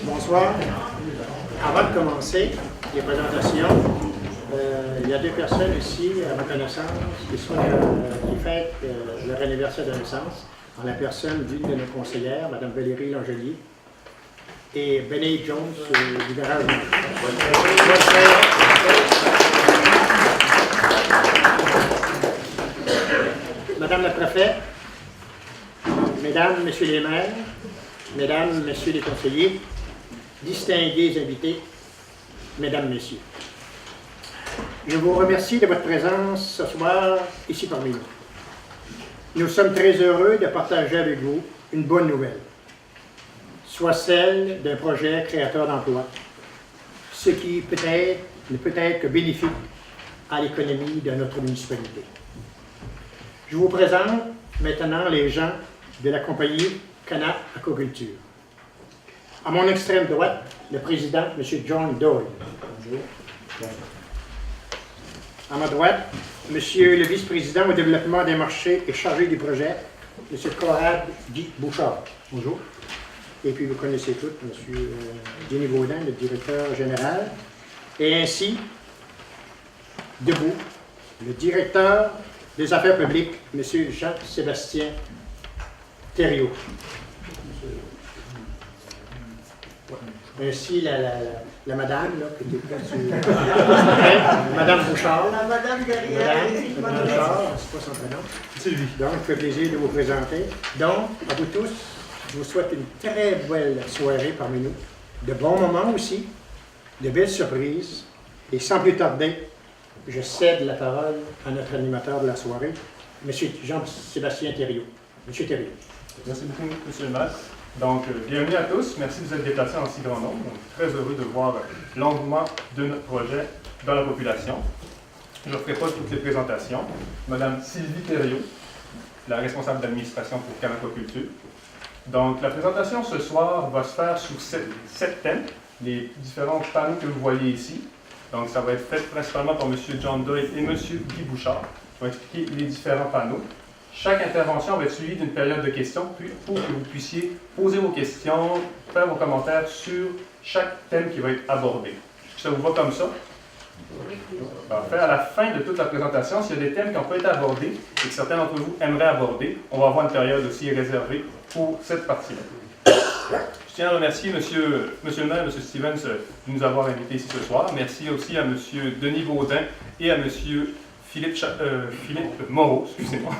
Bonsoir. Avant de commencer les présentations, il y a deux personnes ici, à ma connaissance, qui fêtent leur anniversaire de naissance, en la personne d'une de nos conseillères, Mme Valérie Langelier, et Benny Jones, du garage. Madame la préfète, Mesdames, Messieurs les maires, Mesdames, Messieurs les conseillers, distingués invités, Mesdames, Messieurs. Je vous remercie de votre présence ce soir ici parmi nous. Nous sommes très heureux de partager avec vous une bonne nouvelle, soit celle d'un projet créateur d'emplois, ce qui peut-être ne peut être que bénéfique à l'économie de notre municipalité. Je vous présente maintenant les gens de la compagnie Cana Aquaculture. À mon extrême droite, le président, M. John Doyle. Bonjour. À ma droite, M. le vice-président au développement des marchés et chargé du projet, M. Conrad Guy Bouchard. Bonjour. Et puis vous connaissez tous M. Denis Baudin, le directeur général. Et ainsi, debout, le directeur des affaires publiques, M. Jean-Sébastien Thériault. Ainsi, la madame, là, qui était là sur... Madame Bouchard. La madame derrière. Madame Bouchard, c'est pas son prénom. Sylvie. Donc, ça fait plaisir de vous présenter. Donc, à vous tous, je vous souhaite une très belle soirée parmi nous, de bons moments aussi, de belles surprises. Et sans plus tarder, je cède la parole à notre animateur de la soirée, M. Jean-Sébastien Thériault. M. Thériault. Merci beaucoup, M. le maire. Donc, bienvenue à tous. Merci de vous être déplacés en si grand nombre. On est très heureux de voir l'engouement de notre projet dans la population. Je ne ferai pas toutes les présentations. Madame Sylvie Thériault, la responsable d'administration pour Cana Aquaculture. Donc, la présentation ce soir va se faire sous 7 thèmes, les différents panneaux que vous voyez ici. Donc, ça va être fait principalement par M. John Doyle et M. Guy Bouchard, qui vont expliquer les différents panneaux. Chaque intervention va être suivie d'une période de questions pour que vous puissiez poser vos questions, faire vos commentaires sur chaque thème qui va être abordé. Ça vous va comme ça? Parfait. À la fin de toute la présentation, s'il y a des thèmes qui ont pas été abordés et que certains d'entre vous aimeraient aborder, on va avoir une période aussi réservée pour cette partie-là. Je tiens à remercier Monsieur le maire, M. Stevens, de nous avoir invités ici ce soir. Merci aussi à M. Denis Baudin et à M. Philippe Moreau, excusez-moi,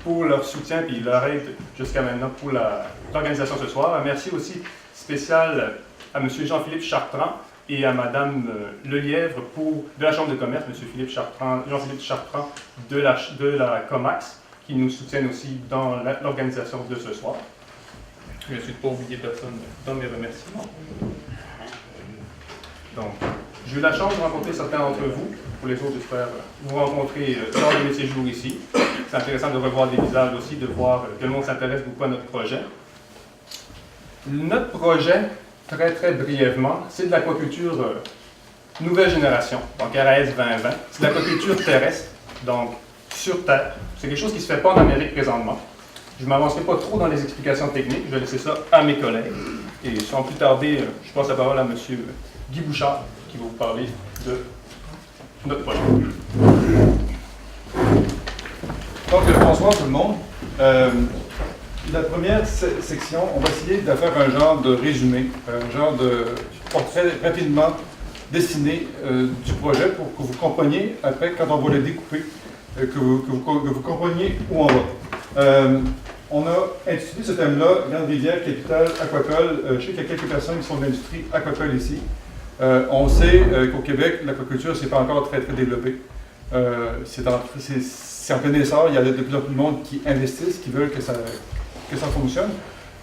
pour leur soutien et leur aide jusqu'à maintenant pour l'organisation ce soir. Merci aussi spécial à M. Jean-Philippe Chartrand et à Mme Lelièvre de la Chambre de commerce, M. Jean-Philippe Chartrand de la COMAX, qui nous soutiennent aussi dans l'organisation de ce soir. Je ne suis pas oublié personne dans mes remerciements. Donc, j'ai eu la chance de rencontrer certains d'entre vous. Pour les autres, j'espère vous rencontrer lors de mes séjours ici. C'est intéressant de revoir des visages aussi, de voir que le monde s'intéresse beaucoup à notre projet. Notre projet, très très brièvement, c'est de l'aquaculture nouvelle génération, donc RAS 2020. C'est de l'aquaculture terrestre, donc sur Terre. C'est quelque chose qui ne se fait pas en Amérique présentement. Je ne m'avancerai pas trop dans les explications techniques, je vais laisser ça à mes collègues. Et sans plus tarder, je passe la parole à M. Guy Bouchard, qui va vous parler de notre projet. Donc, bonsoir tout le monde. La première section, on va essayer de faire un genre de résumé, un genre de portrait rapidement dessiné du projet pour que vous compreniez, après, quand on va le découper, que vous compreniez où on va. On a intitulé ce thème-là Grande Rivière, capitale aquacole. Je sais qu'il y a quelques personnes qui sont de l'industrie aquacole ici. On sait qu'au Québec, l'aquaculture, c'est pas encore très, très développé. C'est en plein essor. Il y a de plus en plus de monde qui investissent, qui veulent que que ça fonctionne.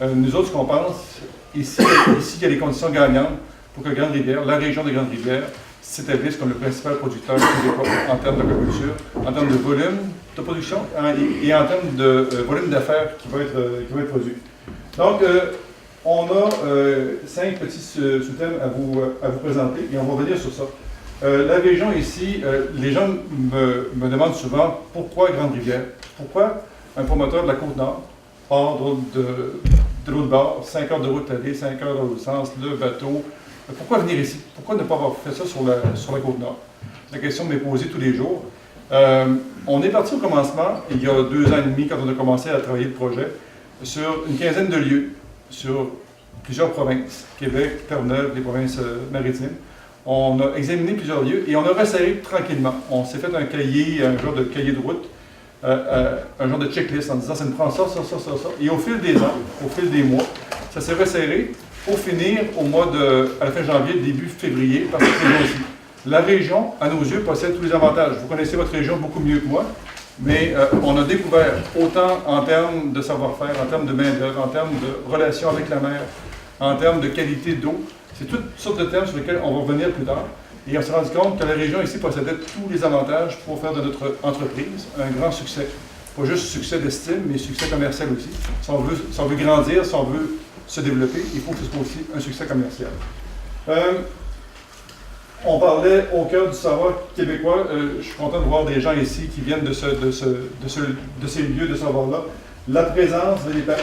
Nous autres, ce qu'on pense, ici, il y a des conditions gagnantes pour que Grande-Rivière, la région de Grande-Rivière, s'établisse comme le principal producteur québécois en termes d'agriculture, en termes de volume de production et en termes de volume d'affaires qui va être produit. Donc, on a 5 petits sous-thèmes à vous présenter et on va revenir sur ça. La région ici, les gens me demandent souvent pourquoi Grande-Rivière? Pourquoi un promoteur de la Côte-Nord part de l'autre bord, 5 heures de route aller, 5 heures dans l'autre sens, le bateau? Pourquoi venir ici? Pourquoi ne pas avoir fait ça sur la Côte-Nord? La question m'est posée tous les jours. On est parti au commencement, il y a 2 ans et demi, quand on a commencé à travailler le projet, sur une quinzaine de lieux, sur plusieurs provinces, Québec, Terre-Neuve, les provinces maritimes. On a examiné plusieurs lieux et on a resserré tranquillement. On s'est fait un cahier, un genre de cahier de route, un genre de checklist en disant ça me prend ça. Et au fil des ans, au fil des mois, ça s'est resserré pour finir à la fin janvier, début février, par cette région-ci. La région, à nos yeux, possède tous les avantages. Vous connaissez votre région beaucoup mieux que moi, mais on a découvert, autant en termes de savoir-faire, en termes de main-d'œuvre, en termes de relations avec la mer, en termes de qualité d'eau. C'est toutes sortes de thèmes sur lesquels on va revenir plus tard. Et on s'est rendu compte que la région ici possédait tous les avantages pour faire de notre entreprise un grand succès. Pas juste succès d'estime, mais succès commercial aussi. Si on veut grandir, si on veut se développer, il faut que ce soit aussi un succès commercial. On parlait au cœur du savoir québécois. Je suis content de voir des gens ici qui viennent de ces lieux de savoir-là. La présence de l'EPAC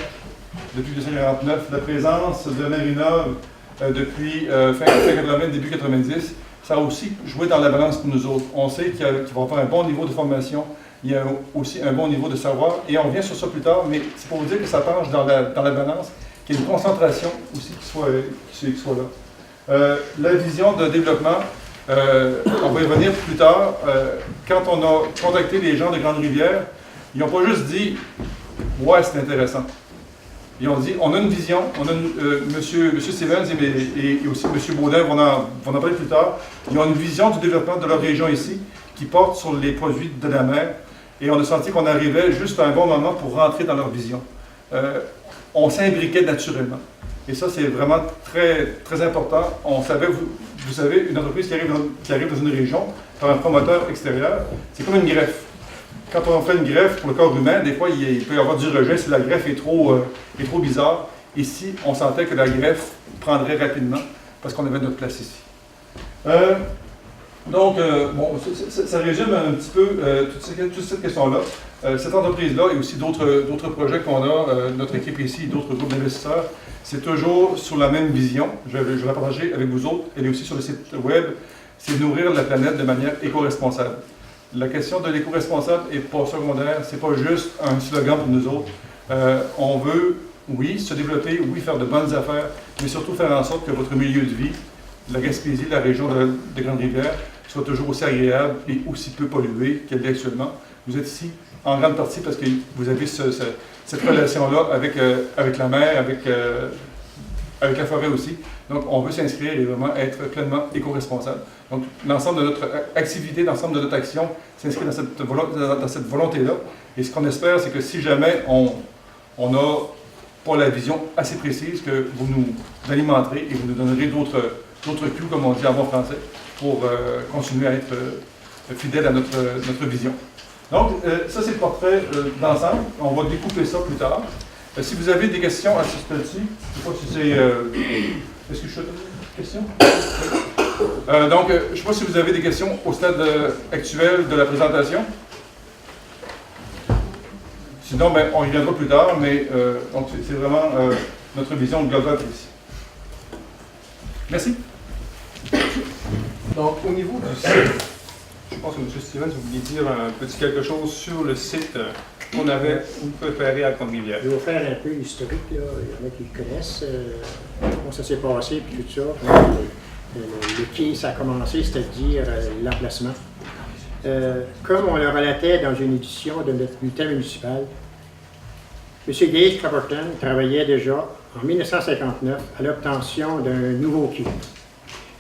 depuis 1949, la présence de Marinov depuis fin 80, début 90, ça a aussi joué dans la balance pour nous autres. On sait qu'il va y avoir un bon niveau de formation, il y a aussi un bon niveau de savoir, et on revient sur ça plus tard, mais c'est pour vous dire que ça penche dans la balance, qu'il y ait une concentration aussi qui soit là. La vision de développement, on va y revenir plus tard. Quand on a contacté les gens de Grande-Rivière, ils n'ont pas juste dit « ouais, c'est intéressant ». Ils ont dit, on a une vision, M. Stevens et aussi M. Baudin vont en parler plus tard. Ils ont une vision du développement de leur région ici qui porte sur les produits de la mer. Et on a senti qu'on arrivait juste à un bon moment pour rentrer dans leur vision. On s'imbriquait naturellement. Et ça, c'est vraiment très, très important. On savait, vous savez, une entreprise qui arrive dans une région par un promoteur extérieur, c'est comme une greffe. Quand on fait une greffe pour le corps humain, des fois, il peut y avoir du rejet si la greffe est trop bizarre. Ici, on sentait que la greffe prendrait rapidement parce qu'on avait notre place ici. Donc, ça résume un petit peu toute cette question-là. Cette entreprise-là et aussi d'autres projets qu'on a, notre équipe ici, d'autres groupes d'investisseurs, c'est toujours sur la même vision. Je vais la partager avec vous autres. Elle est aussi sur le site web. C'est nourrir la planète de manière éco-responsable. La question de l'éco-responsable n'est pas secondaire, c'est pas juste un slogan pour nous autres. On veut, oui, se développer, oui, faire de bonnes affaires, mais surtout faire en sorte que votre milieu de vie, la Gaspésie, la région de Grande-Rivière, soit toujours aussi agréable et aussi peu polluée qu'elle l'est actuellement. Vous êtes ici en grande partie parce que vous avez cette relation-là avec la mer, avec la forêt aussi. Donc, on veut s'inscrire et vraiment être pleinement éco-responsable. Donc, l'ensemble de notre activité, l'ensemble de notre action s'inscrit dans cette volonté-là. Et ce qu'on espère, c'est que si jamais on n'a pas la vision assez précise, que vous nous alimenterez et vous nous donnerez d'autres cues, comme on dit en bon français, pour continuer à être fidèle à notre vision. Donc, ça, c'est le portrait d'ensemble. On va découper ça plus tard. Si vous avez des questions à ce stade-ci, je ne sais pas si c'est... Est-ce que je suis question? Donc, je ne sais pas si vous avez des questions au stade actuel de la présentation. Sinon, on y reviendra plus tard, mais donc c'est vraiment notre vision globale ici. Merci. Donc, au niveau du site, je pense que M. Stevens, vous vouliez dire un petit quelque chose sur le site qu'on avait préparé à Grande-Rivière. Je vais vous faire un peu l'historique, là. Il y en a qui le connaissent, comment ça s'est passé, puis tout ça. Le quai, ça a commencé, c'est-à-dire l'emplacement. Comme on le relatait dans une édition de notre bulletin municipal, M. Gage Clapperton travaillait déjà en 1959 à l'obtention d'un nouveau quai,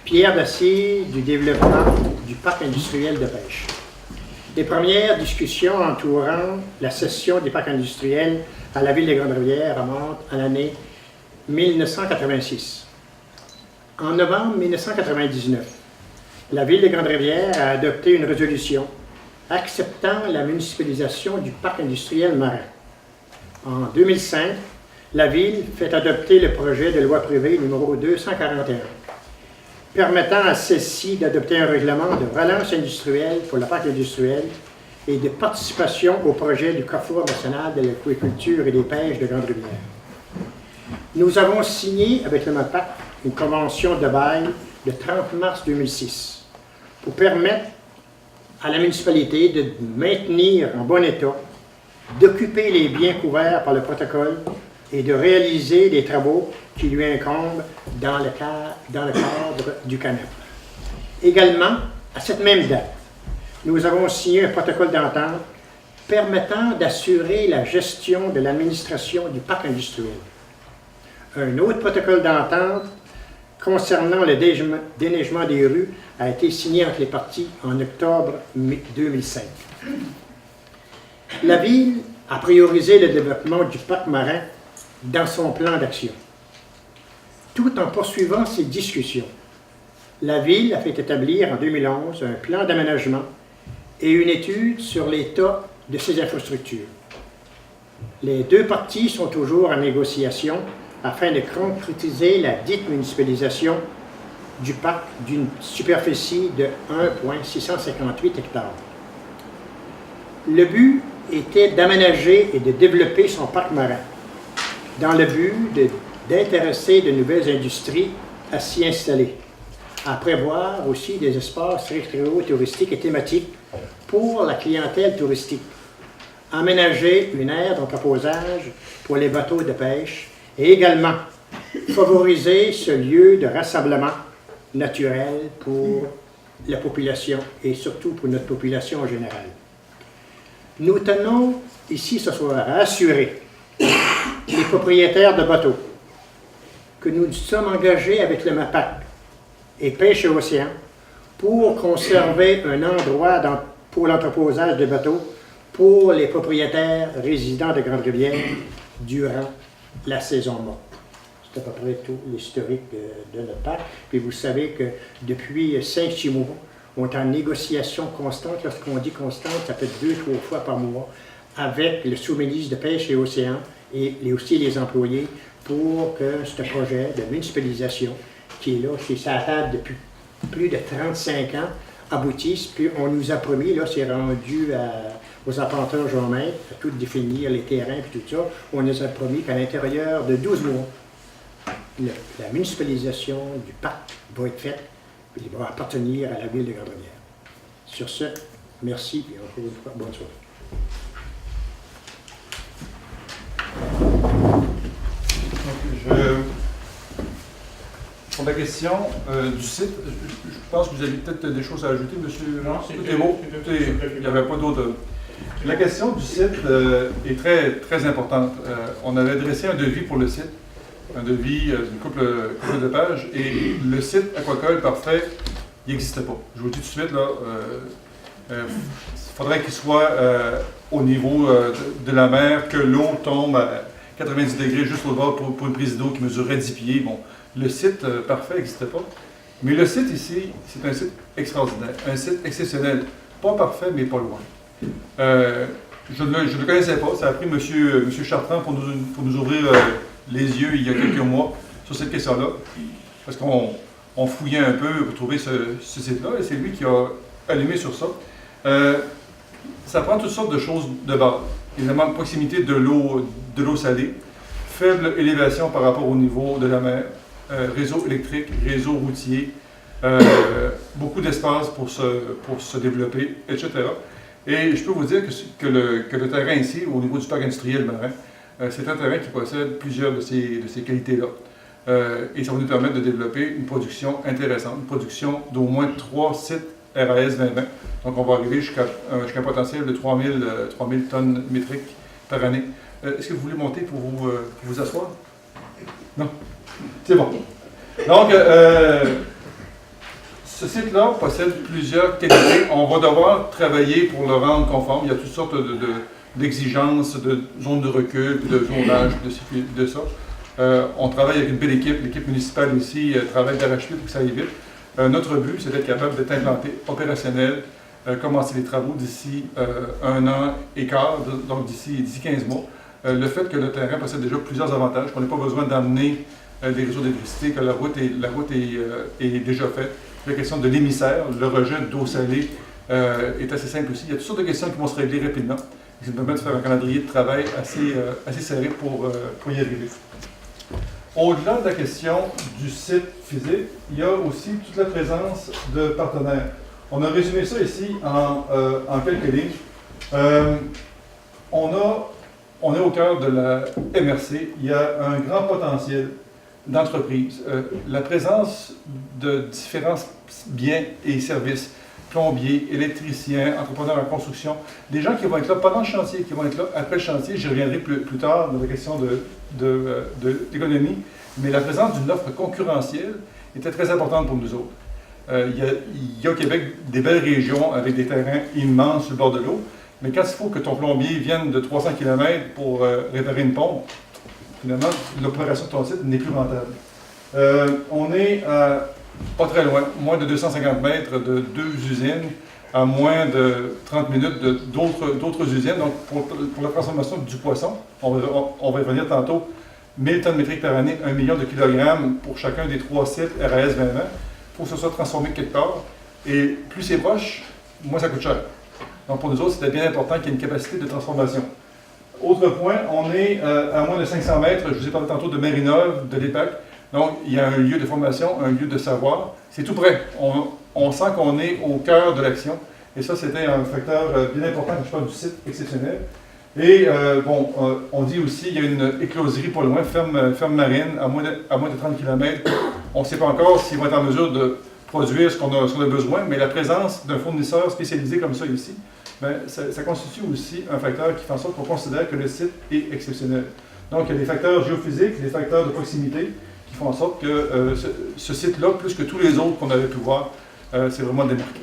pierre d'acier du développement du parc industriel de pêche. Les premières discussions entourant la cession des parcs industriels à la ville de Grande-Rivière remontent à l'année 1986. En novembre 1999, la ville de Grande-Rivière a adopté une résolution acceptant la municipalisation du parc industriel marin. En 2005, la ville fait adopter le projet de loi privée numéro 241, permettant à celle-ci d'adopter un règlement de relance industrielle pour le parc industriel et de participation au projet du Carrefour national de l'aquaculture et des pêches de Grande-Rivière. Nous avons signé avec le MAPAC une convention de bail le 30 mars 2006 pour permettre à la municipalité de maintenir en bon état, d'occuper les biens couverts par le protocole et de réaliser les travaux qui lui incombent dans le cadre du CANEP. Également, à cette même date, nous avons signé un protocole d'entente permettant d'assurer la gestion de l'administration du parc industriel. Un autre protocole d'entente concernant le déneigement des rues a été signé entre les parties en octobre 2005. La Ville a priorisé le développement du parc marin dans son plan d'action. Tout en poursuivant ces discussions, la Ville a fait établir en 2011 un plan d'aménagement et une étude sur l'état de ses infrastructures. Les deux parties sont toujours en négociation afin de concrétiser la dite municipalisation du parc d'une superficie de 1,658 hectares. Le but était d'aménager et de développer son parc marin dans le but d'intéresser de nouvelles industries à s'y installer, à prévoir aussi des espaces recréaux touristiques et thématiques pour la clientèle touristique, aménager une aire d'entreposage pour les bateaux de pêche et également favoriser ce lieu de rassemblement naturel pour la population et surtout pour notre population en général. Nous tenons ici ce soir à assurer les propriétaires de bateaux que nous sommes engagés avec le MAPAC et Pêche et Océan pour conserver un endroit pour l'entreposage de bateaux pour les propriétaires résidents de Grande-Rivière durant la saison morte. C'est à peu près tout l'historique de notre parc. Puis vous savez que depuis 5-6 mois, on est en négociation constante. Lorsqu'on dit constante, ça peut être 2-3 fois par mois avec le sous-ministre de Pêche et Océan et aussi les employés pour que ce projet de municipalisation qui est là, qui est sur la table depuis plus de 35 ans, aboutisse. Puis on nous a promis, là, c'est rendu aux arpenteurs géomètres, à tout définir, les terrains et tout ça, on nous a promis qu'à l'intérieur de 12 mois, la municipalisation du parc va être faite et il va appartenir à la ville de Grande-Rivière. Sur ce, merci et encore une fois, bonne soirée. Pour la question du site, je pense que vous avez peut-être des choses à ajouter, monsieur. Non, tout est beau. Il n'y avait pas d'autre. La question du site est très, très importante. On avait dressé un devis pour le site, un devis d'une couple de pages, et le site aquacole parfait, il n'existait pas. Je vous le dis tout de suite, là, il faudrait qu'il soit au niveau de la mer, que l'eau tombe à 90 degrés juste au bord pour une prise d'eau qui mesurerait 10 pieds. Bon, le site parfait n'existait pas. Mais le site ici, c'est un site extraordinaire, un site exceptionnel. Pas parfait, mais pas loin. Je ne le connaissais pas. Ça a pris M. Chartrand pour nous ouvrir les yeux il y a quelques mois sur cette question-là. Parce qu'on fouillait un peu pour trouver ce site-là, et c'est lui qui a allumé sur ça. Ça prend toutes sortes de choses de base. Évidemment, proximité de l'eau salée, faible élévation par rapport au niveau de la mer, réseau électrique, réseau routier, beaucoup d'espace pour se développer, etc. Et je peux vous dire que le terrain ici, au niveau du parc industriel marin, c'est un terrain qui possède plusieurs de ces qualités-là. Et ça va nous permettre de développer une production intéressante, une production d'au moins 3 sites RAS 2020. Donc on va arriver jusqu'à un potentiel de 3000 tonnes métriques par année. Est-ce que vous voulez monter pour vous asseoir? Non? C'est bon. Donc, Ce site-là possède plusieurs qualités. On va devoir travailler pour le rendre conforme. Il y a toutes sortes d'exigences, de zones de recul, de zonage, de ça. On travaille avec une belle équipe. L'équipe municipale ici travaille d'arrache-pied pour que ça aille vite. Notre but, c'est d'être capable d'être implanté, opérationnel, commencer les travaux d'ici 1 an et quart, donc d'ici 15 mois. Le fait que le terrain possède déjà plusieurs avantages, qu'on n'ait pas besoin d'amener des réseaux d'électricité, que la route est déjà faite. La question de l'émissaire, le rejet d'eau salée est assez simple aussi. Il y a toutes sortes de questions qui vont se régler rapidement. Ça nous permet de faire un calendrier de travail assez serré pour y arriver. Au-delà de la question du site physique, il y a aussi toute la présence de partenaires. On a résumé ça ici en quelques lignes. On est au cœur de la MRC. Il y a un grand potentiel d'entreprise. La présence de différents biens et services, plombiers, électriciens, entrepreneurs en construction, des gens qui vont être là pendant le chantier, qui vont être là après le chantier, j'y reviendrai plus tard dans la question d'économie, mais la présence d'une offre concurrentielle était très importante pour nous autres. Il y a au Québec des belles régions avec des terrains immenses sur le bord de l'eau, mais quand il faut que ton plombier vienne de 300 km pour réparer une pompe, finalement, l'opération de ton site n'est plus rentable. On est pas très loin, moins de 250 mètres de 2 usines, à moins de 30 minutes d'autres usines. Donc, pour la transformation du poisson, on va y revenir tantôt, 1000 tonnes métriques par année, 1 million de kilogrammes pour chacun des 3 sites RAS 2020. Il faut que ce soit transformé quelque part. Et plus c'est proche, moins ça coûte cher. Donc, pour nous autres, c'était bien important qu'il y ait une capacité de transformation. Autre point, on est à moins de 500 mètres, je vous ai parlé tantôt de Marineuve, de l'EPAC. Donc, il y a un lieu de formation, un lieu de savoir. C'est tout près. On sent qu'on est au cœur de l'action. Et ça, c'était un facteur bien important quand je parle du site exceptionnel. Et on dit aussi, il y a une écloserie pas loin, ferme marine, à moins de 30 km. On ne sait pas encore s'ils vont être en mesure de produire ce qu'on a besoin, mais la présence d'un fournisseur spécialisé comme ça ici, ça constitue aussi un facteur qui fait en sorte qu'on considère que le site est exceptionnel. Donc, il y a des facteurs géophysiques, des facteurs de proximité qui font en sorte que ce site-là, plus que tous les autres qu'on avait pu voir, c'est vraiment démarqué.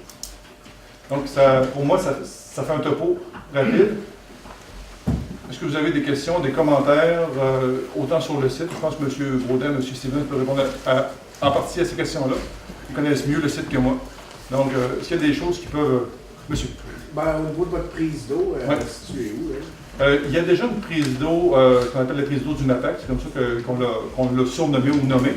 Donc, pour moi, ça fait un topo rapide. Est-ce que vous avez des questions, des commentaires, autant sur le site? Je pense que M. Baudin, M. Stevens peut répondre en partie à ces questions-là. Ils connaissent mieux le site que moi. Donc, est-ce qu'il y a des choses qui peuvent... Monsieur? Au niveau de votre prise d'eau, située où? Il y a déjà une prise d'eau, qu'on appelle la prise d'eau du NAPAC, c'est comme ça qu'on l'a surnommé ou nommé.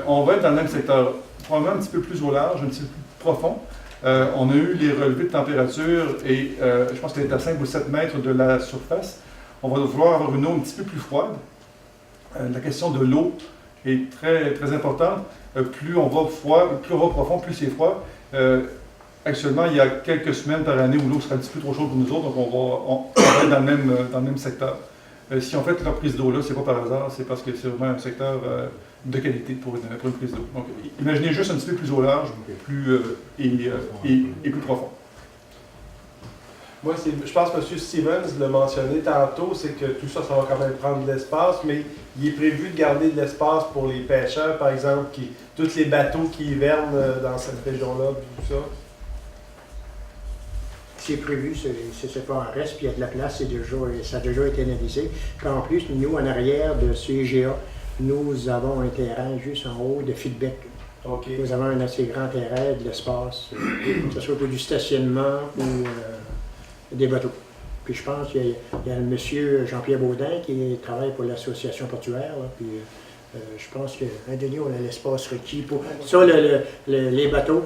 On va être dans le même secteur, probablement un petit peu plus au large, un petit peu plus profond. On a eu les relevés de température et je pense qu'elle est à 5 ou 7 mètres de la surface. On va vouloir avoir une eau un petit peu plus froide. La question de l'eau est très, très importante. Plus on va profond, plus c'est froid. Actuellement, il y a quelques semaines par année où l'eau sera un petit peu trop chaude pour nous autres, donc on va être dans le même secteur. Si on fait leur prise d'eau là, c'est pas par hasard, c'est parce que c'est vraiment un secteur de qualité pour une prise d'eau. Donc, imaginez juste un petit peu plus au large, et plus profond. Moi, je pense que M. Stevens l'a mentionné tantôt, c'est que tout ça, ça va quand même prendre de l'espace, mais il est prévu de garder de l'espace pour les pêcheurs, par exemple, tous les bateaux qui hivernent dans cette région-là, tout ça. C'est prévu, c'est pas en reste, puis il y a de la place, ça a déjà été analysé. Puis en plus, nous, en arrière de CGA, nous avons un terrain juste en haut de feedback. Okay. Nous avons un assez grand terrain, de l'espace, que ce soit pour du stationnement ou des bateaux. Puis je pense qu'il y a le monsieur Jean-Pierre Baudin qui travaille pour l'association portuaire, là, puis je pense qu'un Denis, on a l'espace requis pour ça, les bateaux.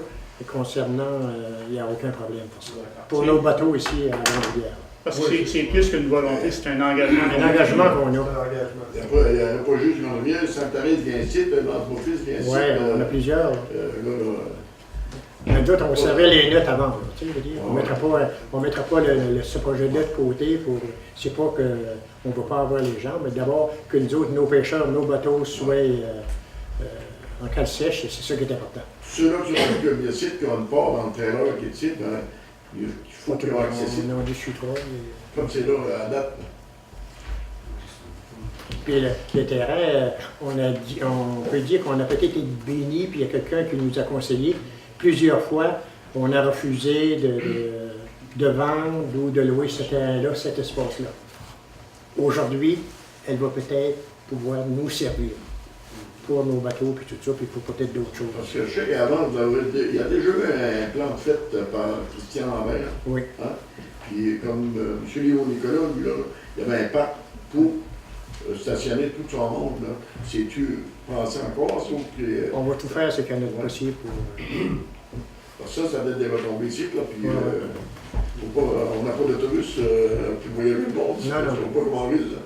Concernant, il n'y a aucun problème pour ça. Pour nos bateaux ici à la rivière. Parce que c'est plus qu'une volonté, c'est un engagement. Un engagement qu'on a. Il n'y a pas juste Grande-Rivière, Sainte-Thérèse vient ici, l'Anthropophyse vient ici. Oui, on a plusieurs. Nous autres, on servait les notes avant. Là, tu sais, on ne mettra pas ce projet-là de côté. C'est pas qu'on ne va pas avoir les gens, mais d'abord que nous autres, nos pêcheurs, nos bateaux soient en cale sèche, c'est ça qui est important. Ceux-là qui ont comme le site, qui ont une part dans le trailer qui est ici, il faut qu'ils soient accessibles. On discutera. Comme c'est là à date. Puis le terrain, on peut dire qu'on a peut-être été béni, puis il y a quelqu'un qui nous a conseillé plusieurs fois, on a refusé de vendre ou de louer ce terrain-là, cet espace-là. Aujourd'hui, elle va peut-être pouvoir nous servir pour nos bateaux, puis tout ça, puis pour peut-être d'autres choses. Parce que je sais qu'avant, il y a déjà eu un plan fait par Christian Lambert. Oui. Hein? Puis comme M. Léo Nicolas, lui, là, il y avait un pacte pour stationner tout son monde. Là. Sais-tu penser encore à ça? On va tout faire ce qu'il y en a possible pour... Parce que ça va être des retombées ici, là, puis on n'a pas d'autobus pour voyager le monde. Non, non. On ne pas comment ville, là.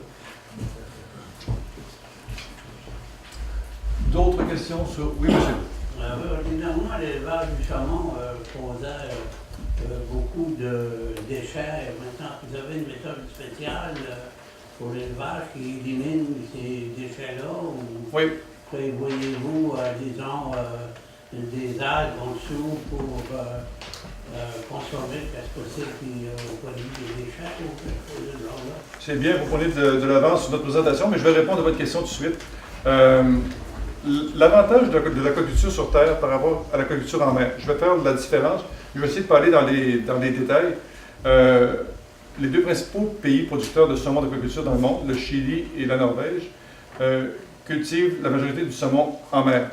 D'autres questions sur... Oui, monsieur. Ordinairement, l'élevage du saumon causait beaucoup de déchets. Maintenant, vous avez une méthode spéciale pour l'élevage qui élimine ces déchets-là? Ou Oui. prévoyez-vous, disons, des algues en dessous pour consommer le plus possible puis produire des déchets ou quelque chose de genre là? C'est bien, vous prenez de l'avance sur notre présentation, mais je vais répondre à votre question tout de suite. L'avantage de l'aquaculture sur terre par rapport à l'aquaculture en mer, je vais faire de la différence. Je vais essayer de parler dans les détails. Les deux principaux pays producteurs de saumon d'aquaculture dans le monde, le Chili et la Norvège, cultivent la majorité du saumon en mer.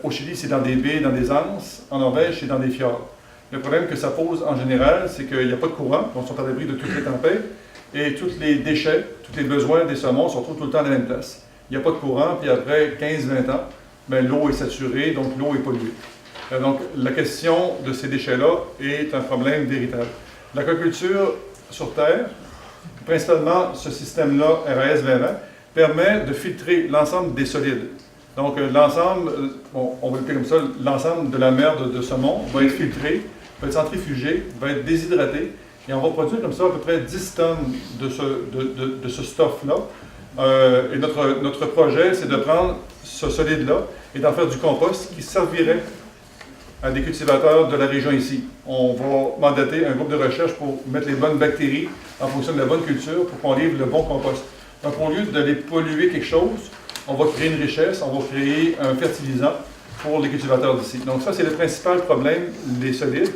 Au Chili, c'est dans des baies, dans des anses. En Norvège, c'est dans des fjords. Le problème que ça pose en général, c'est qu'il n'y a pas de courant, donc ils sont à l'abri de toutes les tempêtes, et tous les déchets, tous les besoins des saumons se retrouvent tout le temps à la même place. Il n'y a pas de courant, puis après 15-20 ans, ben, l'eau est saturée, donc l'eau est polluée. Donc la question de ces déchets-là est un problème véritable. L'aquaculture sur terre, principalement ce système-là, RAS 2020, permet de filtrer l'ensemble des solides. Donc l'ensemble, on va le dire comme ça, l'ensemble de la mer de saumon va être filtré, va être centrifugé, va être déshydraté, et on va produire comme ça à peu près 10 tonnes de ce stuff-là. Et notre projet, c'est de prendre ce solide-là et d'en faire du compost qui servirait à des cultivateurs de la région ici. On va mandater un groupe de recherche pour mettre les bonnes bactéries en fonction de la bonne culture pour qu'on livre le bon compost. Donc, au lieu d'aller polluer quelque chose, on va créer une richesse, on va créer un fertilisant pour les cultivateurs d'ici. Donc, ça, c'est le principal problème des solides.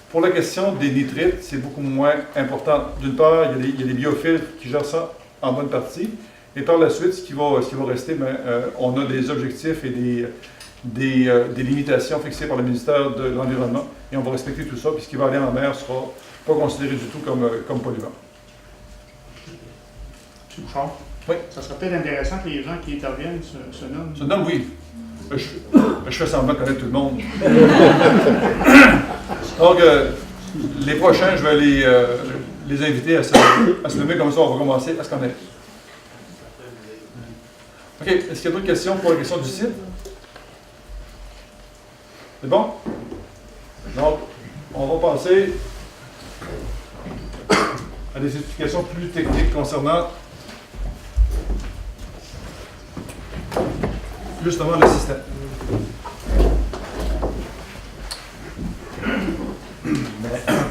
Pour la question des nitrites, c'est beaucoup moins important. D'une part, il y a des biofiltres qui gèrent ça en bonne partie. Et par la suite, ce qui va rester, on a des objectifs et des limitations fixées par le ministère de l'Environnement. Et on va respecter tout ça, puis ce qui va aller en mer ne sera pas considéré du tout comme polluant. M. Bouchard? Oui. Ça serait peut-être intéressant que les gens qui interviennent se nomment. Ce nom, oui. Je fais semblant de connaître tout le monde. Donc, les prochains, je vais les inviter à se nommer comme ça. On va commencer à se connaître. OK. Est-ce qu'il y a d'autres questions pour la question du site? C'est bon? Donc, on va passer à des explications plus techniques concernant justement le système.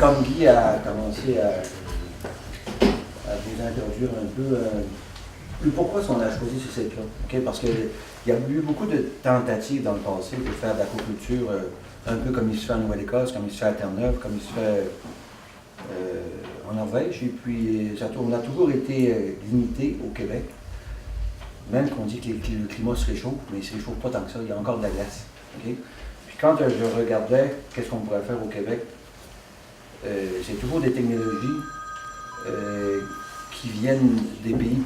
Comme Guy a commencé à vous introduire un peu, pourquoi est-ce qu'on a choisi ce site-là? Okay? Parce qu'il y a eu beaucoup de tentatives dans le passé de faire de l'aquaculture un peu comme il se fait en Nouvelle-Écosse, comme il se fait à Terre-Neuve, comme il se fait en Norvège. Et puis, on a toujours été limité au Québec. Même qu'on dit que le climat se réchauffe, mais il ne se réchauffe pas tant que ça, il y a encore de la glace. Okay? Puis quand je regardais qu'est-ce qu'on pourrait faire au Québec, c'est toujours des technologies qui viennent des pays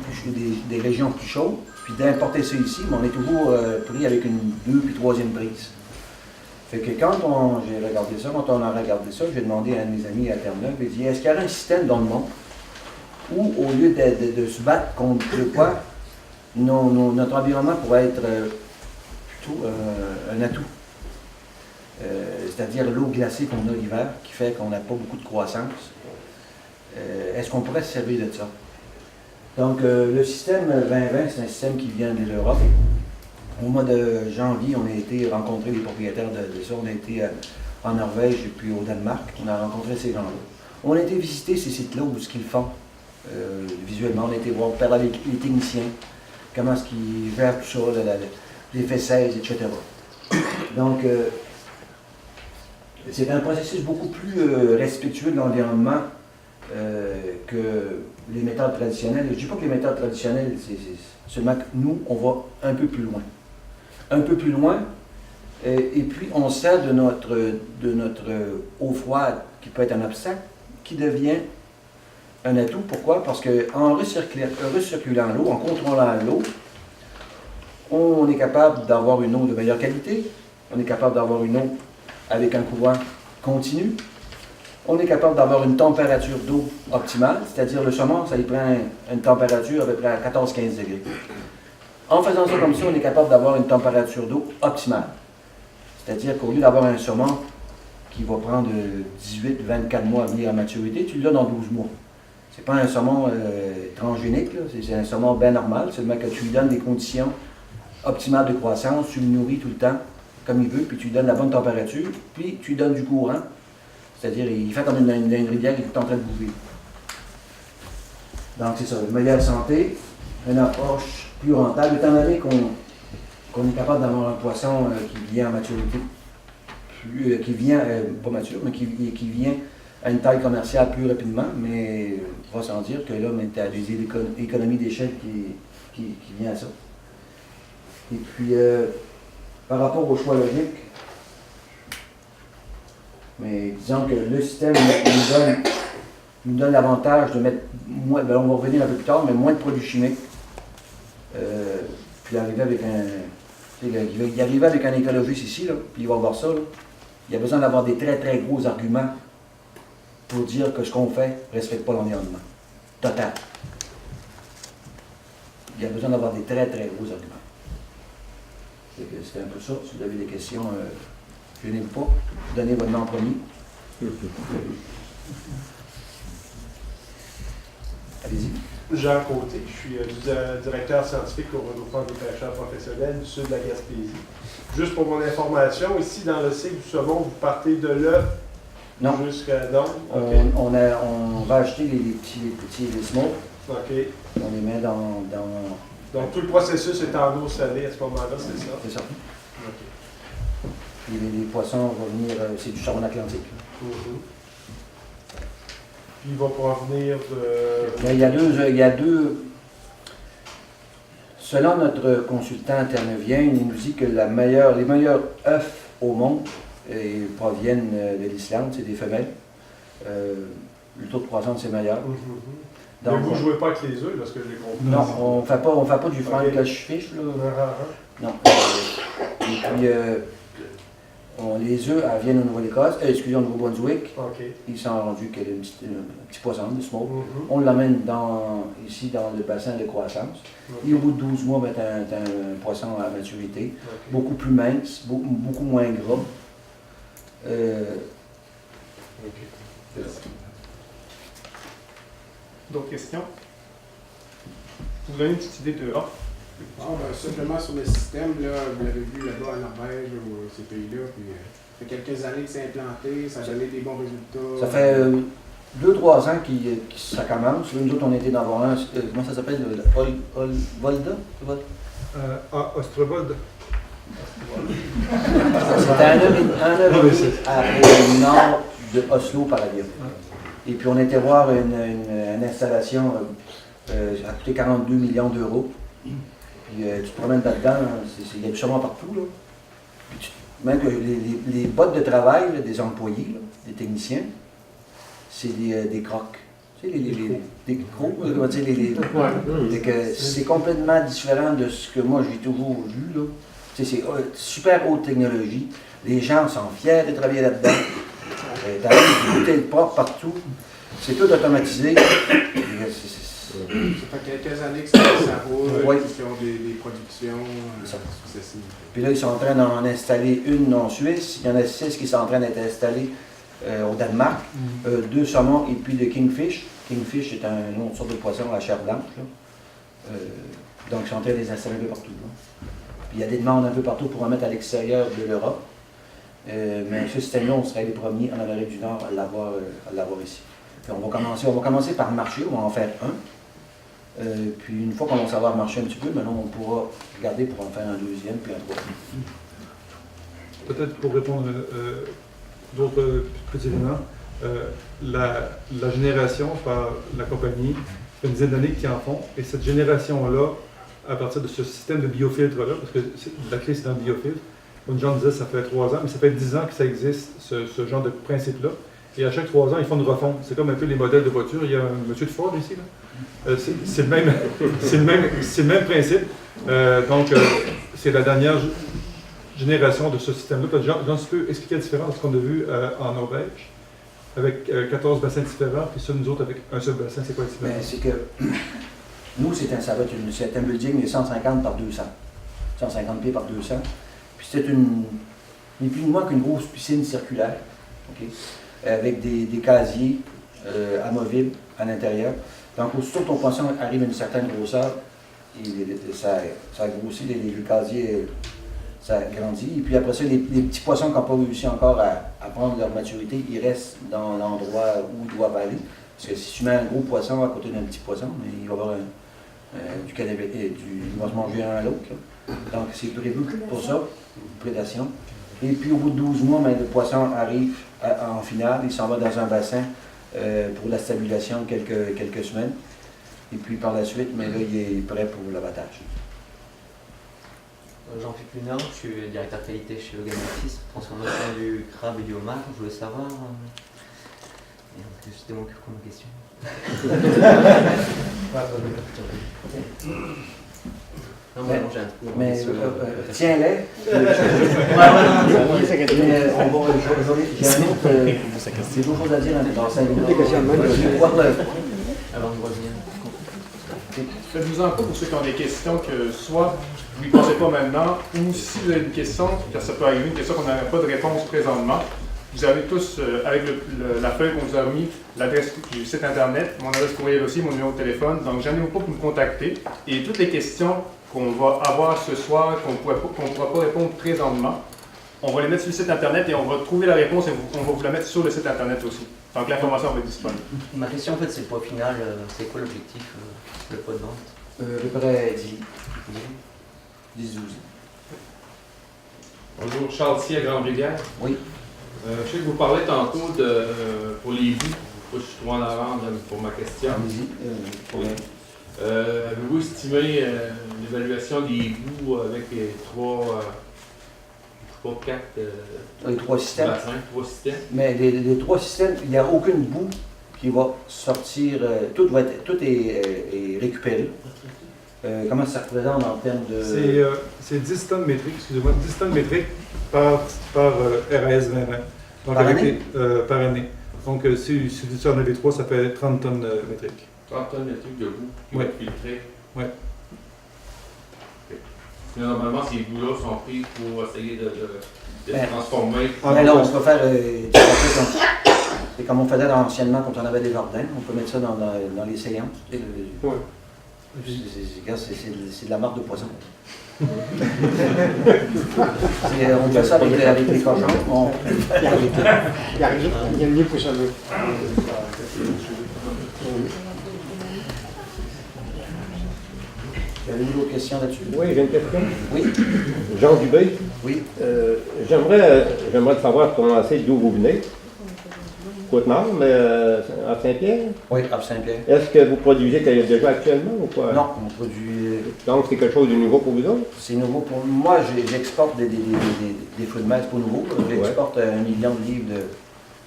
des régions plus chaudes, puis d'importer ça ici, mais on est toujours pris avec une 2 puis 3e prise. Fait que quand j'ai regardé ça, quand on a regardé ça, j'ai demandé à un de mes amis à Terre-Neuve, il dit, est-ce qu'il y a un système dans le monde où, au lieu de se battre contre le quoi, notre environnement pourrait être plutôt un atout. C'est-à-dire l'eau glacée qu'on a l'hiver, qui fait qu'on n'a pas beaucoup de croissance. Est-ce qu'on pourrait se servir de ça? Donc, le système 2020, c'est un système qui vient de l'Europe. Au mois de janvier, on a été rencontrer les propriétaires de ça. On a été en Norvège et puis au Danemark. On a rencontré ces gens-là. On a été visiter ces sites-là, où ce qu'ils font visuellement. On a été voir, parler avec les techniciens, comment est-ce qu'ils gèrent tout ça, les F16, etc. Donc, C'est un processus beaucoup plus respectueux de l'environnement que les méthodes traditionnelles. Je ne dis pas que les méthodes traditionnelles, c'est seulement que nous, on va un peu plus loin. Un peu plus loin, et puis on sert de notre eau froide, qui peut être un obstacle, qui devient un atout. Pourquoi? Parce qu'en recirculant l'eau, en contrôlant l'eau, on est capable d'avoir une eau de meilleure qualité, on est capable d'avoir une eau avec un courant continu, on est capable d'avoir une température d'eau optimale, c'est-à-dire le saumon, ça y prend une température à peu près à 14-15 degrés. En faisant ça comme ça, on est capable d'avoir une température d'eau optimale. C'est-à-dire qu'au lieu d'avoir un saumon qui va prendre 18-24 mois à venir à maturité, tu l'as dans 12 mois. C'est pas un saumon transgénique, c'est un saumon bien normal, seulement que tu lui donnes des conditions optimales de croissance, tu le nourris tout le temps comme il veut, puis tu lui donnes la bonne température, puis tu lui donnes du courant. C'est-à-dire, il fait comme une rivière qui est en train de bouger. Donc c'est ça, une meilleure santé, une approche plus rentable, étant donné qu'on est capable d'avoir un poisson qui vient en maturité, qui vient, pas mature, mais qui vient à une taille commerciale plus rapidement, mais on va sans dire que l'homme est à des économies d'échelle qui vient à ça. Et puis, par rapport au choix logique, mais disons que le système nous donne l'avantage de mettre moins, ben on va revenir un peu plus tard, mais moins de produits chimiques. Puis arriver avec il arrive avec un écologiste ici, là, puis il va voir ça. Là. Il a besoin d'avoir des très très gros arguments pour dire que ce qu'on fait ne respecte pas l'environnement. Total. Il a besoin d'avoir des très très gros arguments. C'est un peu ça. Si vous avez des questions, je n'aime pas. Donnez votre nom en premier. Allez-y. Jean Côté, je suis directeur scientifique au regroupement des pêcheurs professionnels du sud de la Gaspésie. Juste pour mon information, ici dans le cycle du saumon, vous partez de l'œuf jusqu'à... Non? Okay. On va acheter les petits smokes. OK. On les met dans... Donc tout le processus est en eau salée à ce moment-là, c'est ça? C'est ça. OK. Puis les poissons vont venir... c'est du charbon atlantique. Puis il va provenir de... Mais il y a deux... Selon notre consultant ternevien, il nous dit que les meilleurs œufs au monde proviennent de l'Islande, c'est des femelles. Le taux de croissance c'est meilleur. Donc, mais vous ne jouez pas avec les œufs, parce que j'ai compris. Non, on ne fait pas du Frankish fish. Là. Non. Et puis, les œufs viennent au Nouveau-Écosse, au Nouveau-Brunswick. Ils sont rendus qu'il y a un petit poisson, du smoke. On l'amène ici dans le bassin de croissance. Et au bout de 12 mois, tu as un poisson à maturité, beaucoup plus mince, beaucoup moins gras. D'autres questions? Vous donnez une petite idée de Simplement sur le système, là, vous l'avez vu là-bas en Norvège ou ces pays-là, puis ça fait quelques années que c'est implanté, ça a donné des bons résultats. Ça fait 2-3 ans que ça commence. Nous autres, on était dans un, comment ça s'appelle? Volda? Ostrovolda. C'était un heure au nord de Oslo par avion. Et puis on était voir une installation qui a coûté 42 millions d'euros. Puis tu te promènes là-dedans, il y a du saumon partout. Là. Puis même que les bottes de travail là, des employés, là, des techniciens, c'est des crocs. Tu sais, des crocs, c'est complètement différent de ce que moi j'ai toujours vu. Là. Tu sais, c'est super haute technologie. Les gens sont fiers de travailler là-dedans. Tu as des bouteilles propres partout. C'est tout automatisé. Ça fait quelques années que ça roule, qu'ils ont des productions successives. Puis là, ils sont en train d'en installer une en Suisse. Il y en a 6 qui sont en train d'être installés au Danemark. 2 saumons et puis de kingfish. Kingfish est une autre sorte de poisson à chair blanche. Donc, ils sont en train de les installer un peu partout. Là. Puis il y a des demandes un peu partout pour en mettre à l'extérieur de l'Europe. Mais ce système-là, on serait les premiers en Amérique du Nord à l'avoir ici. Puis on va commencer par marcher, on va en faire un. Puis une fois qu'on va savoir marcher un petit peu, maintenant on pourra regarder pour en faire un deuxième, puis un troisième. Peut-être pour répondre, d'autres petits éléments. La génération par la compagnie, ça fait une dizaine d'années qu'ils en font, et cette génération-là, à partir de ce système de biofiltre-là, parce que la clé c'est dans le biofiltre, comme Jean disait, ça fait 3 ans, mais ça fait 10 ans que ça existe, ce genre de principe-là. Et à chaque 3 ans, ils font une refonte. C'est comme un peu les modèles de voitures. Il y a un monsieur de Ford ici, là. C'est le même principe. Donc, c'est la dernière génération de ce système-là. Jean, tu peux expliquer la différence de ce qu'on a vu en Norvège, avec 14 bassins différents, puis ça, nous autres, avec un seul bassin, c'est quoi la différence? C'est que nous, ça va être c'est un building de 150 par 200. 150 pieds par 200. Puis c'est ni plus ni moins qu'une grosse piscine circulaire, okay, avec des casiers amovibles à l'intérieur. Donc, aussitôt que ton poisson arrive à une certaine grosseur, ça grossit, les casiers, ça grandit. Et puis après ça, les petits poissons qui n'ont pas réussi encore à prendre leur maturité, ils restent dans l'endroit où ils doivent aller. Parce que si tu mets un gros poisson à côté d'un petit poisson, il va y avoir il va se manger un à l'autre. Donc, c'est prévu pour ça, prédation. Et puis, au bout de 12 mois, le poisson arrive en finale, il s'en va dans un bassin pour la stabilisation quelques semaines. Et puis, par la suite, là, il est prêt pour l'abattage. Jean-Philippe Lunard, je suis directeur qualité chez Oganetis, transformation du crabe et du homard. Je voulais savoir. C'était mon comme question. Non, j'ai un trou. Mais tiens-les. J'ai d'autres choses à dire dans 5 minutes. Alors, on revient. Faites-vous-en pas pour ceux qui ont des questions que soit vous n'y pensez pas maintenant, ou si vous avez une question, car ça peut arriver, une question qu'on n'a pas de réponse présentement, vous avez tous, avec la feuille qu'on vous a remis, l'adresse du site internet, mon adresse courriel aussi, mon numéro de téléphone, donc gênez-vous pas pour me contacter. Et toutes les questions qu'on va avoir ce soir, qu'on ne pourra pas répondre présentement, on va les mettre sur le site internet et on va trouver la réponse et on va vous la mettre sur le site internet aussi. Donc l'information va être disponible. Ma question en fait c'est le poids final, c'est quoi l'objectif, le poids de vente? À peu près 10-12. Bonjour, Charles Sy à Grande-Rivière. Oui. Je sais que vous parlez tantôt pour les bouts. Je suis trop en avant pour ma question. Allez-y. Avez-vous estimé l'évaluation des bouts avec les 3 systèmes. bassins, 3 systèmes? Mais les 3 systèmes, il n'y a aucune boue qui va sortir. Tout est récupéré. Comment ça représente en termes de... C'est 10 tonnes métriques, excusez-moi, 10 tonnes métriques par RAS 2020. Donc, par année? Par année. Donc, si vous en avez 3, ça fait 30 tonnes métriques. 30 tonnes métriques de boue qui vont être filtrées? Oui. Normalement, ces bouts-là sont pris pour essayer de transformer. Non, on peut faire... c'est comme on faisait anciennement quand on avait des jardins. On peut mettre ça dans les séances. C'est de la marque de poisson. On fait ça avec les cochons. Il y a mieux pour ça. Il y avait une autre question là-dessus? Oui, j'ai une question. Oui. Jean Dubé. Oui. J'aimerais savoir commencer d'où vous venez. Côte-Nord, mais à Saint-Pierre? Oui, à Saint-Pierre. Est-ce que vous produisez déjà actuellement ou quoi? Non, on produit... Donc c'est quelque chose de nouveau pour vous autres? C'est nouveau pour moi. J'exporte des fruits de mer, c'est pas nouveau. J'exporte 1 million de livres de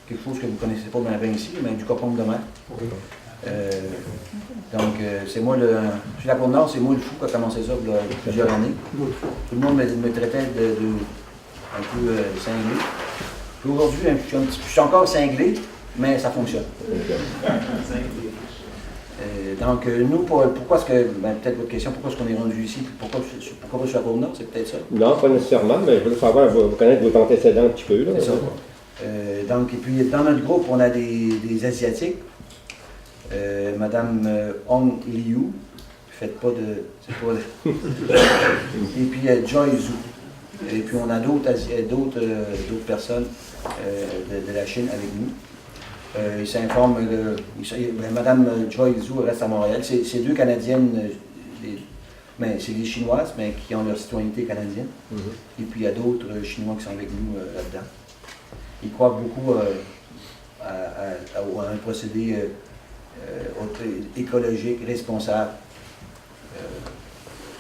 quelque chose que vous ne connaissez pas bien ici, mais du cocombe de mer. Donc, c'est moi sur la Côte-Nord, c'est moi le fou qui a commencé ça il y a plusieurs années. Tout le monde me traitait un peu cinglé. Puis aujourd'hui, je suis encore cinglé, mais ça fonctionne. Donc, nous, pourquoi est-ce que, peut-être votre question, pourquoi est-ce qu'on est rendu ici, pourquoi pas sur la Côte-Nord, c'est peut-être ça? Non, pas nécessairement, mais je voulais savoir, vous connaître vos antécédents un petit peu. C'est ça. Donc, et puis, dans notre groupe, on a des Asiatiques. Madame Hong Liu, faites pas de... Et puis Joy Zhu. Et puis on a d'autres personnes de la Chine avec nous. Ils s'informent, Madame Joy Zhu reste à Montréal. C'est 2 Canadiennes, c'est des Chinoises, mais qui ont leur citoyenneté canadienne. Et puis il y a d'autres Chinois qui sont avec nous là-dedans. ils croient beaucoup à un procédé écologique, responsable.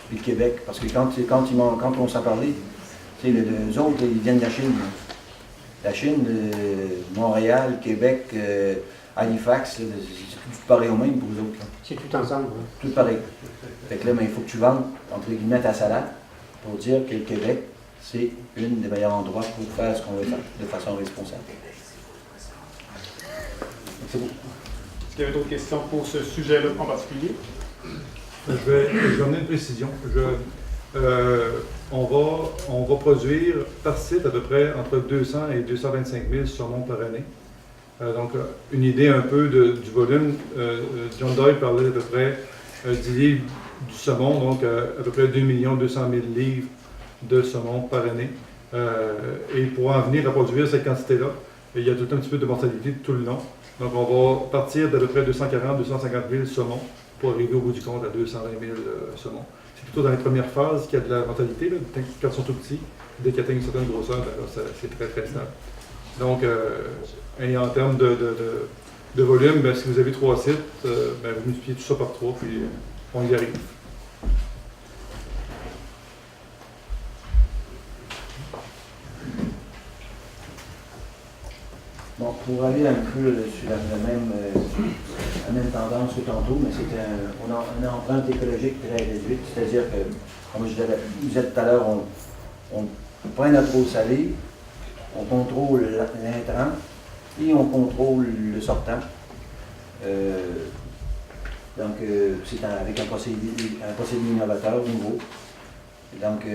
Puis le Québec, parce que quand on s'en parlait, les autres, ils viennent de la Chine. La Chine, Montréal, Québec, Halifax, c'est tout pareil au même pour vous autres. C'est tout ensemble. Hein. Tout pareil. Fait que là, il faut que tu vendes, entre guillemets, ta salade pour dire que le Québec, c'est un des meilleurs endroits pour faire ce qu'on veut faire de façon responsable. C'est beau. Est-ce qu'il y avait d'autres questions pour ce sujet-là en particulier? Je vais amener une précision. On va produire par site à peu près entre 200 et 225 000 saumons par année. Donc, une idée un peu du volume. John Doyle parlait d'à peu près 10 livres du saumon, donc à peu près 2 200 000 livres de saumon par année. Et pour en venir à produire cette quantité-là, il y a tout un petit peu de mortalité tout le long. Donc, on va partir d'à peu près 240 250 000 saumons pour arriver au bout du compte à 220 000 saumons. C'est plutôt dans les premières phases qu'il y a de la mortalité. Là. Quand ils sont tout petits, dès qu'ils atteignent une certaine grosseur, c'est très très stable. Donc, et en termes de volume, ben, si vous avez 3 sites, ben, vous multipliez tout ça par 3, puis on y arrive. Bon, pour aller un peu sur la même tendance que tantôt, mais c'était une empreinte écologique très réduite, c'est-à-dire que, comme je disais tout à l'heure, on prend notre eau salée, on contrôle l'intrant et on contrôle le sortant. Donc, c'est avec un procédé innovateur, nouveau. Donc,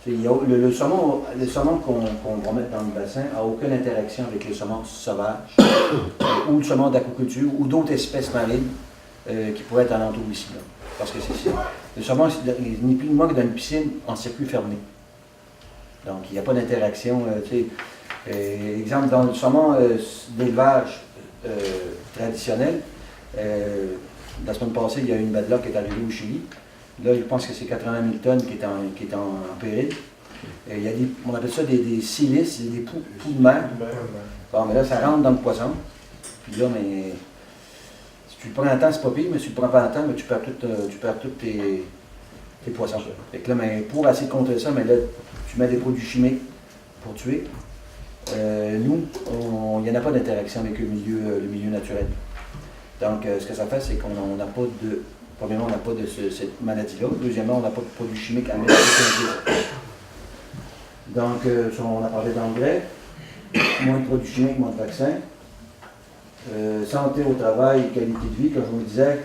le saumon qu'on va mettre dans le bassin n'a aucune interaction avec le saumon sauvage ou le saumon d'aquaculture ou d'autres espèces marines qui pourraient être alentour ici. Là. Parce que le saumon, ni plus ni moins que dans une piscine en circuit fermé. Donc, il n'y a pas d'interaction. Exemple, dans le saumon d'élevage traditionnel, la semaine passée, il y a eu une bad luck qui est arrivée au Chili. Là, je pense que c'est 80 000 tonnes qui est en péril. Il y a on appelle ça des silices, des poux de mer. Bon, mais là, ça rentre dans le poisson. Puis là, mais si tu le prends en temps, c'est pas pire, mais si tu le prends pas en temps, mais tu perds tous tes poissons. Fait que là, mais pour essayer de contrer ça, mais là, tu mets des produits chimiques pour tuer. Nous, il n'y en a pas d'interaction avec le milieu naturel. Donc, ce que ça fait, c'est qu'on n'a pas de... Premièrement, on n'a pas de cette maladie-là. Deuxièmement, on n'a pas de produits chimiques à mettre sur le. Donc, on a parlé d'engrais, moins de produits chimiques, moins de vaccins. Santé au travail, qualité de vie, comme je vous le disais,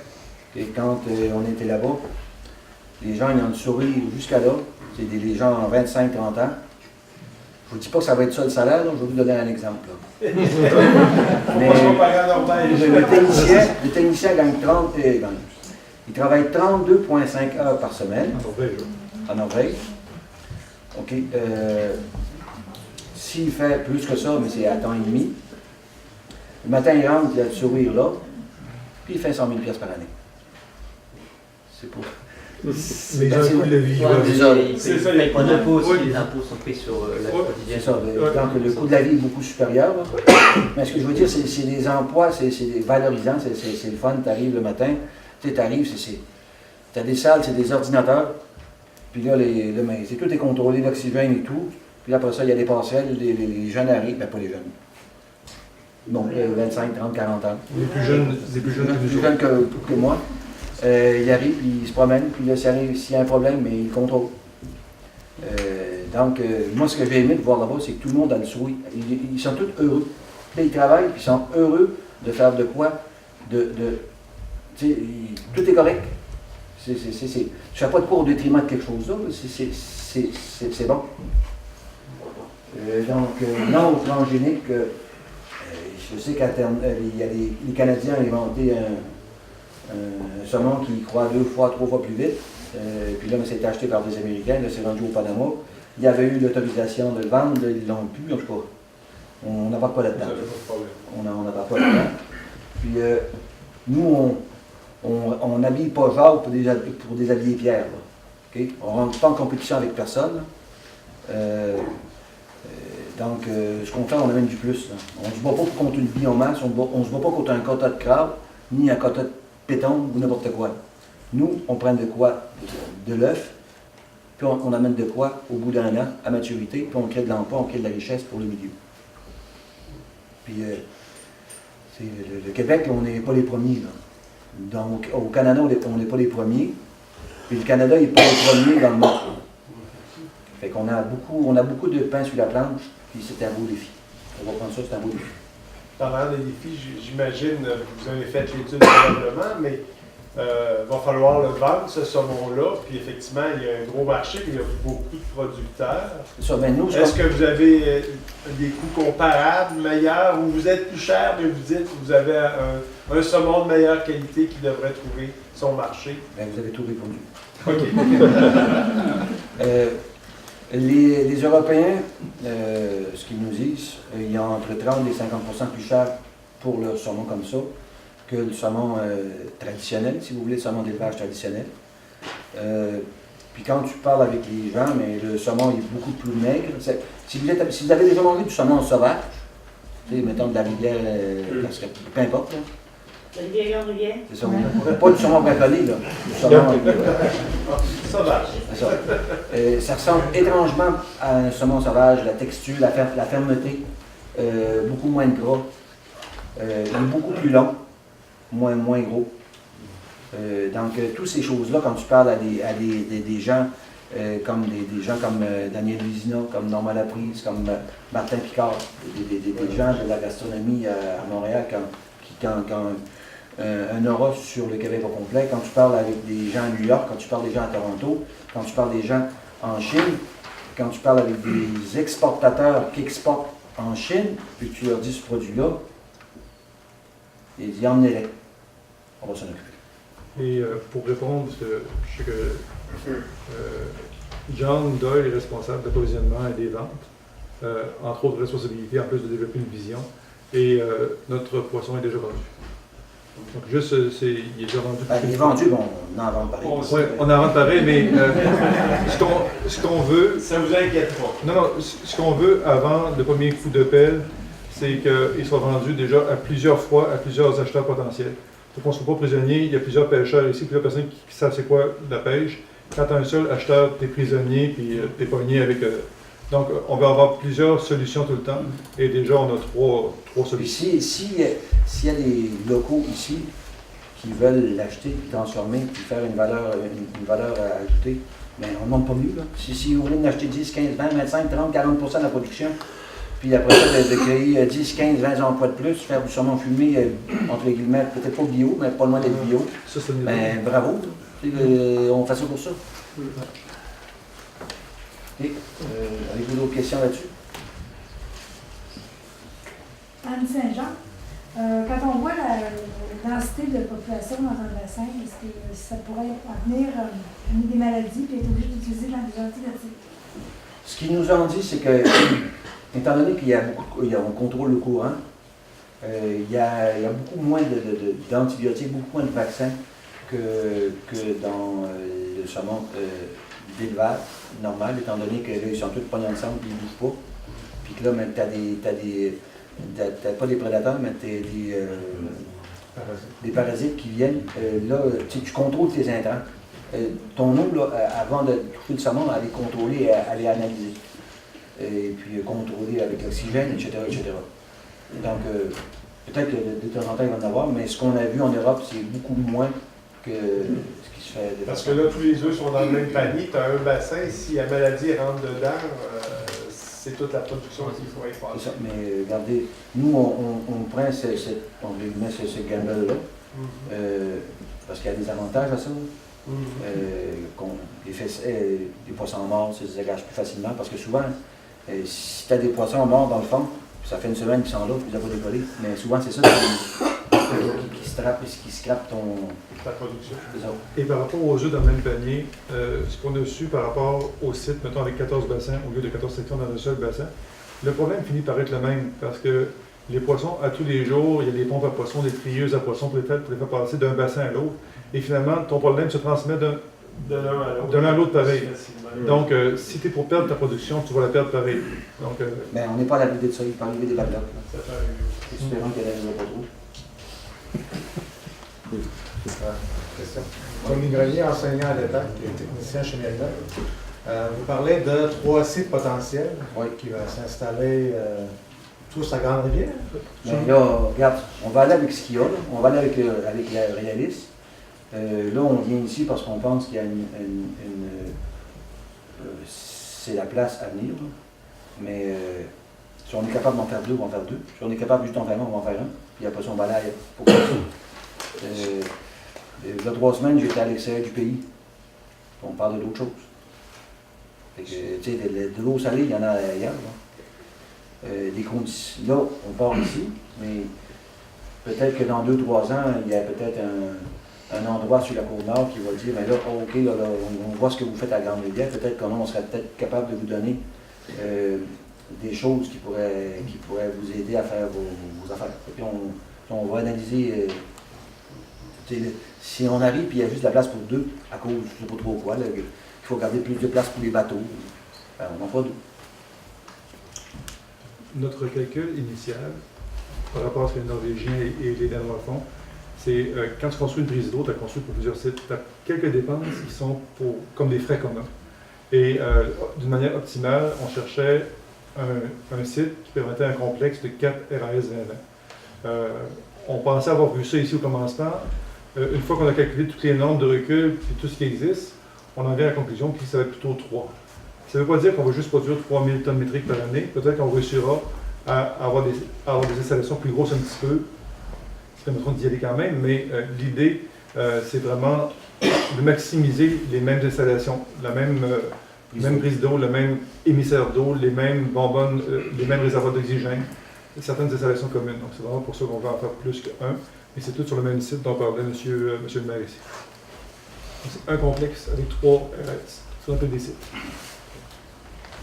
et quand on était là-bas, les gens ils ont souri jusqu'à là. C'est des gens en 25-30 ans. Je ne vous dis pas que ça va être ça le salaire, donc je vais vous donner un exemple. Mais le technicien gagne 30 il travaille 32,5 heures par semaine en Norvège. OK. S'il fait plus que ça, mais c'est à temps et demi, le matin, il rentre, il a le sourire là, puis il fait 100 000 $ par année. C'est pour... Mais il a un coût de vie. C'est ça, il n'y a pas d'impôts aussi, les impôts sont pris sur la quotidienne. C'est ça, donc le coût de la vie est beaucoup supérieur. Mais ce que je veux dire, c'est des emplois, c'est valorisant, c'est le fun, tu arrives le matin, tu arrives, tu as des salles, c'est des ordinateurs, puis là, tout est contrôlé, l'oxygène et tout, puis après ça, il y a des passerelles, les jeunes arrivent, mais pas les jeunes. Donc, 25, 30, 40 ans. Les plus jeunes que moi. Ils arrivent, puis ils se promènent, puis là, s'il y a un problème, mais ils contrôlent. Donc, moi, ce que j'ai aimé de voir là-bas, c'est que tout le monde a le sourire. Ils sont tous heureux. Là, ils travaillent, puis ils sont heureux de faire de quoi, tout est correct. Tu ne fais pas de cours au détriment de quelque chose là, c'est bon. Non, au transgénique, je sais qu'à terme, les Canadiens ont inventé un saumon qui croît 2 fois, 3 fois plus vite. Puis là, c'est acheté par des Américains, là, c'est rendu au Panama. Il y avait eu l'autorisation de le vendre, ils l'ont plus, en tout cas. On n'embarque pas là-dedans. On n'embarque pas là-dedans. Puis nous, on n'habille pas Jacques pour déshabiller Pierre. Okay? On ne rentre pas en compétition avec personne. Donc, ce qu'on fait, on amène du plus. Là. On ne se bat pas contre une biomasse, on ne se bat pas contre un quota de crabe, ni un quota de pétanque ou n'importe quoi. Nous, on prend de quoi? De l'œuf, puis on amène de quoi au bout d'un an, à maturité, puis on crée de l'emploi, on crée de la richesse pour le milieu. Puis, le Québec, on n'est pas les premiers. Là. Donc, au Canada, on n'est pas les premiers. Puis le Canada n'est pas les premiers dans le monde. Fait qu'on a beaucoup de pain sur la planche, puis c'est un beau défi. On va prendre ça, c'est un beau défi. Parlant des défis, j'imagine, vous avez fait l'étude probablement, mais va falloir le vendre, ce saumon-là, puis effectivement, il y a un gros marché, puis il y a beaucoup de producteurs. Ça, ben nous, est-ce que vous avez des coûts comparables, meilleurs, ou vous êtes plus cher, mais vous dites que vous avez un saumon de meilleure qualité qui devrait trouver son marché? Ben, vous avez tout répondu. OK. Les Européens, ce qu'ils nous disent, il y a entre 30 et 50% plus cher pour leur saumon comme ça que le saumon traditionnel, si vous voulez, le saumon d'élevage traditionnel. Puis quand tu parles avec les gens, mais le saumon est beaucoup plus maigre. Si vous avez déjà mangé du saumon sauvage, mettons de la rivière, peu importe, là. La rivière Rivière? C'est ça, pas du saumon braconné, là. Du saumon sauvage. C'est ça. Ça ressemble étrangement à un saumon sauvage, la texture, la fermeté, beaucoup moins de gras, beaucoup plus long, moins gros. Donc, toutes ces choses-là, quand tu parles à des gens comme des gens comme Daniel Vizina, comme Norman Laprise, comme Martin Picard, des gens de la gastronomie à Montréal qui ont un aura sur le Québec au complet. Quand tu parles avec des gens à New York, quand tu parles des gens à Toronto, quand tu parles des gens en Chine, quand tu parles avec des exportateurs qui exportent en Chine, puis que tu leur dis ce produit-là, ils disent emmenez-les. On va s'en occuper. Et pour répondre, je sais que John Doyle est responsable d'approvisionnement et des ventes, entre autres responsabilités, en plus de développer une vision. Et notre poisson est déjà vendu. Donc juste, il est déjà vendu. Il est vendu, bon, on en vend pareil. Oui, on en vend pareil, mais ce qu'on veut... Ça vous inquiète pas? Non, ce qu'on veut avant le premier coup de pelle, c'est qu'il soit vendu déjà à plusieurs fois à plusieurs acheteurs potentiels. Il faut qu'on ne soit pas prisonnier. Il y a plusieurs pêcheurs ici, plusieurs personnes qui savent c'est quoi la pêche. Quand tu as un seul acheteur, tu es prisonnier, puis tu es pogné avec... Donc, on va avoir plusieurs solutions tout le temps. Et déjà, on a trois solutions. Puis s'il y a des locaux ici qui veulent l'acheter, puis transformer, puis faire une valeur ajoutée, bien, on ne demande pas mieux. Là. Si vous voulez en acheter 10, 15, 20, 25, 30, 40% de la production, puis après ça, de créer 10, 15, 20 emplois de plus, faire du saumon fumé, entre les guillemets, peut-être pas bio, mais pas loin d'être bio, ben, bravo. On fait ça pour ça. Et, avez-vous d'autres questions là-dessus? Anne Saint-Jean, quand on voit la densité de population dans un bassin, est-ce que ça pourrait venir des maladies et être obligé d'utiliser de l'antibiotique? Ce qu'ils nous ont dit, c'est que, étant donné qu'on contrôle le courant, il y a beaucoup moins d'antibiotiques, beaucoup moins de vaccins que dans le saumon d'élevage normal, étant donné que là, ils sont tous pognés ensemble, ils ne bougent pas. Puis que là, tu n'as pas des prédateurs, mais tu as des parasites qui viennent. Là, tu contrôles tes intrants. Ton eau, là, avant de toucher le saumon, elle est contrôlée, elle est analysée. Et puis contrôlée avec l'oxygène, etc., etc. Donc, peut-être que de temps en temps, il va en avoir, mais ce qu'on a vu en Europe, c'est beaucoup moins que ce qui se fait. Parce que là, tous les œufs sont dans le même panier. Tu as un bassin, si la maladie rentre dedans, c'est toute la production qu'il faut effacer. C'est ça, mais regardez, nous, on prend ce gamble-là, parce qu'il y a des avantages à ça. Les poissons morts, ça se dégage plus facilement, parce que souvent, si tu as des poissons morts dans le fond, ça fait une semaine qu'ils sont là, puis ils n'ont pas décollé. Mais souvent, c'est ça qui scrape ta production. Et par rapport aux œufs dans le même panier, ce qu'on a su par rapport au site, mettons avec 14 bassins au lieu de 14 sections dans un seul bassin, le problème finit par être le même, parce que les poissons, à tous les jours, il y a des pompes à poissons, des trieuses à poissons pour les faire passer d'un bassin à l'autre. Et finalement, ton problème se transmet De l'un à l'autre. De l'un à l'autre pareil. Facilement. Donc, si tu es pour perdre ta production, tu vas la perdre pareil. Donc, Mais on n'est pas à l'abri de ça, il peut arriver des bad luck. Ça peut arriver aussi. Espérons qu'elle n'arrivera pas trop. Question. Tony Grenier, enseignant à l'État, technicien chez Mérida. Vous parlez de 3 sites potentiels qui vont s'installer tous à Grande-Rivière. Mais là, regarde, on va aller avec ce qu'il y a, là. On va aller avec le réaliste. Là, on vient ici parce qu'on pense qu'il y a c'est la place à venir. Là. Mais si on est capable d'en faire 2, on va en faire 2. Si on est capable juste d'en faire 1, on va en faire 1. Puis après ça, on va aller ailleurs. Pourquoi ça? Il y a 3 semaines, j'étais à l'extérieur du pays. On parle d'autres choses. Fait que, tu sais, de l'eau salée, il y en a ailleurs. Des conditions. Là, on part ici, mais peut-être que dans 2-3 ans, il y a peut-être un endroit sur la Côte-Nord qui va dire, mais là, OK, là, on voit ce que vous faites à Grande-Rivière, peut-être qu'on serait peut-être capable de vous donner des choses qui pourraient vous aider à faire vos affaires. Et puis on va analyser, si on arrive et il y a juste de la place pour 2, à cause, je ne sais pas trop quoi, là, qu'il faut garder plus de place pour les bateaux, ben, on en fera 2. notre calcul initial, par rapport à ce que les Norvégiens et les Danois font, c'est quand tu construis une prise d'eau, tu as construit pour plusieurs sites, tu as quelques dépenses qui sont comme des frais communs. Et d'une manière optimale, on cherchait un site qui permettait un complexe de 4 RAS 2020. On pensait avoir vu ça ici au commencement. Une fois qu'on a calculé toutes les normes de recul et tout ce qui existe, on en vient à la conclusion qu'il serait plutôt 3. Ça ne veut pas dire qu'on va juste produire 3000 tonnes métriques par année. Peut-être qu'on réussira à avoir des installations plus grosses un petit peu, qui permettront d'y aller quand même, mais l'idée, c'est vraiment de maximiser les mêmes installations, la même prise d'eau, le même émissaire d'eau, les mêmes bonbonnes, les mêmes réservoirs d'oxygène, certaines installations communes. Donc c'est vraiment pour ça qu'on va en faire plus qu'un, et c'est tout sur le même site dont parlait monsieur le maire ici. C'est un complexe avec 3 RS, sur un peu des sites.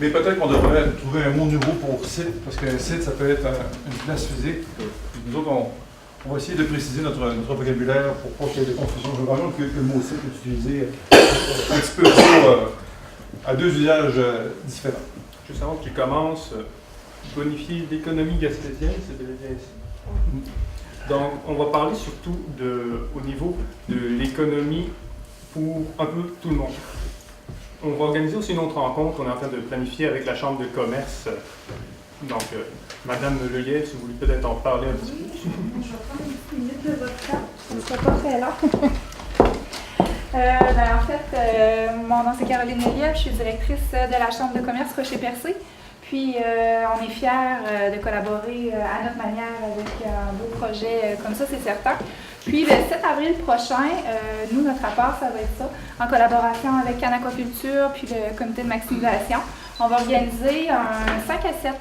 Mais peut-être qu'on devrait trouver un mot nouveau pour site, parce qu'un site, ça peut être une place physique. Puis nous autres, on va essayer de préciser notre vocabulaire pour pas qu'il y ait de confusion. Je veux vraiment que le mot site est utilisé un petit peu trop à 2 usages différents. Juste avant qu'il commence, bonifier l'économie gaspésienne, c'est bien ici. Donc, on va parler surtout au niveau de l'économie pour un peu tout le monde. On va organiser aussi une autre rencontre qu'on est en train de planifier avec la Chambre de commerce. Donc, Madame Lelièvre, si vous voulez peut-être en parler un petit peu. Je vais prendre une petite minute de votre temps. Ce ne sera pas très long. En fait, mon nom c'est Caroline Lelièvre, je suis directrice de la Chambre de commerce Rocher-Percé. Puis, on est fiers de collaborer à notre manière avec un beau projet comme ça, c'est certain. Puis, le 7 avril prochain, nous, notre rapport, ça va être ça, en collaboration avec Canaquaculture puis le comité de maximisation. On va organiser un 5 à 7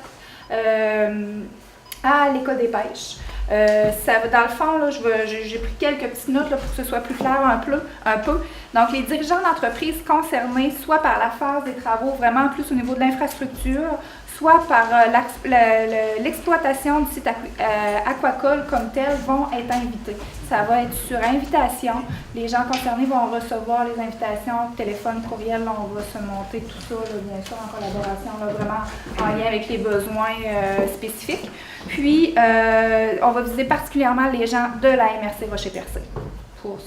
à l'École des pêches. Dans le fond, là, j'ai pris quelques petites notes là, pour que ce soit plus clair un peu. Donc, les dirigeants d'entreprises concernés, soit par la phase des travaux vraiment plus au niveau de l'infrastructure, soit par l'exploitation du site aquacole comme tel, vont être invités. Ça va être sur invitation. Les gens concernés vont recevoir les invitations, téléphone, courriel. Là, on va se monter tout ça, là, bien sûr, en collaboration, là, vraiment en lien avec les besoins spécifiques. Puis, on va viser particulièrement les gens de la MRC Rocher-Percé pour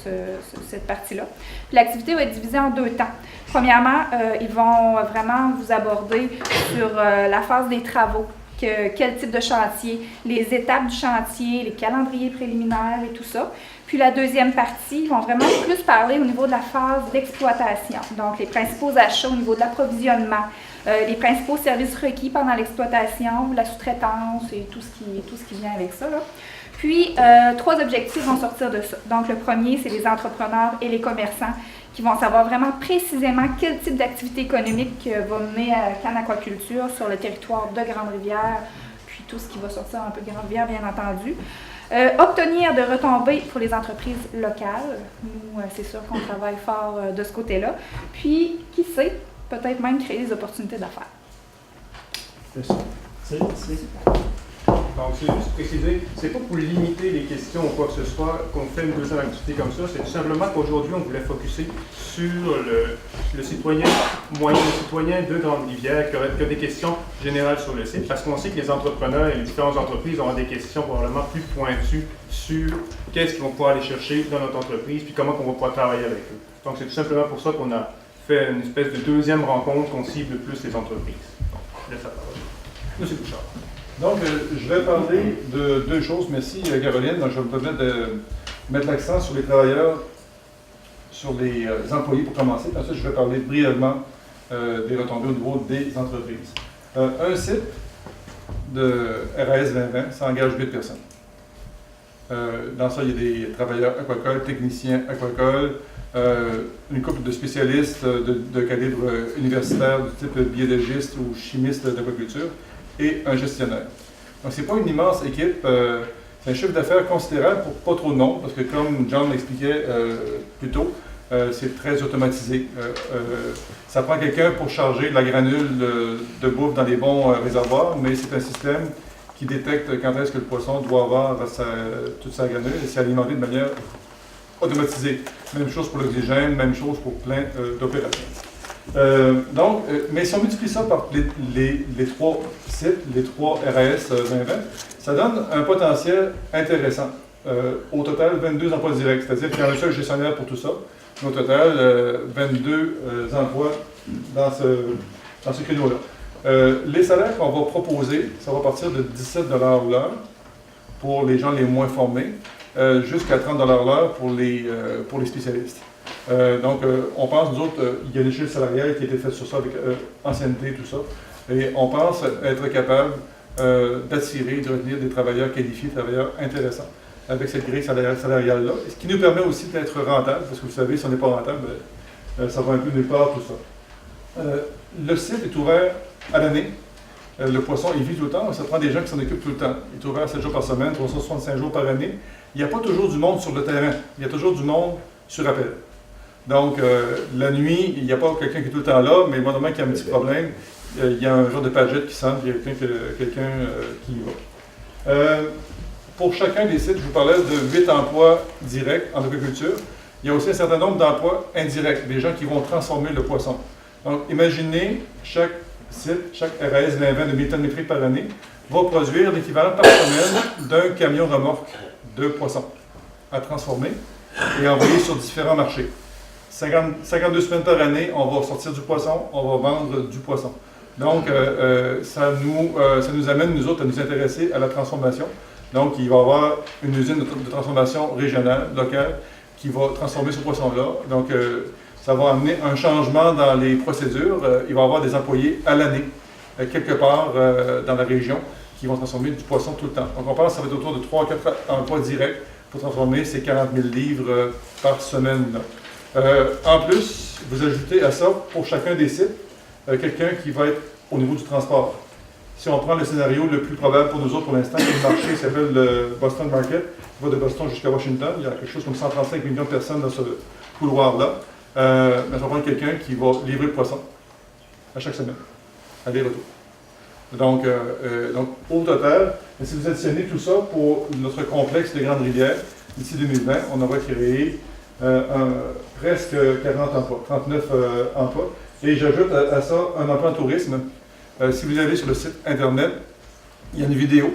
cette partie-là. L'activité va être divisée en 2 temps. Premièrement, ils vont vraiment vous aborder sur la phase des travaux, quel type de chantier, les étapes du chantier, les calendriers préliminaires et tout ça. Puis la deuxième partie, ils vont vraiment plus parler au niveau de la phase d'exploitation, donc les principaux achats au niveau de l'approvisionnement, les principaux services requis pendant l'exploitation, la sous-traitance et tout ce qui vient avec ça, là. Puis, 3 objectifs vont sortir de ça. Donc, le premier, c'est les entrepreneurs et les commerçants qui vont savoir vraiment précisément quel type d'activité économique va mener à Canaquaculture sur le territoire de Grande-Rivière, puis tout ce qui va sortir un peu de Grande-Rivière, bien entendu. Obtenir de retombées pour les entreprises locales. Nous, c'est sûr qu'on travaille fort de ce côté-là. Puis, qui sait, peut-être même créer des opportunités d'affaires. C'est Donc, c'est juste préciser, c'est pas pour limiter les questions ou quoi que ce soit qu'on fait une deuxième activité comme ça, c'est tout simplement qu'aujourd'hui, on voulait focusser sur le citoyen moyen, le citoyen de Grande-Rivière qui a des questions générales sur le site, parce qu'on sait que les entrepreneurs et les différentes entreprises auront des questions probablement plus pointues sur qu'est-ce qu'ils vont pouvoir aller chercher dans notre entreprise, puis comment on va pouvoir travailler avec eux. Donc, c'est tout simplement pour ça qu'on a fait une espèce de deuxième rencontre qu'on cible plus les entreprises. Donc, je laisse la parole. Monsieur Bouchard. Donc, je vais parler de deux choses. Merci, Caroline. Donc, je vais me permettre de mettre l'accent sur les travailleurs, sur les employés pour commencer. Ensuite, je vais parler brièvement des retombées au niveau des entreprises. Un site de RAS 2020, ça engage 8 personnes. Dans ça, il y a des travailleurs aquacoles, techniciens aquacoles, une couple de spécialistes de calibre universitaire du type biologiste ou chimiste d'aquaculture et un gestionnaire. Donc, ce n'est pas une immense équipe. C'est un chiffre d'affaires considérable pour pas trop de nombre, parce que comme John l'expliquait plus tôt, c'est très automatisé. Ça prend quelqu'un pour charger de la granule de bouffe dans les bons réservoirs, mais c'est un système qui détecte quand est-ce que le poisson doit avoir toute sa granule et c'est alimenté de manière automatisée. Même chose pour l'oxygène, même chose pour plein d'opérations. Mais si on multiplie ça par les trois sites, les trois RAS 2020, ça donne un potentiel intéressant. Au total, 22 emplois directs, c'est-à-dire qu'il y a un seul gestionnaire pour tout ça. Mais au total, 22 emplois dans ce créneau-là. Les salaires qu'on va proposer, ça va partir de 17 $ l'heure pour les gens les moins formés, jusqu'à 30 $ l'heure pour les spécialistes. Donc, on pense, nous autres, il y a une échelle salariale qui a été faite sur ça avec ancienneté, tout ça, et on pense être capable d'attirer, de retenir des travailleurs qualifiés, des travailleurs intéressants, avec cette grille salariale-là, ce qui nous permet aussi d'être rentable, parce que vous savez, si on n'est pas rentable, ça va un peu nulle part, tout ça. Le site est ouvert à l'année. Le poisson, il vit tout le temps, ça prend des gens qui s'en occupent tout le temps. Il est ouvert 7 jours par semaine, 365 jours par année. Il n'y a pas toujours du monde sur le terrain, il y a toujours du monde sur appel. Donc, la nuit, il n'y a pas quelqu'un qui est tout le temps là, mais au moment qu'il y a un petit problème, il y a un genre de pagette qui sonne, il y a quelqu'un qui y va. Pour chacun des sites, je vous parlais de 8 emplois directs en aquaculture. Il y a aussi un certain nombre d'emplois indirects, des gens qui vont transformer le poisson. Donc, imaginez, chaque site, chaque RAS 2020 de 1000 tonnes métriques par année, va produire l'équivalent par semaine d'un camion remorque de poissons à transformer et envoyer sur différents marchés. 52 semaines par année, on va sortir du poisson, on va vendre du poisson. Donc, ça nous amène, nous autres, à nous intéresser à la transformation. Donc, il va y avoir une usine de transformation régionale, locale, qui va transformer ce poisson-là. Donc, ça va amener un changement dans les procédures. Il va y avoir des employés à l'année, quelque part dans la région, qui vont transformer du poisson tout le temps. Donc, on pense que ça va être autour de 3 à 4 emplois directs pour transformer ces 40 000 livres par semaine. En plus, vous ajoutez à ça, pour chacun des sites, quelqu'un qui va être au niveau du transport. Si on prend le scénario le plus probable pour nous autres pour l'instant, le marché s'appelle le Boston Market, qui va de Boston jusqu'à Washington. Il y a quelque chose comme 135 millions de personnes dans ce couloir-là. Mais ça va prendre quelqu'un qui va livrer le poisson à chaque semaine, aller-retour. Donc, au total, si vous additionnez tout ça pour notre complexe de Grande-Rivière, d'ici 2020, on aura créé presque 40 emplois, 39 emplois. Et j'ajoute à ça un emploi en tourisme. Si vous allez sur le site Internet, il y a une vidéo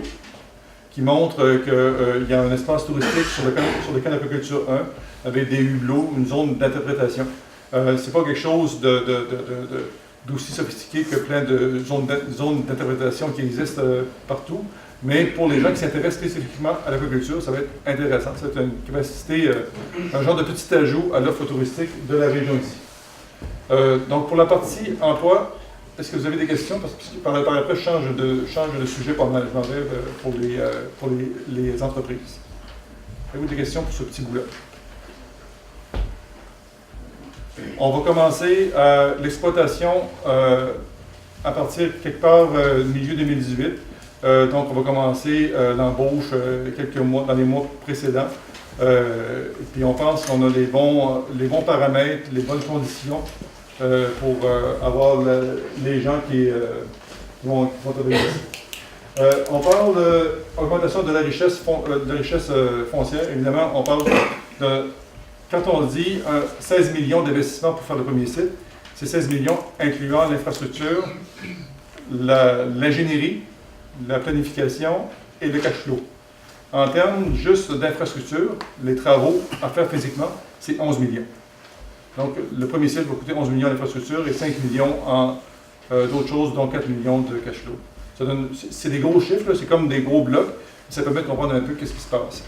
qui montre qu'il y a un espace touristique sur le camp d'aquaculture 1 avec des hublots, une zone d'interprétation. C'est pas quelque chose d'aussi sophistiqué que plein de zones d'interprétation qui existent partout, mais pour les gens qui s'intéressent spécifiquement à l'aquaculture, ça va être intéressant. C'est une capacité, un genre de petit ajout à l'offre touristique de la région ici. Donc pour la partie emploi, est-ce que vous avez des questions? Parce que par après, je change de sujet pas mal. Je m'en vais pour les entreprises. Avez-vous des questions pour ce petit bout-là? On va commencer l'exploitation à partir quelque part milieu 2018. Donc, on va commencer l'embauche quelques mois, dans les mois précédents. Puis on pense qu'on a les bons paramètres, les bonnes conditions pour avoir les gens qui vont travailler ici. On parle d'augmentation de la richesse, foncière. Évidemment, on parle de, quand on dit 16 millions d'investissements pour faire le premier site, c'est 16 millions incluant l'infrastructure, l'ingénierie, la planification et le cash flow. En termes juste d'infrastructure, les travaux à faire physiquement, c'est 11 millions. Donc, le premier site va coûter 11 millions d'infrastructure et 5 millions en d'autres choses, dont 4 millions de cash flow. C'est des gros chiffres, c'est comme des gros blocs. Ça permet de comprendre un peu qu'est-ce qui se passe.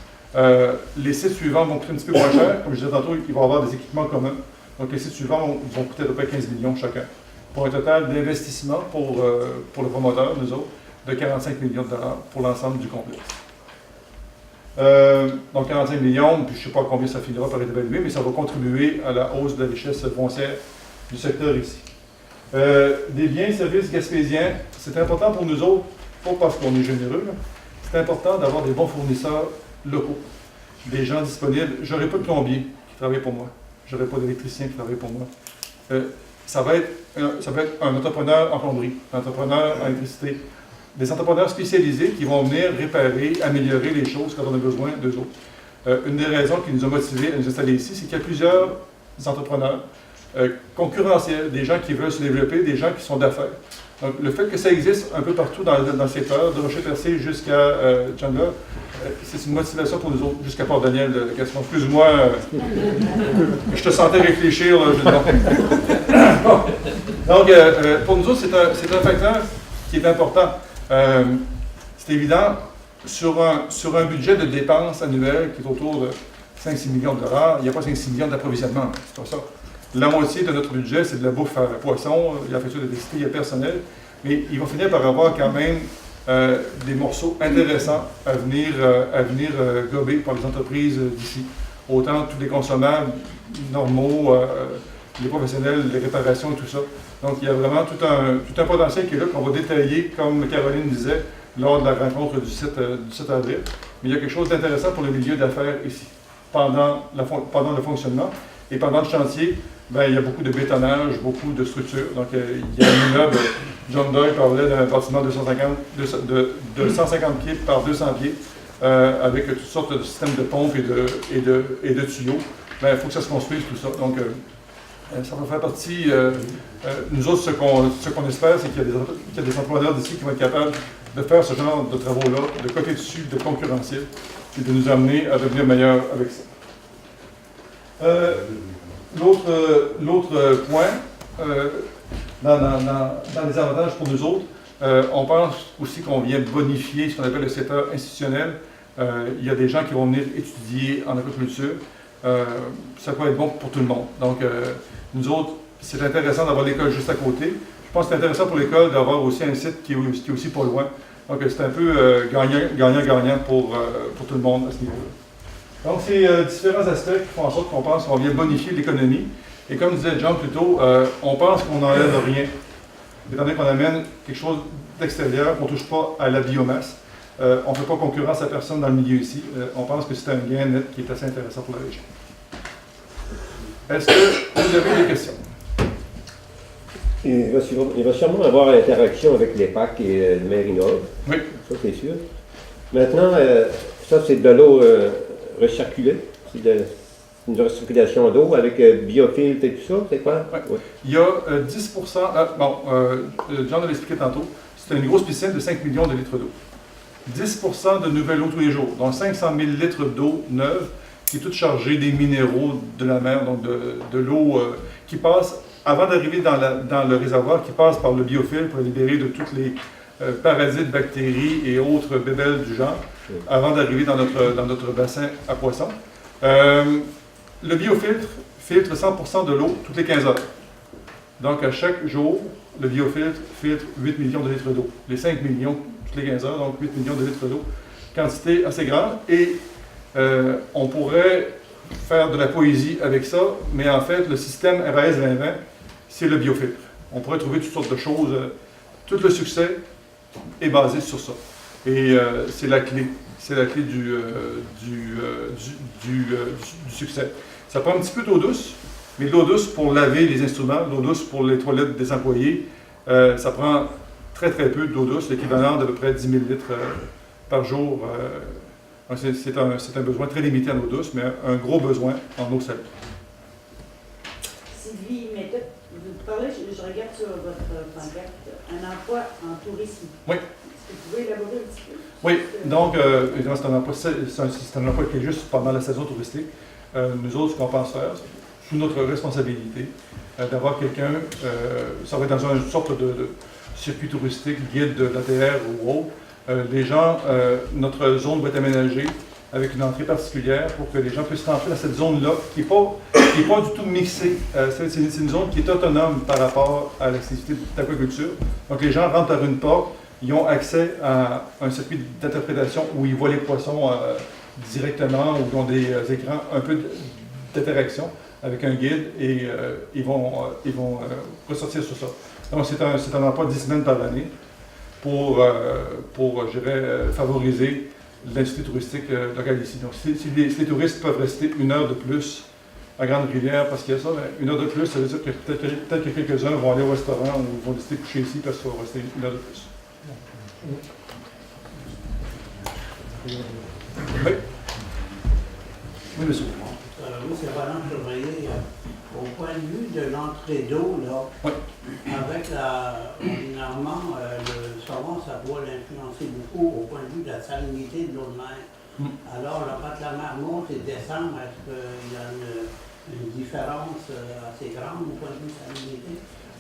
Les sites suivants vont coûter un petit peu moins cher. Comme je disais tantôt, ils vont avoir des équipements communs. Donc, les sites suivants vont coûter à peu près 15 millions chacun. Pour un total d'investissement pour le promoteur, nous autres, de 45 millions de dollars pour l'ensemble du complexe. Donc 45 millions, puis je ne sais pas combien ça finira par être évalué, mais ça va contribuer à la hausse de la richesse foncière du secteur ici. Des biens et services gaspésiens, c'est important pour nous autres, pas parce qu'on est généreux, c'est important d'avoir des bons fournisseurs locaux, des gens disponibles. Je n'aurai pas de plombier qui travaille pour moi, je n'aurai pas d'électricien qui travaille pour moi. Ça va être un entrepreneur en plomberie, un entrepreneur en électricité, des entrepreneurs spécialisés qui vont venir réparer, améliorer les choses quand on a besoin d'eux autres. Une des raisons qui nous a motivés à nous installer ici, c'est qu'il y a plusieurs entrepreneurs concurrentiels, des gens qui veulent se développer, des gens qui sont d'affaires. Donc, le fait que ça existe un peu partout dans le secteur, de Rocher-Percé jusqu'à Chandler, c'est une motivation pour nous autres, jusqu'à Port-Daniel, plus ou moins, je te sentais réfléchir, là, Donc, pour nous autres, c'est un facteur qui est important. C'est évident, sur un budget de dépenses annuelles qui est autour de 5-6 millions de dollars, il n'y a pas 5-6 millions d'approvisionnement, c'est pas ça. La moitié de notre budget, c'est de la bouffe à poisson, il y a la facture d'électricité, il y a personnel, mais il va finir par avoir quand même des morceaux intéressants à venir gober par les entreprises d'ici. Autant tous les consommables normaux, les professionnels, les réparations et tout ça. Donc, il y a vraiment tout un potentiel qui est là, qu'on va détailler, comme Caroline disait, lors de la rencontre du 7 avril. Mais il y a quelque chose d'intéressant pour le milieu d'affaires ici, pendant le fonctionnement. Et pendant le chantier, il y a beaucoup de bétonnage, beaucoup de structures. Donc, il y a un immeuble, John Doyle parlait d'un bâtiment de 150 pieds par 200 pieds, avec toutes sortes de systèmes de pompes et de tuyaux. Il faut que ça se construise, tout ça. Donc, ça va faire partie, nous autres, ce qu'on espère, c'est qu'il y a des entrepreneurs d'ici qui vont être capables de faire ce genre de travaux-là, de côté dessus, de concurrentiel, et de nous amener à devenir meilleurs avec ça. L'autre point, dans les avantages pour nous autres, on pense aussi qu'on vient bonifier ce qu'on appelle le secteur institutionnel. Il y a des gens qui vont venir étudier en aquaculture. Ça peut être bon pour tout le monde. Donc, nous autres, c'est intéressant d'avoir l'école juste à côté. Je pense que c'est intéressant pour l'école d'avoir aussi un site qui est aussi pas loin. Donc, c'est un peu gagnant-gagnant pour tout le monde à ce niveau-là. Donc, c'est différents aspects qui font en sorte qu'on pense qu'on vient bonifier l'économie. Et comme disait John plus tôt, on pense qu'on n'enlève rien. Étant donné qu'on amène quelque chose d'extérieur, on ne touche pas à la biomasse. On ne fait pas concurrence à personne dans le milieu ici. On pense que c'est un gain net qui est assez intéressant pour la région. Est-ce que vous avez des questions? Il va sûrement avoir interaction avec les PAC et le Mairie-Nord. Oui. Ça, c'est sûr. Maintenant, ça, c'est de l'eau recirculée. C'est une recirculation d'eau avec biofiltre et tout ça, c'est quoi? Oui. Ouais. Il y a 10%, John l'a expliqué tantôt, c'est une grosse piscine de 5 millions de litres d'eau. 10% de nouvelle eau tous les jours, donc 500 000 litres d'eau neuve, qui est toute chargée des minéraux de la mer, donc de l'eau qui passe, avant d'arriver dans le réservoir, qui passe par le biofiltre pour libérer de toutes les parasites, bactéries et autres bébelles du genre, avant d'arriver dans notre bassin à poissons. Le biofiltre filtre 100% de l'eau toutes les 15 heures. Donc, à chaque jour, le biofiltre filtre 8 millions de litres d'eau. Les 5 millions toutes les 15 heures, donc 8 millions de litres d'eau. Quantité assez grande. Et on pourrait faire de la poésie avec ça, mais en fait, le système RAS 2020, c'est le biofiltre. On pourrait trouver toutes sortes de choses. Tout le succès est basé sur ça. Et c'est la clé. C'est la clé du succès. Ça prend un petit peu d'eau douce, mais de l'eau douce pour laver les instruments, de l'eau douce pour les toilettes des employés, ça prend très très peu d'eau douce, l'équivalent d'à peu près 10 000 litres par jour. C'est un besoin très limité en eau douce, mais un gros besoin en eau salée. Sylvie, mais vous parlez, je regarde sur votre pancarte, un emploi en tourisme. Oui. Est-ce que vous pouvez élaborer un petit peu? Oui, donc évidemment, c'est un emploi qui est juste pendant la saison touristique. Nous autres, ce qu'on pense faire, sous notre responsabilité, d'avoir quelqu'un, ça va être dans une sorte de circuit touristique, guide de l'ATR ou autre. Les gens, notre zone va être aménagée avec une entrée particulière pour que les gens puissent rentrer dans cette zone-là, qui n'est pas du tout mixée. C'est une zone qui est autonome par rapport à l'activité d'aquaculture. Donc les gens rentrent par une porte, ils ont accès à un circuit d'interprétation où ils voient les poissons directement, où ils ont des écrans, un peu d'interaction avec un guide et ils vont ressortir sur ça. Donc c'est un emploi de 10 semaines par année pour je dirais, favoriser l'industrie touristique locale ici. Donc si les touristes peuvent rester 1 heure de plus à Grande-Rivière parce qu'il y a ça, bien, 1 heure de plus, ça veut dire que peut-être que quelques-uns vont aller au restaurant ou vont décider de coucher ici parce qu'ils vont rester 1 heure de plus. Oui. Oui, monsieur. Oui, c'est Roland Chevrier. Au point de vue de l'entrée d'eau, là, oui. Avec ordinairement, le savon, ça doit l'influencer beaucoup au point de vue de la salinité de l'eau de mer. Alors, là, quand la mer monte et descend, est-ce qu'il y a une différence assez grande au point de vue de salinité?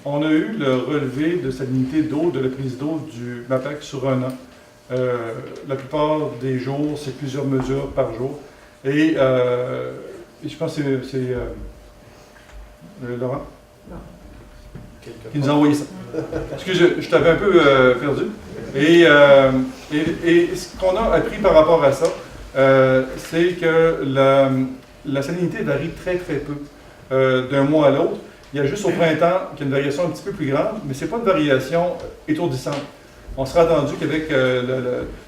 On a eu le relevé de salinité d'eau de la prise d'eau du MAPAC sur 1 an. La plupart des jours, c'est plusieurs mesures par jour. Et je pense que c'est Laurent qui nous a envoyé ça. Excusez, je t'avais un peu perdu. Et ce qu'on a appris par rapport à ça, c'est que la salinité varie très très peu d'un mois à l'autre. Il y a juste au printemps qu'il y a une variation un petit peu plus grande, mais ce n'est pas une variation étourdissante. On sera attendu qu'avec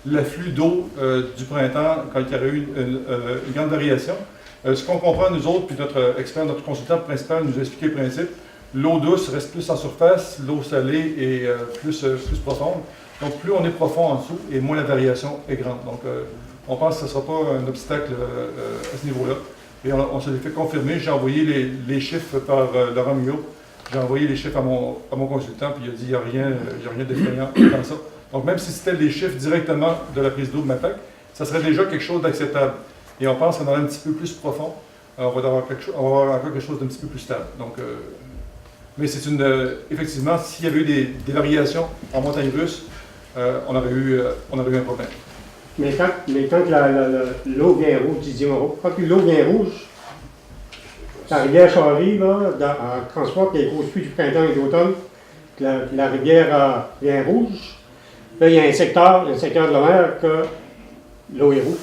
l'afflux d'eau du printemps, quand il y aurait eu une grande variation, ce qu'on comprend, nous autres, puis notre expert, notre consultant principal nous a expliqué le principe, l'eau douce reste plus en surface, l'eau salée est plus profonde. Donc plus on est profond en dessous, et moins la variation est grande. Donc on pense que ce ne sera pas un obstacle à ce niveau-là. Et on se les fait confirmer. J'ai envoyé les chiffres par Laurent Mignot. J'ai envoyé les chiffres à mon consultant, puis il a dit qu'il n'y a rien d'effrayant dans ça. Donc même si c'était les chiffres directement de la prise d'eau de MAPAC, ça serait déjà quelque chose d'acceptable. Et on pense qu'on va un petit peu plus profond, on va avoir encore quelque chose d'un petit peu plus stable. Donc, mais c'est effectivement, s'il y avait eu des variations en montagne russe, on aurait eu un problème. Mais quand l'eau vient rouge, quand l'eau vient rouge, la rivière Charlie, là, en transport, qui est au puits du printemps et de l'automne, la rivière vient rouge, là, il y a un secteur de la mer que l'eau est rouge.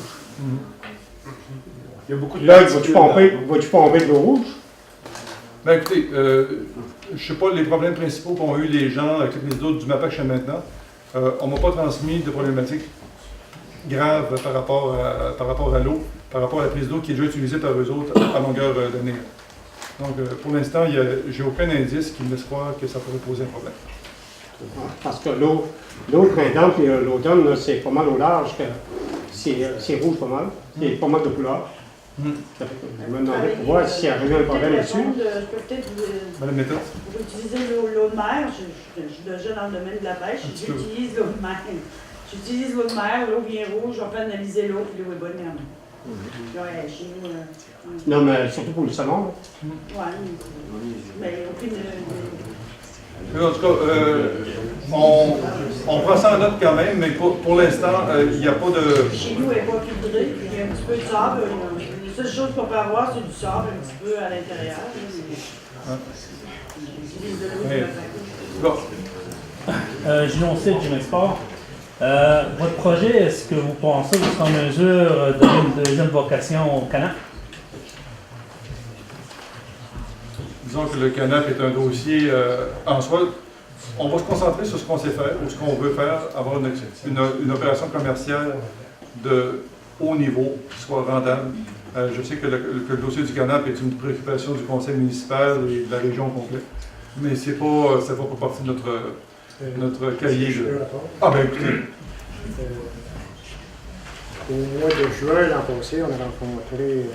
Il y a beaucoup de là, vas-tu pomper de l'eau rouge? Bien, écoutez, je ne sais pas les problèmes principaux qu'ont eu les gens avec la prise d'eau du MAPAC jusqu'à maintenant. On ne m'a pas transmis de problématiques graves par rapport à l'eau, par rapport à la prise d'eau qui est déjà utilisée par eux autres à longueur d'année. Donc, pour l'instant, j'ai aucun indice qui me laisse croire que ça pourrait poser un problème. Parce que l'eau au printemps et l'automne, c'est pas mal au large, c'est rouge pas mal, c'est pas mal de couleurs. Je me demandais pour voir s'il y avait un problème là-dessus. Je peux peut-être Madame Méthode. vous utilisez l'eau de mer. Je suis déjà dans le domaine de la pêche. J'utilise l'eau de mer. J'utilise l'eau de mer, l'eau vient rouge, on peut analyser l'eau, puis l'eau est bonne. Ouais, chez nous. Non, mais surtout pour le salon. Oui, mais aucune. En tout cas, on prend ça en note quand même, mais pour l'instant, il n'y a pas de... Chez nous, elle n'est pas filtrée, il y a un petit peu de sable. La seule chose qu'on peut avoir, c'est du sable un petit peu à l'intérieur. J'utilise de l'eau de Gilon Cyr, Gym Export. Votre projet, est-ce que vous pensez que vous serez en mesure de donner une deuxième vocation au Canap? Disons que le Canap est un dossier en soi. On va se concentrer sur ce qu'on sait faire ou ce qu'on veut faire, avoir une opération commerciale de haut niveau qui soit rentable. Je sais que le dossier du Canap est une préoccupation du conseil municipal et de la région au complet, mais ça ne fait pas partie de notre cahier Je peux de... répondre? Ah ben écoutez. Au mois de juin l'an passé, on a rencontré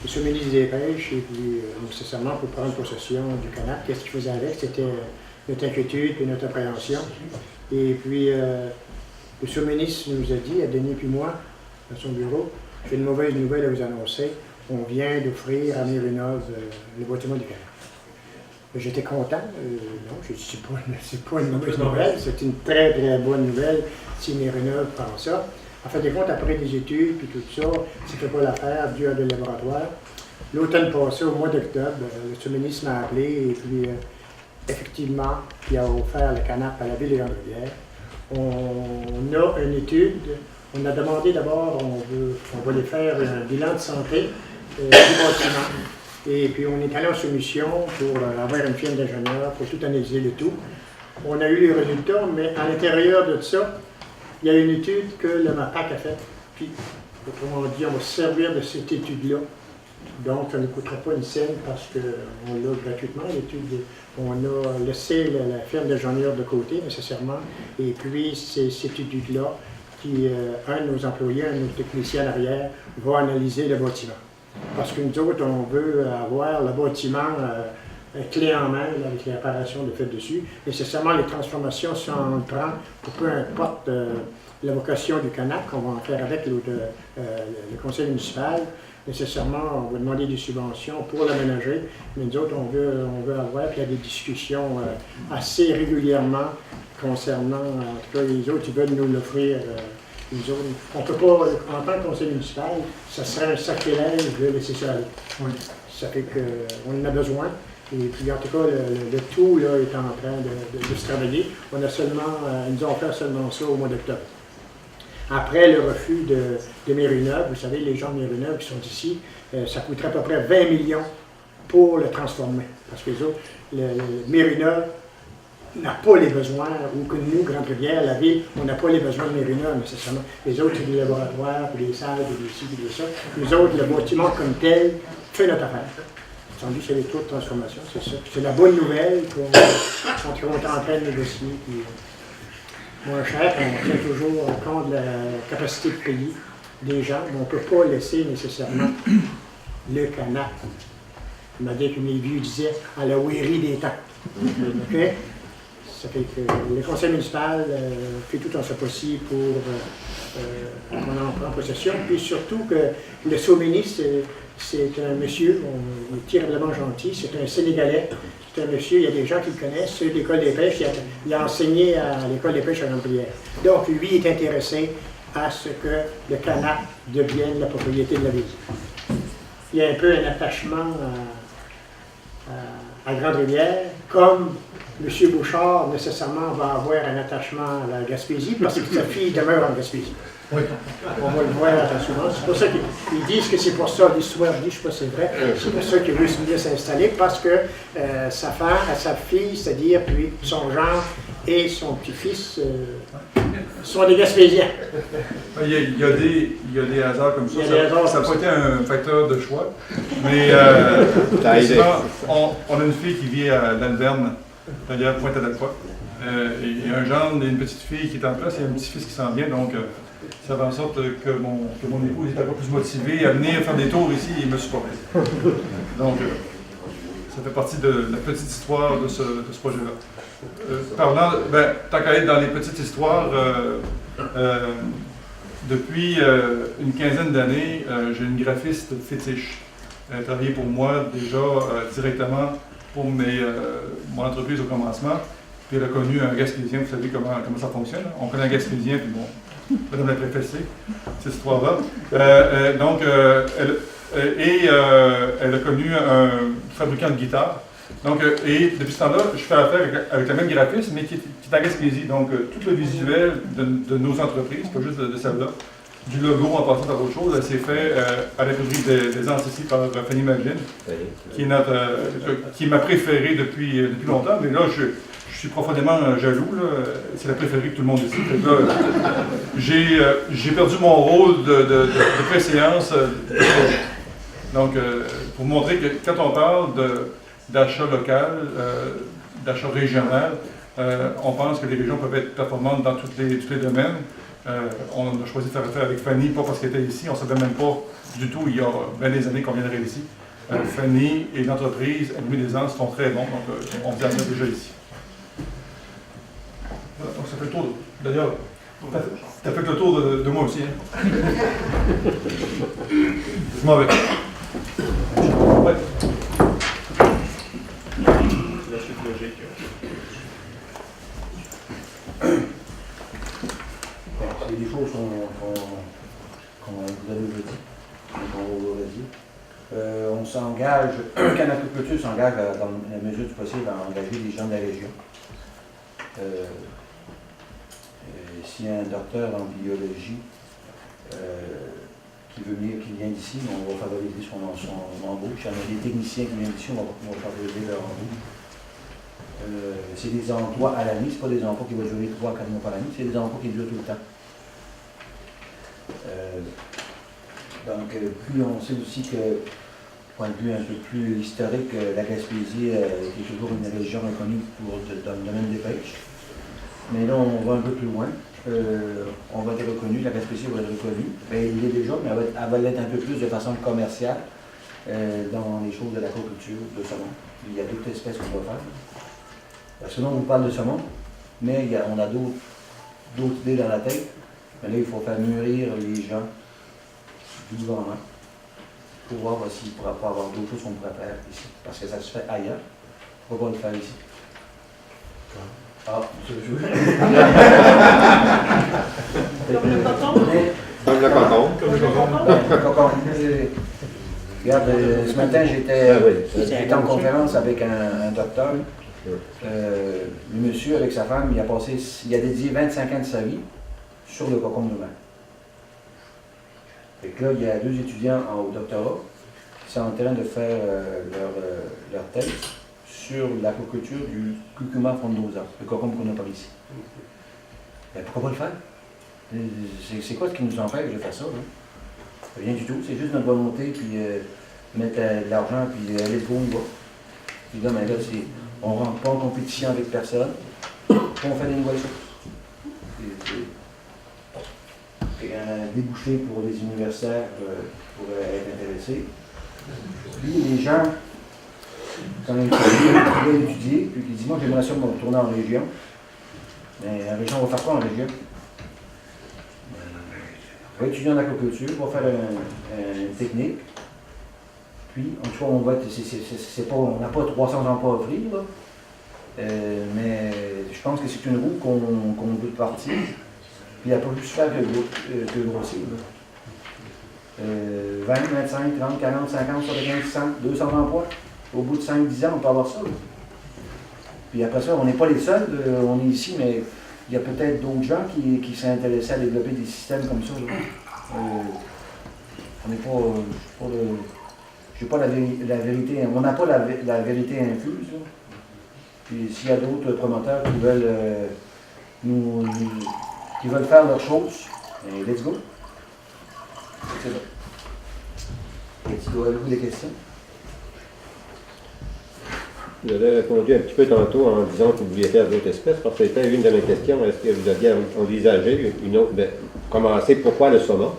le ministre des Pêches et puis nécessairement pour prendre possession du canal. Qu'est-ce qu'il faisait avec? C'était notre inquiétude et notre appréhension. Et puis, le ministre nous a dit, à Denis puis moi, dans son bureau, j'ai une mauvaise nouvelle à vous annoncer. On vient d'offrir à Mérinov le bâtiment du canal. J'étais content. Non, je dis, c'est pas une mauvaise nouvelle, c'est une très très bonne nouvelle si Mérinov prend ça. En fin de compte, après des études et tout ça, c'était pas l'affaire dû à des laboratoires. L'automne passé, au mois d'octobre, le ministre m'a appelé et puis effectivement, il a offert le canap à la ville de Grande-Rivière. On a une étude. On a demandé d'abord, on va aller faire un bilan de santé du bâtiment. Et puis on est allé en soumission pour avoir une firme d'ingénieurs, pour tout analyser le tout. On a eu les résultats, mais à l'intérieur de ça, il y a une étude que le MAPAC a faite. Puis, autrement dit, on va se servir de cette étude-là. Donc, ça ne coûtera pas une scène parce qu'on l'a gratuitement, l'étude. On a laissé la firme d'ingénieurs de côté, nécessairement. Et puis, c'est cette étude-là qui, un de nos employés, un de nos techniciens en arrière, va analyser le bâtiment. Parce que nous autres, on veut avoir le bâtiment clé en main là, avec les réparations de fait dessus. Nécessairement, les transformations, si on le prend, pour peu importe la vocation du CANAP qu'on va en faire avec le conseil municipal, nécessairement, on va demander des subventions pour l'aménager, mais nous autres, on veut avoir, puis il y a des discussions assez régulièrement concernant, en tout cas, les autres, ils veulent nous l'offrir. Nous autres, on ne peut pas, en tant que conseil municipal, ça serait un sacrilège de laisser ça aller. Oui. Ça fait qu'on en a besoin. Et puis, en tout cas, le tout là, est en train de se travailler. On a seulement, ils nous ont fait seulement ça au mois d'octobre. Après le refus de Mérinov, vous savez, les gens de Mérinov qui sont ici, ça coûterait à peu près 20 millions pour le transformer. Parce que les autres, Mérinov n'a pas les besoins, ou que nous, Grande-Rivière, la ville, on n'a pas les besoins de Mérinov nécessairement. Les autres, c'est des laboratoires, puis des salles, puis des ci, puis des ça. Nous autres, le bâtiment comme tel fait notre affaire. Entendu, c'est les taux de transformation, c'est ça. C'est la bonne nouvelle qu'on est en train de négocier. Puis, moins cher, on tient toujours compte de la capacité de payer des gens, mais on ne peut pas laisser nécessairement le canap. Il m'a dit que mes vieux disaient à la ouérie des temps. Okay? Ça fait que le conseil municipal fait tout en ce possible pour qu'on en prenne possession. Puis surtout que le sous-ministre, c'est un monsieur, il est terriblement gentil, c'est un Sénégalais, c'est un monsieur, il y a des gens qui le connaissent, c'est l'école des pêches, il a enseigné à l'école des pêches à Grande-Rivière. Donc lui est intéressé à ce que le canap devienne la propriété de la ville. Il y a un peu un attachement à Grande-Rivière, comme M. Bouchard nécessairement va avoir un attachement à la Gaspésie, parce que sa fille demeure en Gaspésie. Oui. On va le voir souvent. C'est pour ça qu'ils disent que c'est pour ça, l'histoire dit, je ne sais pas si c'est vrai, c'est pour ça qu'il veut venir s'installer, parce que sa femme, sa fille, c'est-à-dire puis son genre et son petit-fils sont des Gaspésiens. Il y a des hasards comme ça. Ça n'a pas été un facteur de choix. Mais on a une fille qui vit à l'Alverne, d'ailleurs Pointe-à-Dalfoy. Et un gendre et une petite fille qui est en place, et un petit-fils qui s'en vient. Donc, ça fait en sorte que mon épouse est encore plus motivé à venir faire des tours ici et me supporter. Donc, ça fait partie de la petite histoire de ce projet-là. Parlant, tant qu'à être dans les petites histoires, depuis une quinzaine d'années, j'ai une graphiste fétiche. Elle a travaillé pour moi déjà directement pour mon entreprise au commencement. Puis elle a connu un Gaspésien, vous savez comment ça fonctionne. On connaît un Gaspésien, puis bon, Madame la préfacée, cette histoire-là. Elle a connu un fabricant de guitare. Donc, et depuis ce temps-là, je fais affaire avec la même graphiste, mais qui est en Gaspésie. Donc, tout le visuel de nos entreprises, pas juste de celle-là, du logo en passant par autre chose, elle s'est fait à l'imprimerie des Antilles par Fanny Magine, qui est ma préférée depuis longtemps. Mais là, je suis profondément jaloux. C'est la préférée que tout le monde ici. J'ai perdu mon rôle de préséance. Donc, pour montrer que quand on parle d'achat local, d'achat régional, On pense que les régions peuvent être performantes dans tous les domaines. On a choisi de faire affaire avec Fanny, pas parce qu'elle était ici, on ne savait même pas du tout, il y a bien des années qu'on viendrait ici. Fanny et l'entreprise, Ennemi des Anses, sont très bons, donc on vient déjà ici. Voilà, donc ça fait le tour, d'ailleurs, tu as fait le tour de moi aussi. Hein? Je m'en vais. Ouais. La suite logique. C'est des choses qu'on vous avait déjà dit, qu'on vous aurait dit. On s'engage, Canagriculture s'engage dans la mesure du possible à engager des gens de la région. S'il y a un docteur en biologie qui vient d'ici, on va favoriser son embauche. Il y en a des techniciens qui viennent d'ici, on va favoriser leur embauche. C'est des emplois à l'année, ce pas des emplois qui vont durer 3 à 4 mois par année, c'est des emplois qui durent tout le temps. Puis on sait aussi que, point de vue un peu plus historique, la Gaspésie est toujours une région reconnue dans le domaine des pêches. Mais là, on va un peu plus loin. On va être reconnu, la Gaspésie va être reconnue. Ben, il l'est déjà, mais elle va l'être un peu plus de façon commerciale dans les choses de l'aquaculture, de saumon. Il y a d'autres espèces qu'on va faire. Parce que là, on vous parle de saumon, mais on a d'autres idées dans la tête. Mais là, il faut faire mûrir les gens du gouvernement pour voir s'il ne pourra pas avoir d'autres choses qu'on pourrait faire ici. Parce que ça se fait ailleurs. Pourquoi pas le faire ici? Ah, Comme le coton. Comme le coton. Regarde, ce matin, j'étais en conférence avec un docteur. Le monsieur, avec sa femme, il a dédié 25 ans de sa vie sur le cocon humain. Et que là, il y a 2 étudiants au doctorat qui sont en train de faire leur thèse sur l'aquaculture du Cucuma frondosa, le cocon qu'on n'a pas ici. Ben, pourquoi pas le faire? C'est quoi ce qui nous empêche de faire ça? Hein? Rien du tout, c'est juste notre volonté, puis mettre de l'argent, puis aller le on y va. Puis là, ben, on ne rentre pas en compétition avec personne, puis on fait des nouvelles choses. Et un débouché pour les universitaires pourraient être intéressés. Puis les gens, quand ils veulent étudier, puis qu'ils disent moi j'aimerais ça me retourner en région. Mais en région, on va faire quoi en région? On va étudier en aquaculture, on va faire une technique. Puis, en tout cas, on va être, on n'a pas 300 emplois à offrir, là. Mais je pense que c'est une roue qu'on veut partir. Puis elle n'a pas pu se faire que grossir. 20, 25, 30, 40, 50, 75, 100, 200 emplois. Au bout de 5-10 ans, on peut avoir ça. Là. Puis après ça, on n'est pas les seuls. On est ici, mais il y a peut-être d'autres gens qui sont intéressés à développer des systèmes comme ça. On n'est pas j'ai pas la vérité. On n'a pas la vérité infuse. Là. Puis s'il y a d'autres promoteurs qui veulent qui veulent faire leurs choses, let's go. C'est ça. Let's go. Avez-vous des questions? Vous avez répondu un petit peu tantôt en disant que vous vouliez faire d'autres espèces, parce que c'était une de mes questions. Est-ce que vous aviez envisagé une autre, commencer pourquoi le saumon?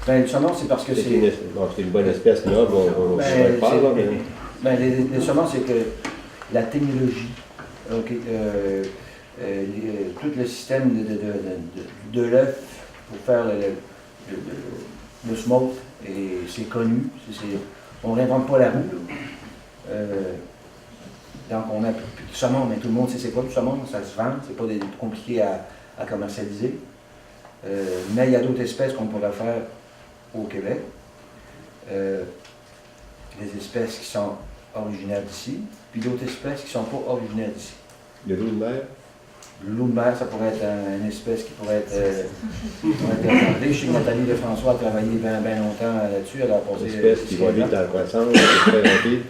Ben, le saumon, c'est parce que c'est une bonne espèce noble, on ne pas. Le saumon, c'est que la technologie, tout le système de l'œuf pour faire le smoke, c'est connu. On ne réinvente pas la roue. Donc, on a du saumon, mais tout le monde sait c'est quoi du saumon, ça se vend, c'est pas compliqué à commercialiser. Mais il y a d'autres espèces qu'on pourrait faire au Québec. Des espèces qui sont originaires d'ici, puis d'autres espèces qui ne sont pas originaires d'ici. Le loup de mer? Le loup de mer, ça pourrait être une espèce qui pourrait être regardée. Je sais que Nathalie Lefrançois a travaillé bien longtemps là-dessus. Elle a passé. Une espèce qui va vite dans la croissance, c'est très rapide.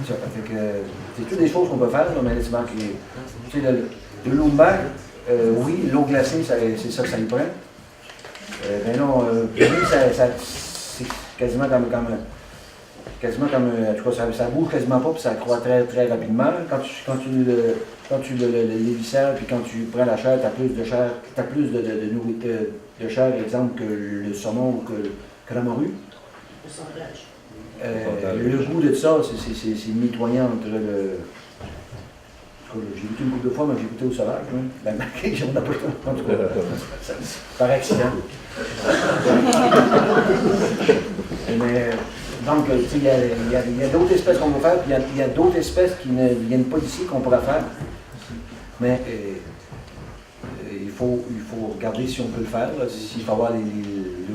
Ça fait que c'est toutes des choses qu'on peut faire, mais honnêtement, tu sais, le loup de mer, oui, l'eau glacée, c'est ça que ça y prend. Mais non, c'est quasiment comme quasiment comme, en tout cas, ça bouge quasiment pas, puis ça croît très, très rapidement. Quand tu les viscères, puis quand tu prends la chair, tu as plus de chair, de chair, exemple, que le saumon ou que la morue. Le goût de ça, c'est mitoyant entre le... J'ai goûté une couple de fois, mais j'ai goûté au sauvage. Hein. Ben, on n'a pas le temps, en tout cas, par accident. Mais, donc, il y a d'autres espèces qu'on va faire, puis il y a d'autres espèces qui ne viennent pas d'ici qu'on pourra faire. Mais il faut regarder si on peut le faire, s'il faut avoir le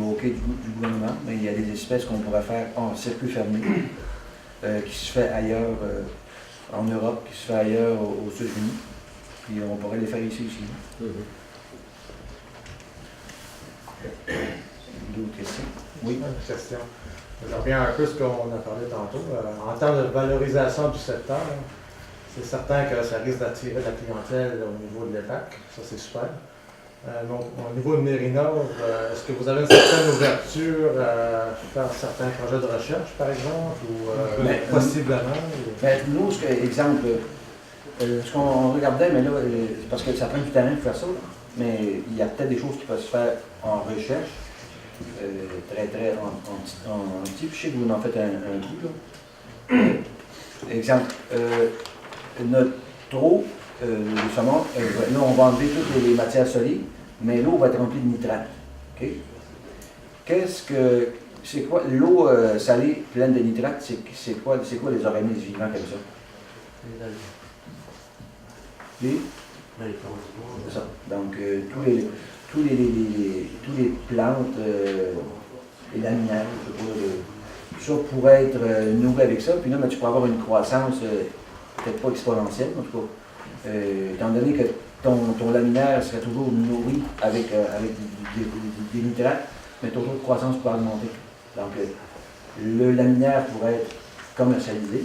OK du gouvernement. Mais il y a des espèces qu'on pourra faire en circuit fermé, qui se fait ailleurs. En Europe, qui se fait ailleurs aux États-Unis, puis on pourrait les faire ici aussi. D'autres questions? Oui. Une question. Je reviens un peu à ce qu'on a parlé tantôt. En termes de valorisation du secteur, c'est certain que ça risque d'attirer de la clientèle au niveau de l'EPAC, ça c'est super. Donc, au niveau de Mérinord, est-ce que vous avez une certaine ouverture à faire certains projets de recherche, par exemple, ou possiblement? Nous, exemple, ce qu'on regardait, mais là, c'est parce que ça prend du talent de faire ça, là. Mais il y a peut-être des choses qui peuvent se faire en recherche, très en petit. Puis je sais que vous en faites un bout, là. Exemple, notre eau, le saumon, là, on va enlever toutes les matières solides, mais l'eau va être remplie de nitrates. Okay? C'est quoi, l'eau salée pleine de nitrates, c'est quoi les organismes vivants comme ça? C'est ça. Donc, tous les plantes, les laminaires, tout ça pourrait être nourri avec ça, puis là, tu peux avoir une croissance peut-être pas exponentielle, en tout cas. Étant donné que ton laminaire serait toujours nourri avec des nitrates, mais ton taux de croissance pourrait augmenter. Donc, le laminaire pourrait être commercialisé.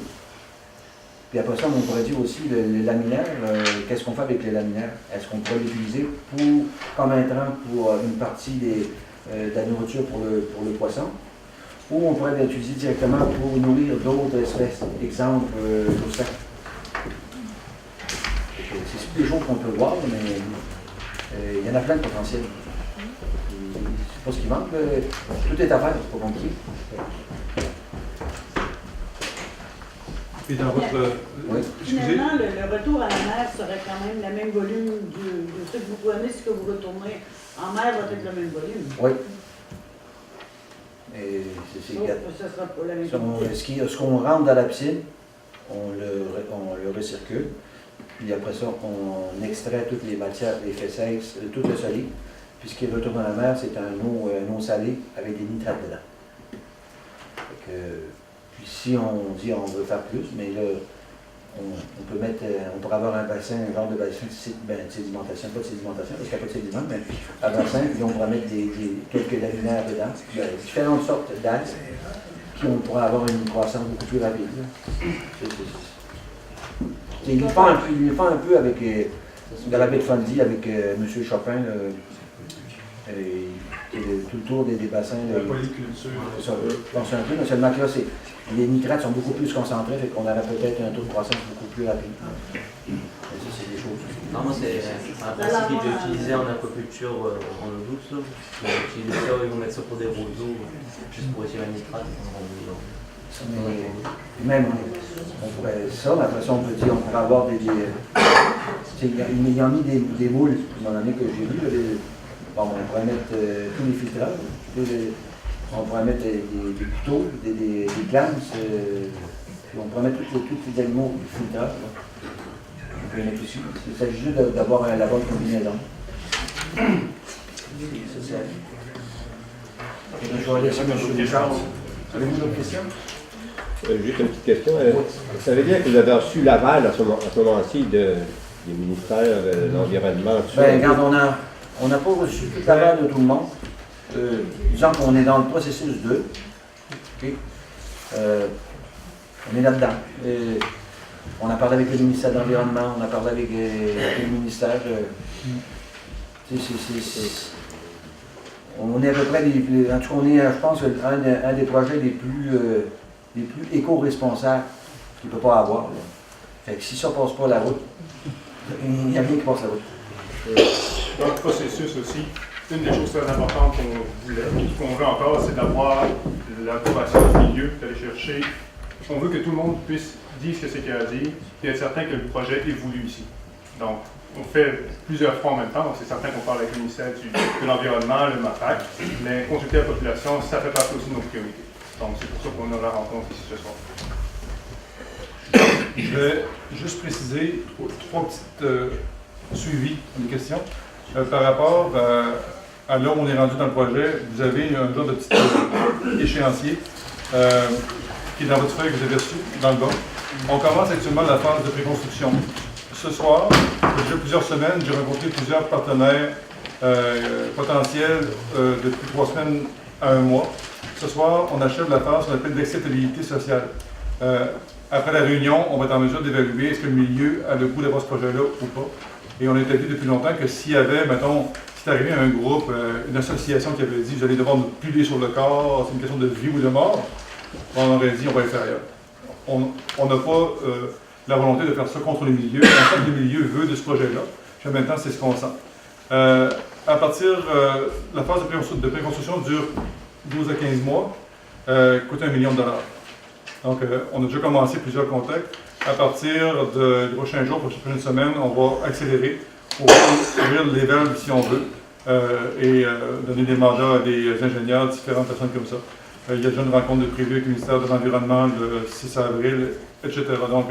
Puis après ça, on pourrait dire aussi le laminaire, qu'est-ce qu'on fait avec le laminaire? Est-ce qu'on pourrait l'utiliser comme intrant pour une partie de la nourriture pour le poisson? Ou on pourrait l'utiliser directement pour nourrir d'autres espèces, exemple l'océan. C'est des choses qu'on peut voir, mais il y en a plein de potentiel. C'est pas ce qui manque. Tout est à faire, c'est pas compliqué. Et dans votre... Oui. Finalement, le retour à la mer serait quand même le même volume de ce que vous prenez, ce que vous retournez en mer va être le même volume. Oui. Et ça sera pas la même chose. Ce qu'on rentre dans la piscine, on le recircule. Puis après ça, on extrait toutes les matières, les fesses, tout le solide. Puis ce qui retourne dans la mer, c'est un eau salée avec des nitrates dedans. Puis si on dit on veut faire plus, mais là, on peut mettre, on pourrait avoir un bassin, un genre de bassin de sédimentation, pas de sédimentation, parce qu'il n'y a pas de sédiment, mais un bassin, puis on pourrait mettre quelques laminaires dedans, différentes sortes d'algues, puis on pourrait avoir une croissance beaucoup plus rapide. Il le fait un peu avec de la baie de Fundy, avec M. Chopin, tout le tour des bassins. La polyculture. Ça, un peu, mais seulement que là, les nitrates sont beaucoup plus concentrés, fait qu'on aurait peut-être un taux de croissance beaucoup plus rapide. Ça, c'est des choses. Non, moi, c'est un principe qui est utilisé en aquaculture en eau douce. Là. Ils vont mettre ça pour des roseaux, juste pour essayer la nitrate. Même, on pourrait ça, mais après ça, on peut dire, on pourrait avoir des il y en a mis des moules, dans l'année que j'ai vu, on pourrait mettre tous les filtrages, on pourrait mettre des couteaux, des clames, puis on pourrait mettre tous les animaux filtrages. On peut les mettre ici. Il s'agit juste d'avoir la bonne combinaison. C'est ça. Je vais laisser M. Charles. Avez-vous d'autres questions? Juste une petite question. Ça veut dire que vous avez reçu l'aval à ce moment-ci des ministères de l'Environnement? Regarde, on n'a pas reçu tout l'aval de tout le monde. Disons qu'on est dans le processus 2. Okay. On est là-dedans. On a parlé avec le ministère de l'Environnement, on a parlé avec le ministère. On est à peu près, en tout cas, on est, je pense, un des projets les plus les plus éco-responsables qu'il ne peut pas avoir. Là. Fait que si ça ne passe pas la route, il n'y a rien qui passe la route. Dans le processus aussi, une des choses très importantes qu'on voulait, qu'on veut encore, c'est d'avoir l'approbation du milieu, d'aller chercher. On veut que tout le monde puisse dire ce que c'est qu'il y a à dire et être certain que le projet évolue ici. Donc, on fait plusieurs fois en même temps, donc c'est certain qu'on parle avec le ministère de l'Environnement, le MAPAC, mais consulter la population, ça fait partie aussi de nos priorités. Donc, c'est pour ça qu'on a la rencontre ici ce soir. Je vais juste préciser trois petites suivis de questions. Par rapport à là où on est rendu dans le projet, vous avez un genre de petit échéancier qui est dans votre feuille que vous avez reçu, dans le bas. On commence actuellement la phase de préconstruction. Ce soir, déjà plusieurs semaines, j'ai rencontré plusieurs partenaires potentiels depuis 3 semaines à 1 mois. Ce soir, on achève la phase qu'on appelle d'acceptabilité sociale. Après la réunion, on va être en mesure d'évaluer est-ce que le milieu a le goût d'avoir ce projet-là ou pas. Et on a établi depuis longtemps que s'il y avait, mettons, c'est arrivé à un groupe, une association qui avait dit « vous allez devoir nous plier sur le corps, c'est une question de vie ou de mort », on aurait dit « on va aller faire ailleurs ». On n'a pas la volonté de faire ça contre le milieu. En fait, le milieu veut de ce projet-là. Jusqu'à maintenant, c'est ce qu'on sent. À partir, la phase de préconstruction dure 12 à 15 mois, coûte $1 million. Donc, on a déjà commencé plusieurs contacts. À partir des prochains jours, prochaines semaines, on va accélérer pour ouvrir les valves si on veut et donner des mandats à des ingénieurs, différentes personnes comme ça. Il y a déjà une rencontre de prévue avec le ministère de l'Environnement le 6 avril, etc. Donc,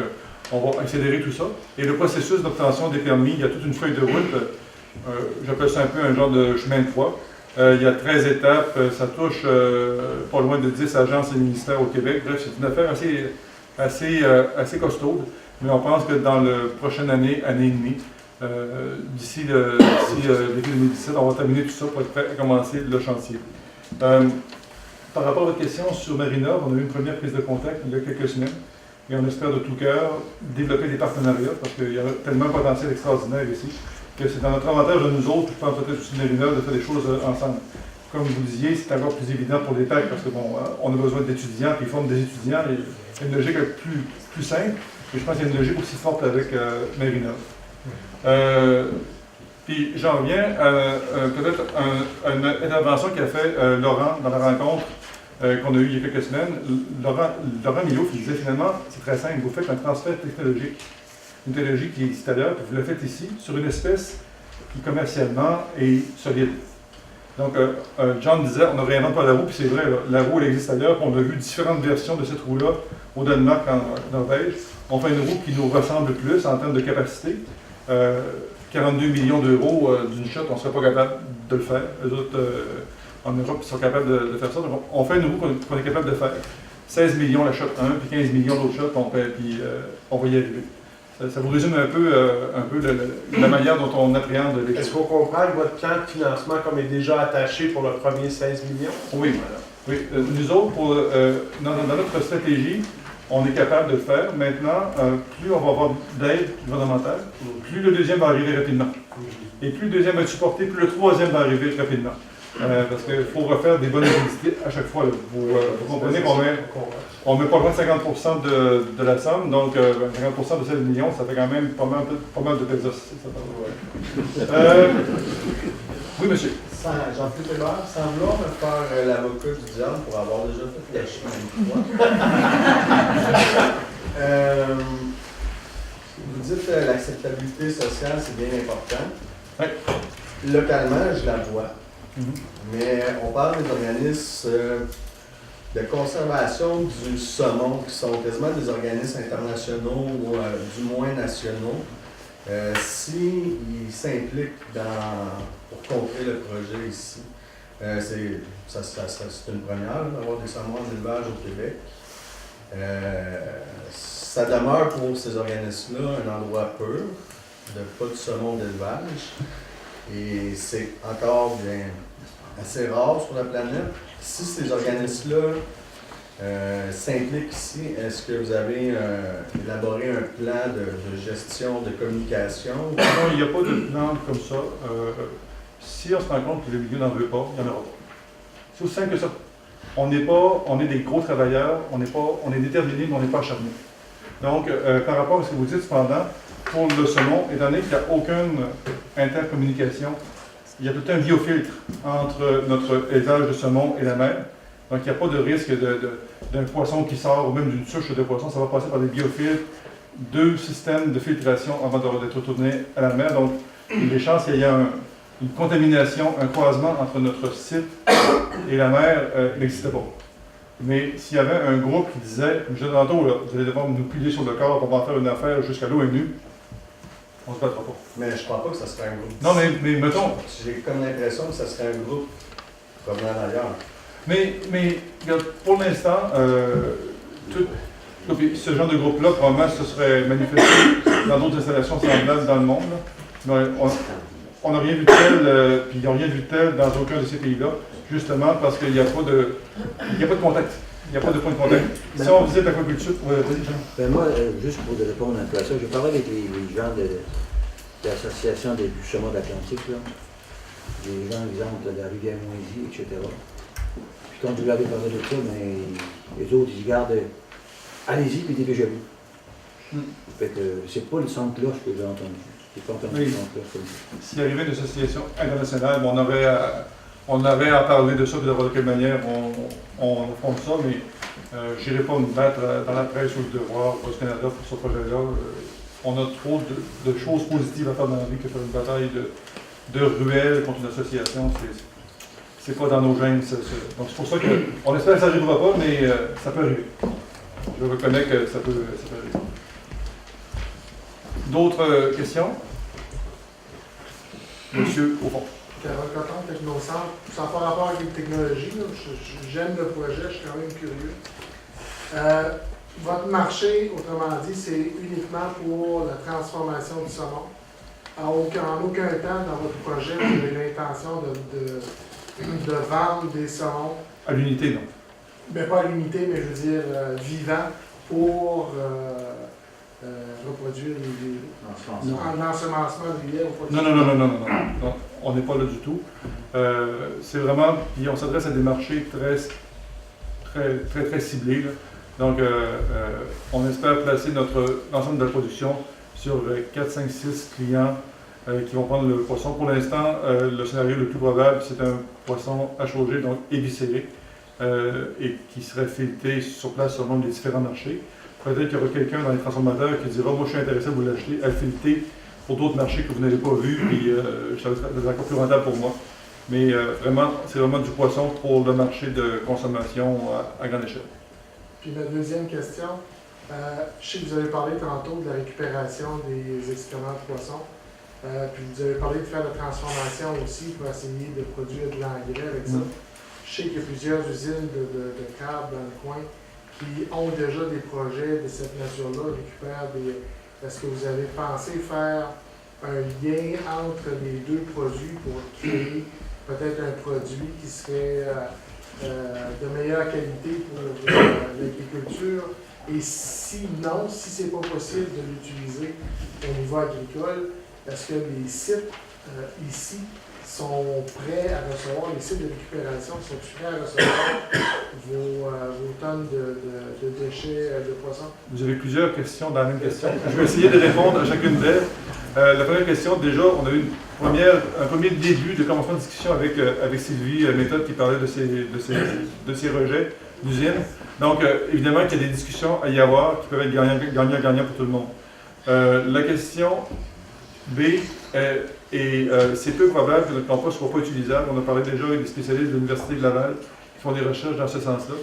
on va accélérer tout ça. Et le processus d'obtention des permis, il y a toute une feuille de route. J'appelle ça un peu un genre de chemin de croix. Il y a 13 étapes. Ça touche pas loin de 10 agences et ministères au Québec. Bref, c'est une affaire assez costaude. Mais on pense que dans la prochaine année, année et demie, d'ici l'été 2017, on va terminer tout ça pour être prêt à commencer le chantier. Par rapport à votre question sur Marinov, on a eu une première prise de contact il y a quelques semaines et on espère de tout cœur développer des partenariats parce qu'il y a tellement de potentiel extraordinaire ici que c'est dans notre avantage de nous autres, je pense peut-être aussi Marinov, de faire des choses ensemble. Comme vous disiez, c'est encore plus évident pour les TAC parce que bon, on a besoin d'étudiants, puis ils forment des étudiants, et il y a une logique plus simple, et je pense qu'il y a une logique aussi forte avec Marinov. Puis j'en reviens à peut-être une intervention qu'a fait Laurent dans la rencontre qu'on a eue il y a quelques semaines. Laurent Millot qui disait finalement, c'est très simple, vous faites un transfert technologique, une technologie qui existe ailleurs, puis vous le faites ici, sur une espèce qui commercialement est solide. Donc, John disait, on ne réinvente pas la roue, puis c'est vrai, la roue elle existe ailleurs, puis on a vu différentes versions de cette roue-là au Danemark, en Norvège. On fait une roue qui nous ressemble plus en termes de capacité. 42 millions d'euros d'une shot, on ne serait pas capable de le faire. Les autres, en Europe, sont capables de faire ça. Donc, on fait une roue qu'on est capable de faire. 16 millions la shot 1, puis 15 millions d'autres shots, puis on va y arriver. Ça vous résume un peu la manière dont on appréhende les choses. Est-ce qu'on comprend que votre plan de financement comme est déjà attaché pour le premier 16 millions? Oui. Oui. Nous autres, dans notre stratégie, on est capable de le faire. Maintenant, plus on va avoir d'aide gouvernementale, plus le deuxième va arriver rapidement. Et plus le deuxième va être supporté, plus le troisième va arriver rapidement. Parce qu'il faut refaire des bonnes publicités à chaque fois. Vous comprenez qu'on met pas loin de 50% de la somme, donc 50% de 16 millions, ça fait quand même pas mal de pesos. Oui, monsieur. Jean-Philippe Hébert, sans vouloir me faire l'avocat du diable pour avoir déjà fait la chine une fois. Vous dites que l'acceptabilité sociale, c'est bien important. Oui. Localement, je la vois. Mais on parle des organismes de conservation du saumon, qui sont quasiment des organismes internationaux ou du moins nationaux. S'ils s'impliquent pour concrétiser le projet ici, c'est une première d'avoir des saumons en élevage au Québec. Ça demeure pour ces organismes-là un endroit pur, pas de saumon d'élevage. Et c'est encore bien assez rare sur la planète. Si ces organismes-là s'impliquent ici, est-ce que vous avez élaboré un plan de gestion, de communication? Non, il n'y a pas de plan comme ça. Si on se rend compte que le milieu n'en veut pas, il n'y en aura pas. C'est aussi simple que ça. on est des gros travailleurs, on est déterminés, mais on n'est pas acharnés. Donc, par rapport à ce que vous dites, cependant, pour le saumon, étant donné qu'il n'y a aucune intercommunication, il y a tout un biofiltre entre notre élevage de saumon et la mer. Donc, il n'y a pas de risque d'un poisson qui sort, ou même d'une souche de poisson. Ça va passer par des biofiltres, 2 systèmes de filtration avant d'être retourné à la mer. Donc, les chances qu'il y ait une contamination, un croisement entre notre site et la mer n'existait pas. Mais s'il y avait un groupe qui disait, comme je disais tantôt, là, vous allez devoir nous plier sur le corps, on va en faire une affaire jusqu'à l'ONU, on ne se battra pas. Mais je ne crois pas que ça serait un groupe. Non, mais mettons. J'ai comme l'impression que ça serait un groupe provenant d'ailleurs. Mais regarde, pour l'instant, ce genre de groupe-là, probablement, ce serait manifesté dans d'autres installations semblables dans le monde. Mais on n'a rien vu de tel, puis ils n'ont rien vu de tel dans aucun de ces pays-là, justement parce qu'il n'y a pas de contact. Il n'y a pas de point de contact. Si on visite l'aquaculture, vas-y, Jean. Moi, juste pour répondre un peu à ça, j'ai parlé avec les gens de l'association du saumon de l'Atlantique, les gens, exemple, de la rivière Moisy, etc. Puis quand je leur avais parlé de ça, mais les autres, ils gardent allez-y, puis t'es déjà vu. Fait que c'est pas le son de cloche que j'ai entendu. J'ai pas entendu le son de cloche comme ça. S'il y avait une association internationale, on aurait à parler de ça, de voir de quelle manière on affronte ça, mais je n'irai pas me battre dans la presse ou le devoir au Canada pour ce projet-là. On a trop de choses positives à faire dans la vie que faire une bataille de ruelles contre une association. C'est pas dans nos gènes. Donc c'est pour ça qu'on espère que ça n'arrivera pas, mais ça peut arriver. Je reconnais que ça peut arriver. D'autres questions? Monsieur, au fond. Carole Coton, Technocentre. Sans pas rapport avec les technologies, j'aime le projet, je suis quand même curieux. Votre marché, autrement dit, c'est uniquement pour la transformation du saumon. En aucun temps dans votre projet, vous avez l'intention de vendre des saumons. À l'unité, non. Ben, pas à l'unité, mais je veux dire vivant pour reproduire l'ensemencement de lait. Non. On n'est pas là du tout. C'est vraiment, puis on s'adresse à des marchés très ciblés. Là. Donc, on espère placer l'ensemble de la production sur 4, 5, 6 clients qui vont prendre le poisson. Pour l'instant, le scénario le plus probable, c'est un poisson HOG, donc éviscéré, et qui serait fileté sur place selon les différents marchés. Peut-être qu'il y aura quelqu'un dans les transformateurs qui dira « Moi, je suis intéressé à vous l'acheter, à le fileter pour d'autres marchés que vous n'avez pas vus, puis ça va être encore plus rentable pour moi. » Mais c'est vraiment du poisson pour le marché de consommation à grande échelle. Puis ma deuxième question, je sais que vous avez parlé tantôt de la récupération des excréments de poissons, puis vous avez parlé de faire la transformation aussi pour essayer de produire de l'engrais avec ça. Je sais qu'il y a plusieurs usines de crabes dans le coin qui ont déjà des projets de cette nature-là, récupèrent des... Est-ce que vous avez pensé faire un lien entre les deux produits pour créer peut-être un produit qui serait de meilleure qualité pour l'agriculture? Et sinon, si ce n'est pas possible de l'utiliser au niveau agricole, est-ce que les sites ici sont prêts à recevoir, les sites de récupération sont prêts à recevoir vos tonnes de déchets de poissons? Vous avez plusieurs questions dans la même question. Je vais essayer de répondre à chacune d'elles. La première question, déjà, on a eu un premier début de commencement de discussion avec Sylvie Méthode qui parlait de ces rejets d'usines. Donc, évidemment qu'il y a des discussions à y avoir qui peuvent être gagnant-gagnant pour tout le monde. La question B c'est peu probable que notre compost ne soit pas utilisable. On a parlé déjà avec des spécialistes de l'Université de Laval qui font des recherches dans ce sens-là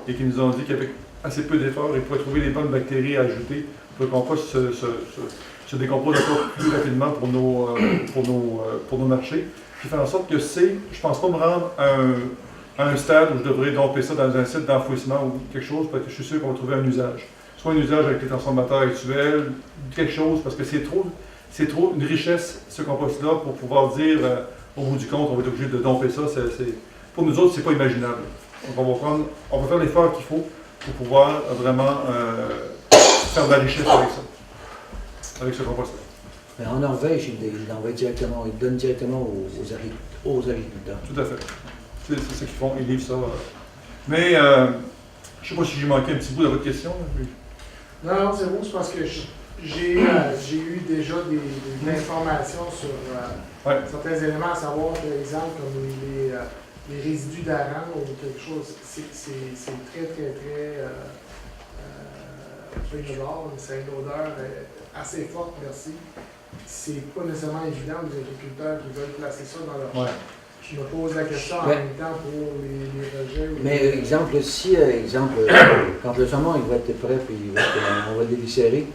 et qui nous ont dit qu'avec assez peu d'efforts, ils pourraient trouver les bonnes bactéries à ajouter pour que le compost se décompose encore plus rapidement pour nos marchés. Qui fait en sorte que je ne pense pas me rendre à un stade où je devrais domper ça dans un site d'enfouissement ou quelque chose parce que je suis sûr qu'on va trouver un usage. Soit un usage avec les transformateurs actuels, quelque chose, parce que c'est trop une richesse, ce compost-là, pour pouvoir dire, au bout du compte, on va être obligé de domper ça. Pour nous autres, c'est pas imaginable. Donc on va faire l'effort qu'il faut pour pouvoir vraiment faire de la richesse avec ce compost-là. Mais en Norvège, ils donnent directement aux agriculteurs. Tout à fait. C'est ce qu'ils font, ils livrent ça. Mais je ne sais pas si j'ai manqué un petit bout de votre question. Non, c'est bon, c'est parce que j'ai eu déjà des informations sur certains éléments, à savoir, par exemple, comme les résidus d'aran ou quelque chose. C'est très, très, très inodore, c'est une odeur assez forte, merci. C'est pas nécessairement évident aux agriculteurs qui veulent placer ça dans leur champ. Je me pose la question en même temps pour les rejets. Mais exemple, si, quand le saumon il va être prêt, puis on va le déviscérer,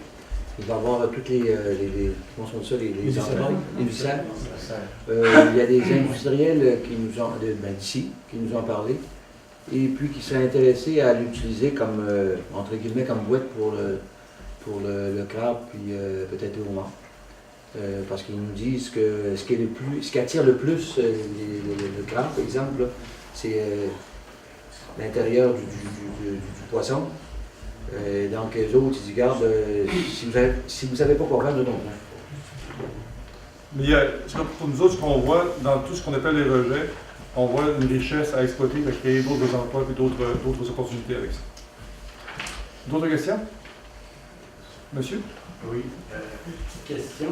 il va y avoir toutes les viscères. Il y a des industriels qui nous ont, d'ici, qui nous ont parlé, et puis qui seraient intéressés à l'utiliser comme, entre guillemets, comme boîte pour le crabe, puis peut-être le homard. Parce qu'ils nous disent que ce qui attire le plus le crabe, par exemple, c'est l'intérieur du poisson. Donc, eux autres, ils disent, regarde, si vous ne savez pas quoi faire, donnons pas. Mais pour nous autres, ce qu'on voit dans tout ce qu'on appelle les rejets, on voit une richesse à exploiter, à créer d'autres emplois et d'autres opportunités avec ça. D'autres questions? Monsieur? Oui. Question.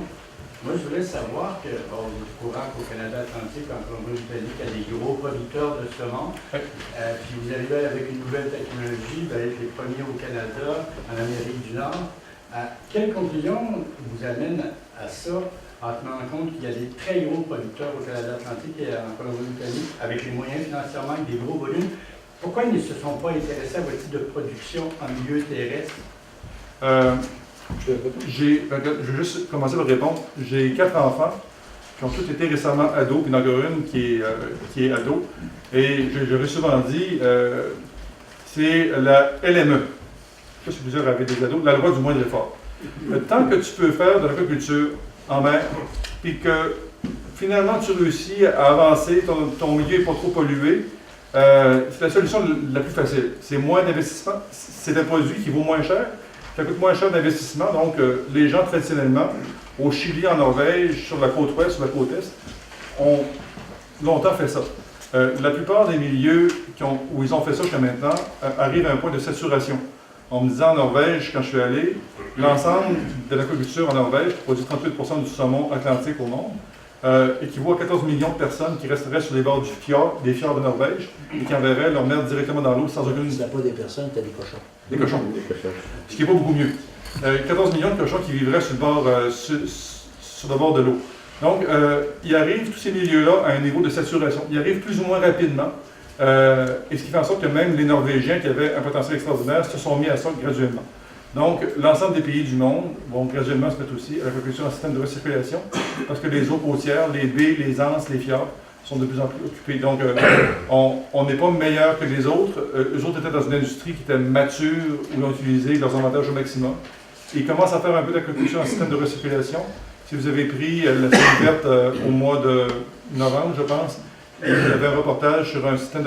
Moi, je voulais savoir que, bon, vous êtes au courant qu'au Canada Atlantique, en Colombie-Britannique, il y a des gros producteurs de saumon. Puis vous arrivez avec une nouvelle technologie, vous allez être les premiers au Canada, en Amérique du Nord. Quelle conclusion vous amène à ça, en tenant compte qu'il y a des très gros producteurs au Canada Atlantique et en Colombie-Britannique, avec les moyens financièrement, avec des gros volumes? Pourquoi ils ne se sont pas intéressés à votre type de production en milieu terrestre? Je vais juste commencer par répondre. J'ai 4 enfants qui ont tous été récemment ados, puis il y en a une qui est ado. Et j'aurais souvent dit, c'est la LME. Je sais pas si plusieurs avaient des ados, la loi du moindre effort. Tant que tu peux faire de l'agriculture en mer, puis que finalement tu réussis à avancer, ton milieu n'est pas trop pollué, c'est la solution la plus facile. C'est moins d'investissement, c'est un produit qui vaut moins cher. Ça coûte moins cher d'investissement, donc les gens traditionnellement, au Chili, en Norvège, sur la côte ouest, sur la côte est, ont longtemps fait ça. La plupart des milieux où ils ont fait ça jusqu'à maintenant arrivent à un point de saturation. On me disait en Norvège, quand je suis allé, l'ensemble de l'aquaculture en Norvège produit 38% du saumon atlantique au monde, équivaut à 14 millions de personnes qui resteraient sur les bords des fjords de Norvège et qui enverraient leur merde directement dans l'eau sans aucune... Tu n'as pas des personnes, tu as des cochons. Des cochons. Ce qui n'est pas beaucoup mieux. 14 millions de cochons qui vivraient sur le bord de l'eau. Donc, il arrive, tous ces milieux-là, à un niveau de saturation. Ils arrivent plus ou moins rapidement. Et ce qui fait en sorte que même les Norvégiens, qui avaient un potentiel extraordinaire, se sont mis à ça graduellement. Donc, l'ensemble des pays du monde vont graduellement se mettre aussi à l'agriculture en système de recirculation, parce que les eaux côtières, les baies, les anses, les fjords, sont de plus en plus occupés. Donc, on n'est pas meilleur que les autres. Eux autres étaient dans une industrie qui était mature, où ils ont utilisé leurs avantages au maximum. Ils commencent à faire un peu d'agriculture en système de recirculation. Si vous avez pris la série verte au mois de novembre, je pense, il y avait un reportage sur un système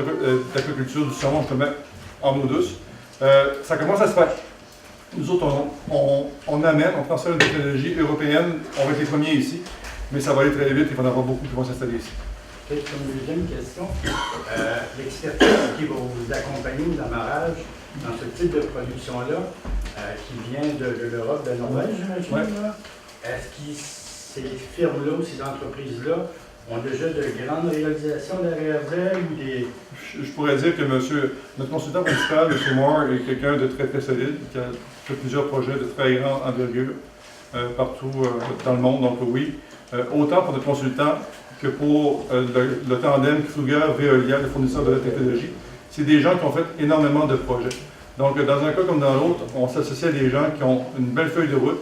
d'aquaculture du saumon, je le mets en eau douce. Ça commence à se faire. Nous autres, on amène, on transfère une technologie européenne, on va être les premiers ici, mais ça va aller très vite, il va y en avoir beaucoup qui vont s'installer ici. Comme deuxième question, l'expertise qui va vous accompagner aux amarrages dans ce type de production-là, qui vient de l'Europe, de la Norvège, j'imagine, est-ce que ces firmes-là ou ces entreprises-là ont déjà de grandes réalisations derrière elles ou des... Je pourrais dire que notre consultant principal, M. Moore, est quelqu'un de très très solide, qui a fait plusieurs projets de très grande envergure partout dans le monde, donc oui. Autant pour notre consultant que pour le tandem Kruger-Veolia, le fournisseur de la technologie. C'est des gens qui ont fait énormément de projets. Donc, dans un cas comme dans l'autre, on s'associe à des gens qui ont une belle feuille de route.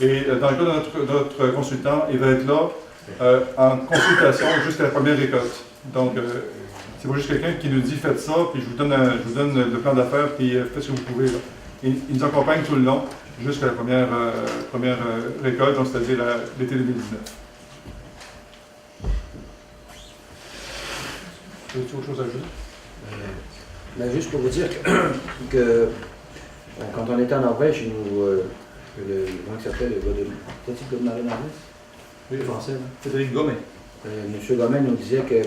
Et dans le cas de notre consultant, il va être là en consultation jusqu'à la première récolte. Donc, c'est pas juste quelqu'un qui nous dit « faites ça », puis je vous donne le plan d'affaires, puis faites ce que vous pouvez. Là. Il nous accompagne tout le long jusqu'à la première récolte, donc c'est-à-dire l'été 2019. As-tu autre chose à ajouter? Juste pour vous dire que quand on était en Norvège, comment il s'appelle, le gars de... T'as-tu le gars de Marine Norvège? Oui, le français, là. Frédéric Gomet. M. Gomet nous disait que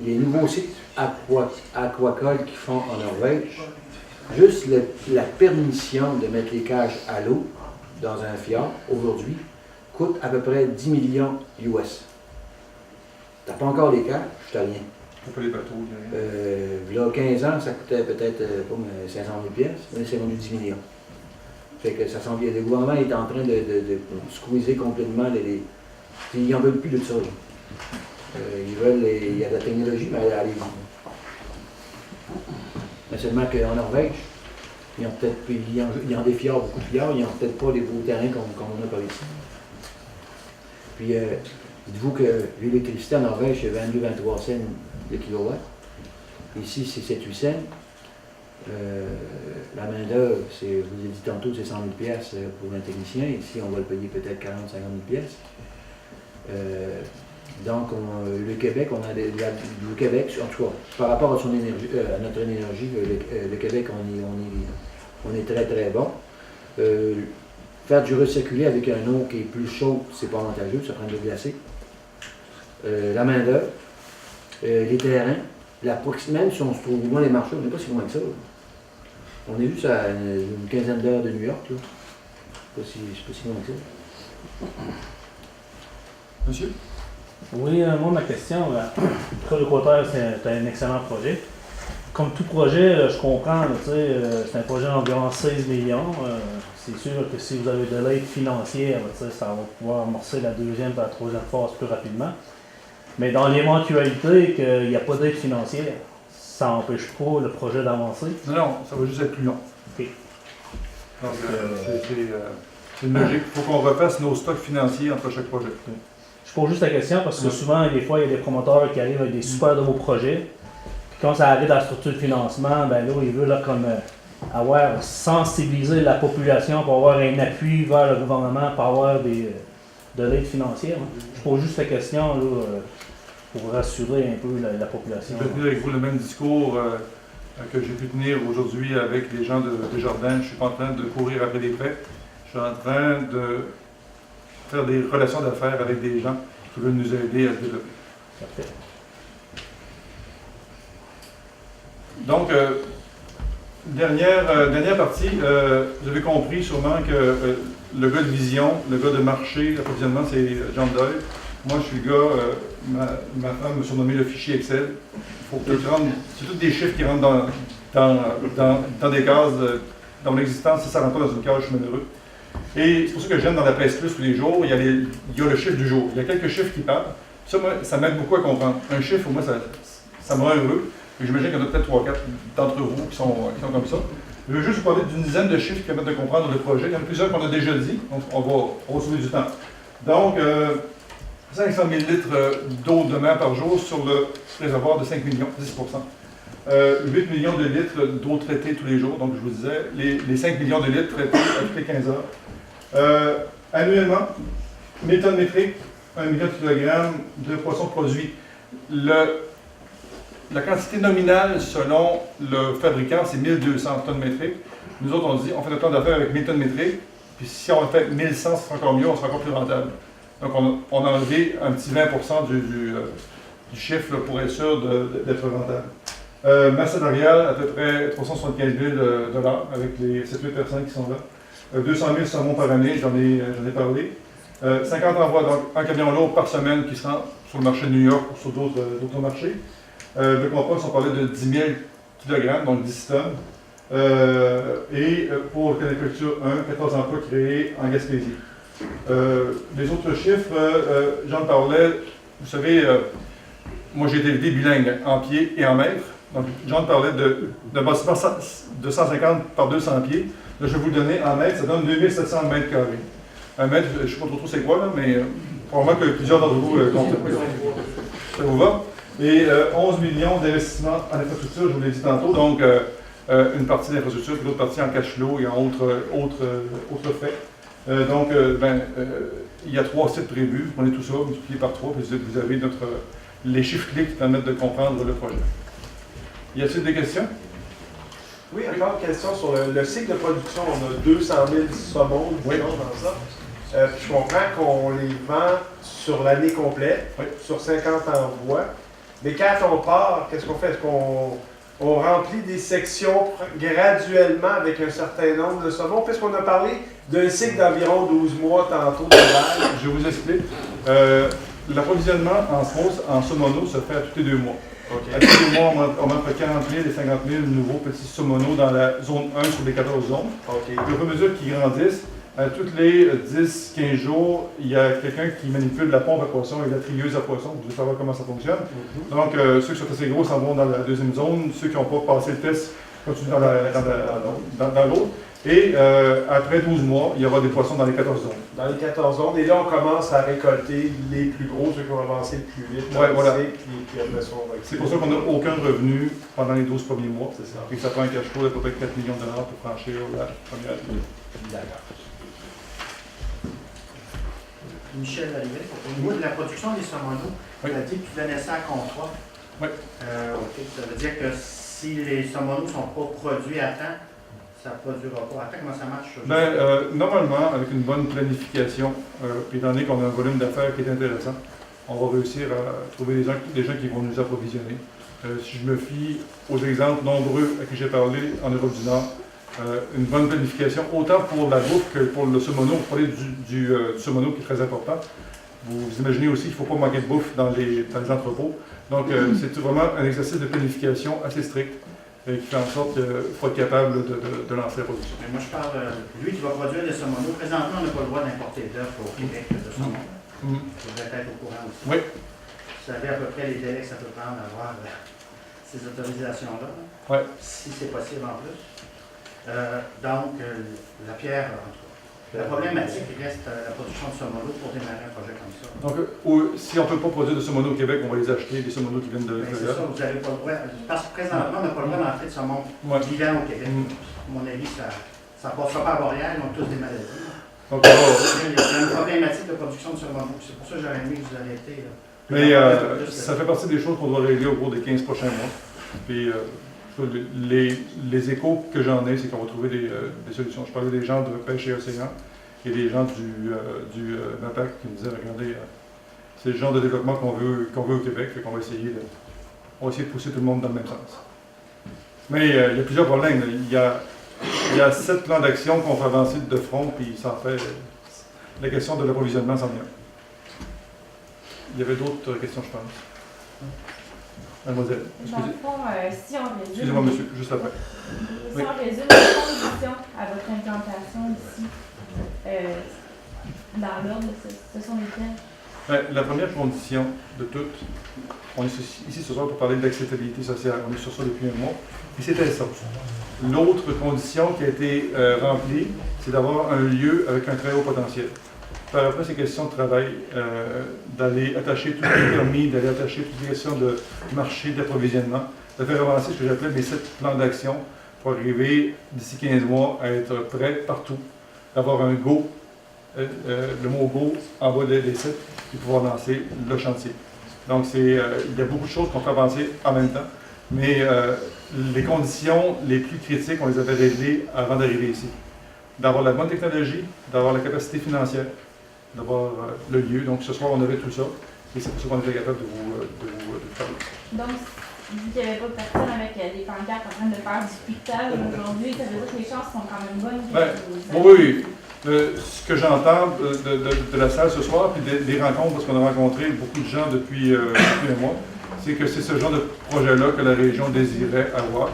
les nouveaux sites aquacoles qu'ils font en Norvège, juste la permission de mettre les cages à l'eau dans un fjord, aujourd'hui, coûte à peu près 10 millions US. T'as pas encore les cages, je t'ai rien. T'as pas les bateaux, il y a 15 ans, ça coûtait peut-être 500 000 pièces, mais c'est vendu 10 millions. Fait que ça s'en vient. Le gouvernement est en train de squeezer complètement ils n'en veulent plus de ça. Il y a de la technologie, mais allez-y. Mais seulement qu'en Norvège, ils ont des fjords, beaucoup de fjords, ils n'ont peut-être pas les beaux terrains comme on a par ici. Puis, dites-vous que l'électricité en Norvège, c'est 22-23 cents le kilowatt. Ici, c'est 7-8 cents. La main-d'œuvre, je vous ai dit tantôt, c'est 100 000 pièces pour un technicien. Ici, on va le payer peut-être 40-50 000 pièces. Donc, le Québec, le Québec, en tout cas, par rapport à, son énergie, à notre énergie, le Québec, on est très très bon. Faire du recirculé avec un eau qui est plus chaude, c'est pas avantageux, ça prend de l'eau glacée. La main-d'œuvre, les terrains, même si on se trouve loin des marchés, on n'est pas si loin que ça. Là. On est juste à une quinzaine d'heures de New York. Là. C'est pas si loin que ça. Monsieur? Oui, moi, ma question, le Côte-Terre, c'est un excellent projet. Comme tout projet, je comprends, c'est un projet d'environ 16 millions. C'est sûr que si vous avez de l'aide financière, ça va pouvoir amorcer la deuxième et la troisième phase plus rapidement. Mais dans l'éventualité qu'il n'y a pas d'aide financière, ça n'empêche pas le projet d'avancer? Non, ça va juste être plus long. OK. Donc, c'est une logique. Il faut qu'on refasse nos stocks financiers entre chaque projet. Je pose juste la question parce que souvent, des fois, il y a des promoteurs qui arrivent avec des super de beaux projets. Puis quand ça arrive à la structure de financement, ben là, ils veulent avoir sensibilisé la population pour avoir un appui vers le gouvernement, pour avoir de l'aide financière. Je pose juste la question là, pour rassurer un peu la population. Je vais tenir avec vous le même discours que j'ai pu tenir aujourd'hui avec les gens de Desjardins. Je ne suis pas en train de courir après des prêts. Je suis en train de faire des relations d'affaires avec des gens qui veulent nous aider à se développer. Parfait. Donc, dernière partie, vous avez compris sûrement que le gars de vision, le gars de marché, l'approvisionnement, c'est John Doyle. Moi, je suis le gars, ma femme me surnommé le fichier Excel. Faut que c'est tous des chiffres qui rentrent dans des cases. Dans mon existence, si ça ne rentre pas dans une case, je suis malheureux. Et c'est pour ça que j'aime dans la presse plus tous les jours, il y a le chiffre du jour. Il y a quelques chiffres qui parlent. Ça, moi, ça m'aide beaucoup à comprendre. Un chiffre, pour moi, ça me rend heureux. J'imagine qu'il y en a peut-être 3-4 d'entre vous qui sont comme ça. Je veux juste vous parler d'une dizaine de chiffres qui permettent de comprendre le projet. Il y en a plusieurs qu'on a déjà dit, donc on va sauver du temps. Donc, 500 000 litres d'eau de mer par jour sur le réservoir de 5 millions, 10%. 8 millions de litres d'eau traitée tous les jours, donc je vous disais, les 5 millions de litres traités à toutes les 15 heures. Annuellement, 1000 tonnes métriques, 1 million de kilogrammes de poissons produits. La quantité nominale selon le fabricant, c'est 1200 tonnes métriques. Nous autres, on dit, on fait notre temps d'affaires avec 1000 tonnes métriques, puis si on fait 1100, c'est encore mieux, on sera encore plus rentable. Donc, on a enlevé un petit 20% du chiffre là, pour être sûr d'être rentable. Masse salariale, à peu près 375 000 $ avec les 7-8 personnes qui sont là. 200 000 saumons par année, j'en ai parlé. 50 envois, donc un camion lourd par semaine qui se rend sur le marché de New York ou sur d'autres marchés. Le compost, on parlait de 10 000 kg, donc 10 tonnes. Et pour le Caniculture 1, 14 emplois créés en Gaspésie. Les autres chiffres, j'en parlais, vous savez, moi j'ai été élevé bilingue en pieds et en mètres. Donc j'en parlais de bâtiment de 150 par 200 pieds. Là, je vais vous le donner en mètres, ça donne 2700 mètres carrés. Un mètre, je ne sais pas trop c'est quoi, là, mais probablement que plusieurs d'entre vous comptent. Ça vous va? Et 11 millions d'investissements en infrastructure, je vous l'ai dit tantôt, donc une partie d'infrastructure, puis l'autre partie en cash flow et en autres frais. Donc, il y a 3 sites prévus, vous prenez tout ça, multiplié par 3, puis vous avez les chiffres clés qui permettent de comprendre le projet. Y a-t-il des questions? Oui, encore une question sur le cycle de production. On a 200 000 saumons, disons, dans ça. Je comprends qu'on les vend sur l'année complète, sur 50 envois. Mais quand on part, qu'est-ce qu'on fait? Est-ce qu'on remplit des sections graduellement avec un certain nombre de saumons? Puisqu'on a parlé d'un cycle d'environ 12 mois tantôt d'élevage. Je vous explique. L'approvisionnement en sauce, en saumono, se fait à tous les 2 mois. Okay. À tous les mois, on met entre 40 000 et 50 000 nouveaux petits saumonos dans la zone 1 sur les 14 zones. Okay. Et au fur et à mesure qu'ils grandissent, tous les 10-15 jours, il y a quelqu'un qui manipule la pompe à poisson et la trieuse à poisson. Vous devez savoir comment ça fonctionne. Donc, ceux qui sont assez gros s'en vont dans la deuxième zone. Ceux qui n'ont pas passé le test continuent dans l'autre. Et après 12 mois, il y aura des poissons dans les 14 zones. Dans les 14 zones. Et là, on commence à récolter les plus gros, ceux qui vont avancer le plus vite. Ouais, voilà. Puis après ça, on va c'est pour ça qu'on n'a aucun revenu pendant les 12 premiers mois. C'est ça. Et que ça prend un cash flow d'à peu près 4 millions de dollars pour franchir la première ligne. D'accord. Michel Lalivet, au niveau de la production des saumonos, tu as dit que tu donnais ça à contrat. Oui. OK. Ça veut dire que si les saumonos ne sont pas produits à temps, ça ne produira pas à temps. Comment ça marche? Normalement, avec une bonne planification, puis étant donné qu'on a un volume d'affaires qui est intéressant, on va réussir à trouver des gens qui vont nous approvisionner. Si je me fie aux exemples nombreux à qui j'ai parlé en Europe du Nord, une bonne planification, autant pour la bouffe que pour le saumono. Vous parlez du saumono qui est très important. Vous imaginez aussi qu'il ne faut pas manquer de bouffe dans les entrepôts. Donc, c'est vraiment un exercice de planification assez strict qui fait en sorte qu'il faut être capable de lancer la production. Mais moi, je parle, lui qui va produire des saumonos. Présentement, on n'a pas le droit d'importer d'œufs au Québec de saumon. Vous devez être au courant aussi. Oui. Vous savez à peu près les délais que ça peut prendre à avoir ces autorisations-là. Oui. Si c'est possible en plus. Donc, la pierre, en tout cas. La problématique reste la production de saumono pour démarrer un projet comme ça. Donc, si on ne peut pas produire de saumono au Québec, on va les acheter, des saumonos qui viennent de l'extérieur. C'est ça, vous n'avez pas le droit. Parce que présentement, on n'a pas le droit d'entrer de saumon vivant au Québec. À mon avis, ça ne passera pas à Montréal, ils ont tous des maladies. Donc, il y a une problématique de production de saumono. C'est pour ça que j'aurais aimé que vous arrêtiez. Mais ça fait partie des choses qu'on doit régler au cours des 15 prochains mois. Puis, les échos que j'en ai, c'est qu'on va trouver des solutions. Je parlais des gens de Pêche et Océan et des gens du MAPAC qui me disaient, regardez, c'est le genre de développement qu'on veut au Québec, fait qu'on va essayer de pousser tout le monde dans le même sens. Mais il y a plusieurs problèmes. Il y a 7 plans d'action qu'on fait avancer de front, puis ça en fait la question de l'approvisionnement s'en vient. Il y avait d'autres questions, je pense. Mademoiselle, dans le fond, si on résume... Excusez-moi, monsieur, juste après. Si on résume les conditions à votre implantation ici, dans l'ordre, ce sont lesquelles? La première condition de toutes, on est ici ce soir pour parler d'acceptabilité sociale. On est sur ça depuis un mois, et c'était ça. L'autre condition qui a été remplie, c'est d'avoir un lieu avec un très haut potentiel. Par après, c'est question de travail, d'aller attacher tous les permis, d'aller attacher toutes les questions de marché, d'approvisionnement, de faire avancer ce que j'appelle mes 7 plans d'action pour arriver d'ici 15 mois à être prêt partout, d'avoir un go, le mot go en bas des sites, et pouvoir lancer le chantier. Donc, il y a beaucoup de choses qu'on fait avancer en même temps, mais les conditions les plus critiques, on les avait réglées avant d'arriver ici. D'avoir la bonne technologie, d'avoir la capacité financière, d'avoir le lieu. Donc, ce soir, on avait tout ça. Et c'est pour ça qu'on était capable de vous parler. Donc, vu qu'il n'y avait pas de personne avec des pancartes en train de faire du spectacle aujourd'hui, ça veut dire que les chances sont quand même bonnes. Oui. Ce que j'entends de la salle ce soir, puis des rencontres, parce qu'on a rencontré beaucoup de gens depuis un mois, c'est que c'est ce genre de projet-là que la région désirait avoir.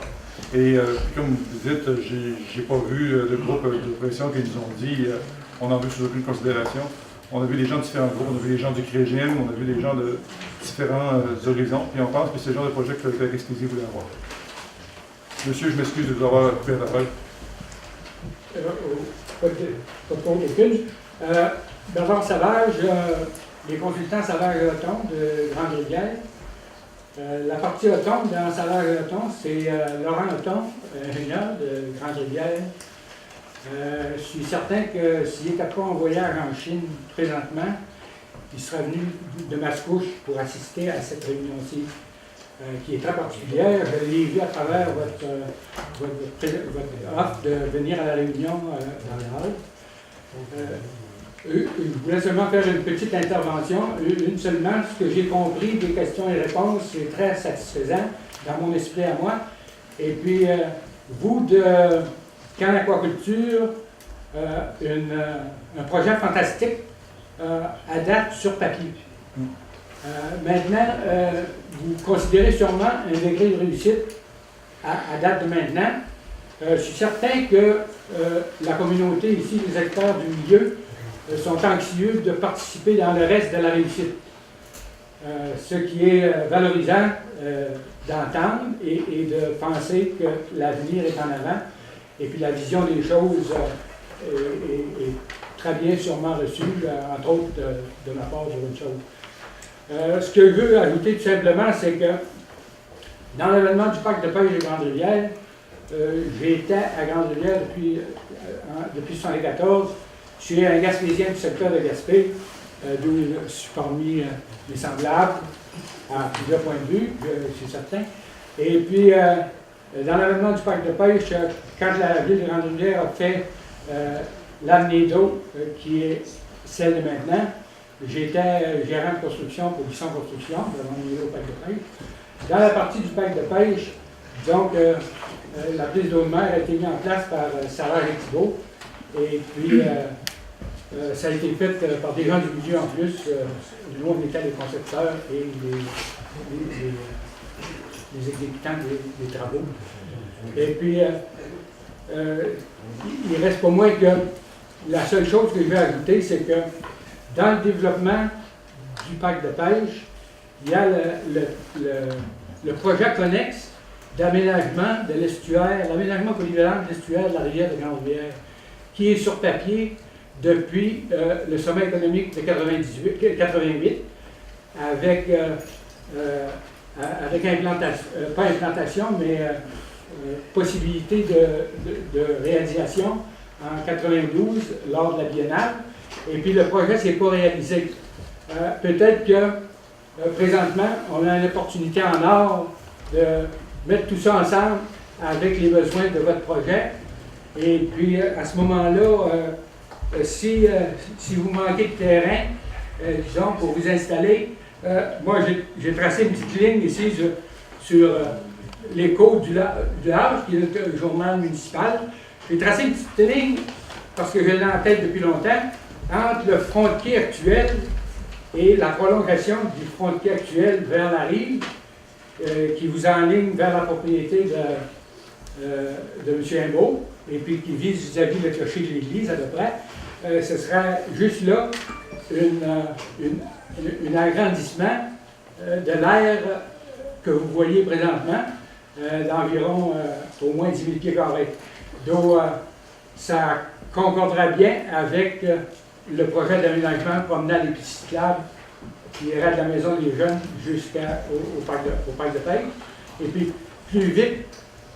Et comme vous dites, j'ai pas vu de groupe de pression qui nous ont dit on n'en veut sous aucune considération. On a vu des gens de différents groupes, on a vu des gens du Crégime, on a vu des gens de différents horizons, et on pense que c'est le genre de projet que le Exclusive voulait avoir. Monsieur, je m'excuse de vous avoir coupé la parole. Pas de compte aucune. Bernard Savage, les consultants Savage-Leton de Grande-Rivière. La partie Leton dans Savage-Leton, c'est Laurent Leton, ingénieur de Grande-Rivière. Je suis certain que s'il n'était pas en voyage en Chine présentement, il serait venu de Mascouche pour assister à cette réunion-ci, qui est très particulière. Je l'ai vu à travers votre offre de venir à la réunion dans le hall. Je voulais seulement faire une petite intervention, une seulement. Ce que j'ai compris des questions et réponses, c'est très satisfaisant dans mon esprit à moi. Et puis, vous, de Can Aquaculture, un projet fantastique à date sur papier. Maintenant, vous considérez sûrement un degré de réussite à date de maintenant. Je suis certain que la communauté ici, les acteurs du milieu, sont anxieux de participer dans le reste de la réussite. Ce qui est valorisant d'entendre et de penser que l'avenir est en avant. Et puis la vision des choses est très bien sûrement reçue, entre autres de ma part sur une chose. Ce que je veux ajouter tout simplement, c'est que dans l'événement du parc de pêche de Grande-Rivière, j'ai été à Grande-Rivière depuis 1974. Je suis un Gaspésien du secteur de Gaspé, d'où je suis parmi mes semblables à plusieurs points de vue, c'est certain. Et puis, dans l'événement du parc de pêche, quand la ville de Grande-Rivière a fait l'amenée d'eau, qui est celle de maintenant, j'étais gérant de construction pour Buisson Construction, l'amenée d'eau au parc de pêche. Dans la partie du parc de pêche, donc, la prise d'eau de mer a été mise en place par Sarah et Thibault. Et puis, ça a été fait par des gens du milieu en plus. Nous, on était les concepteurs et les exécutants des travaux. Et puis, il reste pour moi que la seule chose que je vais ajouter, c'est que dans le développement du parc de pêche, il y a le projet connexe d'aménagement de l'estuaire, l'aménagement polyvalent de l'estuaire de la rivière de Grande-Rivière, qui est sur papier depuis le sommet économique de 88, avec implantation, pas implantation, mais possibilité de réalisation en 92 lors de la biennale. Et puis le projet ne s'est pas réalisé. Peut-être que présentement, on a une opportunité en or de mettre tout ça ensemble avec les besoins de votre projet. Et puis, à ce moment-là, si vous manquez de terrain, disons, pour vous installer, moi, j'ai tracé une petite ligne ici sur les côtes du Large, qui est le journal municipal. J'ai tracé une petite ligne, parce que je l'ai en tête depuis longtemps, entre le front de quai actuel et la prolongation du front de quai actuel vers la rive, qui vous enligne vers la propriété de M. Imbeau, et puis qui vise vis-à-vis le clocher de l'église à peu près. Ce sera juste là un agrandissement de l'aire que vous voyez présentement, d'environ au moins 10 000 pieds carrés. Donc, ça concordera bien avec le projet d'aménagement promenade et piste cyclable qui ira de la maison des jeunes jusqu'au parc de pêche. Et puis, plus vite,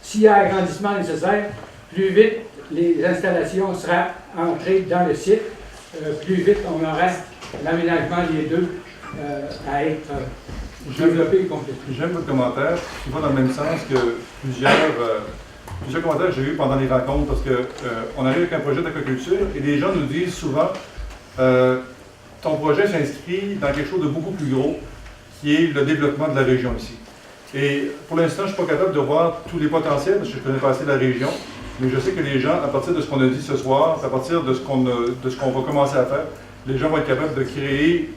s'il y a agrandissement nécessaire, plus vite les installations seront entrées dans le site, plus vite on aura l'aménagement des deux à être développé et complété. J'aime votre commentaire, qui va dans le même sens que plusieurs commentaires que j'ai eus pendant les rencontres, parce qu'on arrive avec un projet d'aquaculture et les gens nous disent souvent ton projet s'inscrit dans quelque chose de beaucoup plus gros, qui est le développement de la région ici. Et pour l'instant, je ne suis pas capable de voir tous les potentiels, parce que je connais pas assez la région, mais je sais que les gens, à partir de ce qu'on a dit ce soir, à partir de ce qu'on va commencer à faire, les gens vont être capables de créer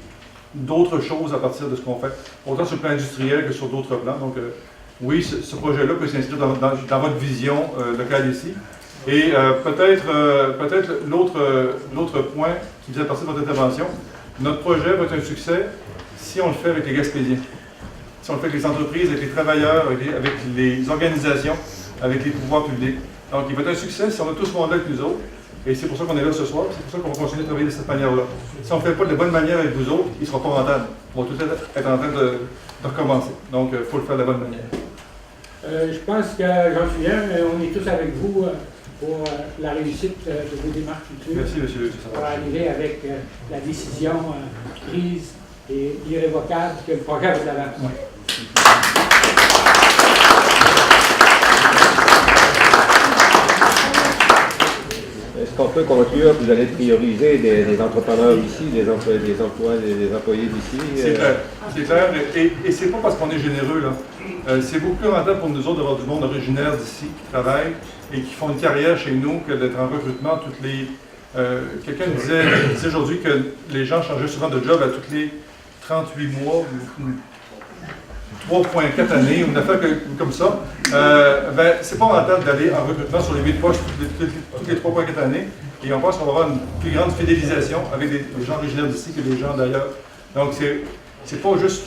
d'autres choses à partir de ce qu'on fait, autant sur le plan industriel que sur d'autres plans. Donc oui, ce projet-là peut s'inscrire dans votre vision locale ici. Et peut-être l'autre point qui faisait partie de votre intervention, notre projet va être un succès si on le fait avec les Gaspésiens, si on le fait avec les entreprises, avec les travailleurs, avec les organisations, avec les pouvoirs publics. Donc il va être un succès si on a tout ce monde-là avec nous autres. Et c'est pour ça qu'on est là ce soir, c'est pour ça qu'on va continuer de travailler de cette manière-là. Si on ne fait pas de la bonne manière avec vous autres, il ne sera pas rentable. On va tout être en train de recommencer. Donc il faut le faire de la bonne manière. Je pense que j'en suis un, on est tous avec vous pour la réussite de vos démarches futures. Merci, monsieur. Pour arriver avec la décision prise et irrévocable que le projet va de l'avant. Ouais. Est-ce qu'on peut conclure que vous allez prioriser des entrepreneurs d'ici, des employés d'ici? C'est clair. C'est clair. Et c'est pas parce qu'on est généreux, là. C'est beaucoup plus rentable pour nous autres d'avoir du monde originaire d'ici qui travaille et qui font une carrière chez nous que d'être en recrutement toutes les... Quelqu'un disait aujourd'hui que les gens changeaient souvent de job à tous les 38 mois, 3,4 années, ou une affaire comme ça. Ben, c'est pas rentable d'aller en recrutement sur les 8 postes toutes les 3,4 années. Et on pense qu'on va avoir une plus grande fidélisation avec les gens originaires d'ici que les gens d'ailleurs. Donc, c'est pas juste,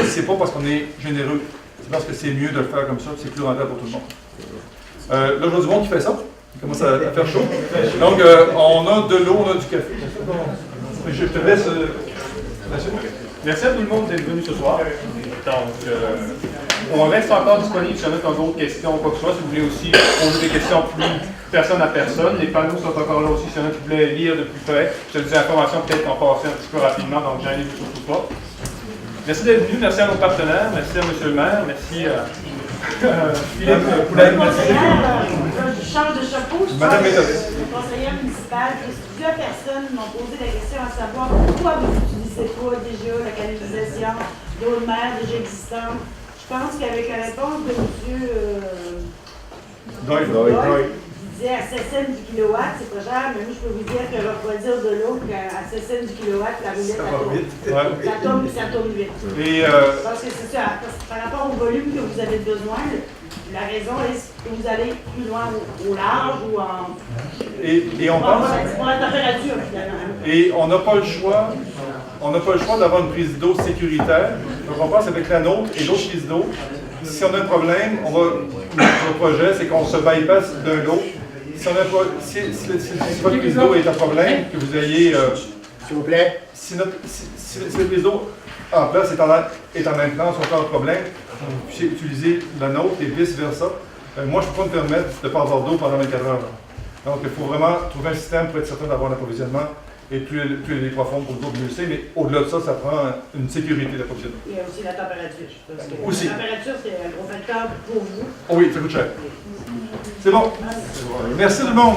c'est pas parce qu'on est généreux, c'est parce que c'est mieux de le faire comme ça, c'est plus rentable pour tout le monde. Là, je vois du monde qui fait ça. Il commence à faire chaud. Donc, on a de l'eau, on a du café. Je te laisse. Merci à tout le monde d'être venu ce soir. Donc, on reste encore disponible si on a d'autres questions ou quoi que ce soit. Si vous voulez aussi poser des questions plus personne à personne, les panneaux sont encore là aussi si on a qui voulait lire de plus près. Je te dis informations peut-être qu'on passait un petit peu rapidement, donc j'en ai surtout pas. Merci d'être venu, merci à nos partenaires, merci à M. le maire, merci à Philippe Poulain. Je change de chapeau, je Madame suis conseillère municipale. Plusieurs personnes m'ont posé la question à savoir pourquoi vous n'utilisez pas déjà la canalisation d'eau de mer déjà existante. Je pense qu'avec la réponse de M. Il disait à 7 cents du kilowatt, c'est pas cher, mais moi je peux vous dire que refroidir de l'eau à 7 cents du kilowatt, la roulette, ça tourne vite. Parce que c'est ça, par rapport au volume que vous avez besoin, la raison est que vous allez plus loin au large ou en... Et on pense... Pour la température, finalement. Et on n'a pas le choix. On n'a pas le choix d'avoir une prise d'eau sécuritaire. Donc on passe avec la nôtre et l'autre prise d'eau. Si on a un problème, notre projet, c'est qu'on se bypass d'un lot. Si votre prise d'eau est un problème, que vous ayez... S'il vous plaît. Si la prise d'eau en place est en maintenance, on a un problème, vous puissiez utiliser la nôtre et vice-versa. Moi, je ne peux pas me permettre de ne pas avoir d'eau pendant 24 heures. Donc, il faut vraiment trouver un système pour être certain d'avoir un approvisionnement. Et plus elle est profonde pour nous autres, mieux c'est. Mais au-delà de ça, ça prend une sécurité d'approvisionnement. Il y a aussi la température. Parce que aussi. La température, c'est un gros facteur pour vous. Oh oui, ça coûte cher. C'est bon. Merci tout le monde.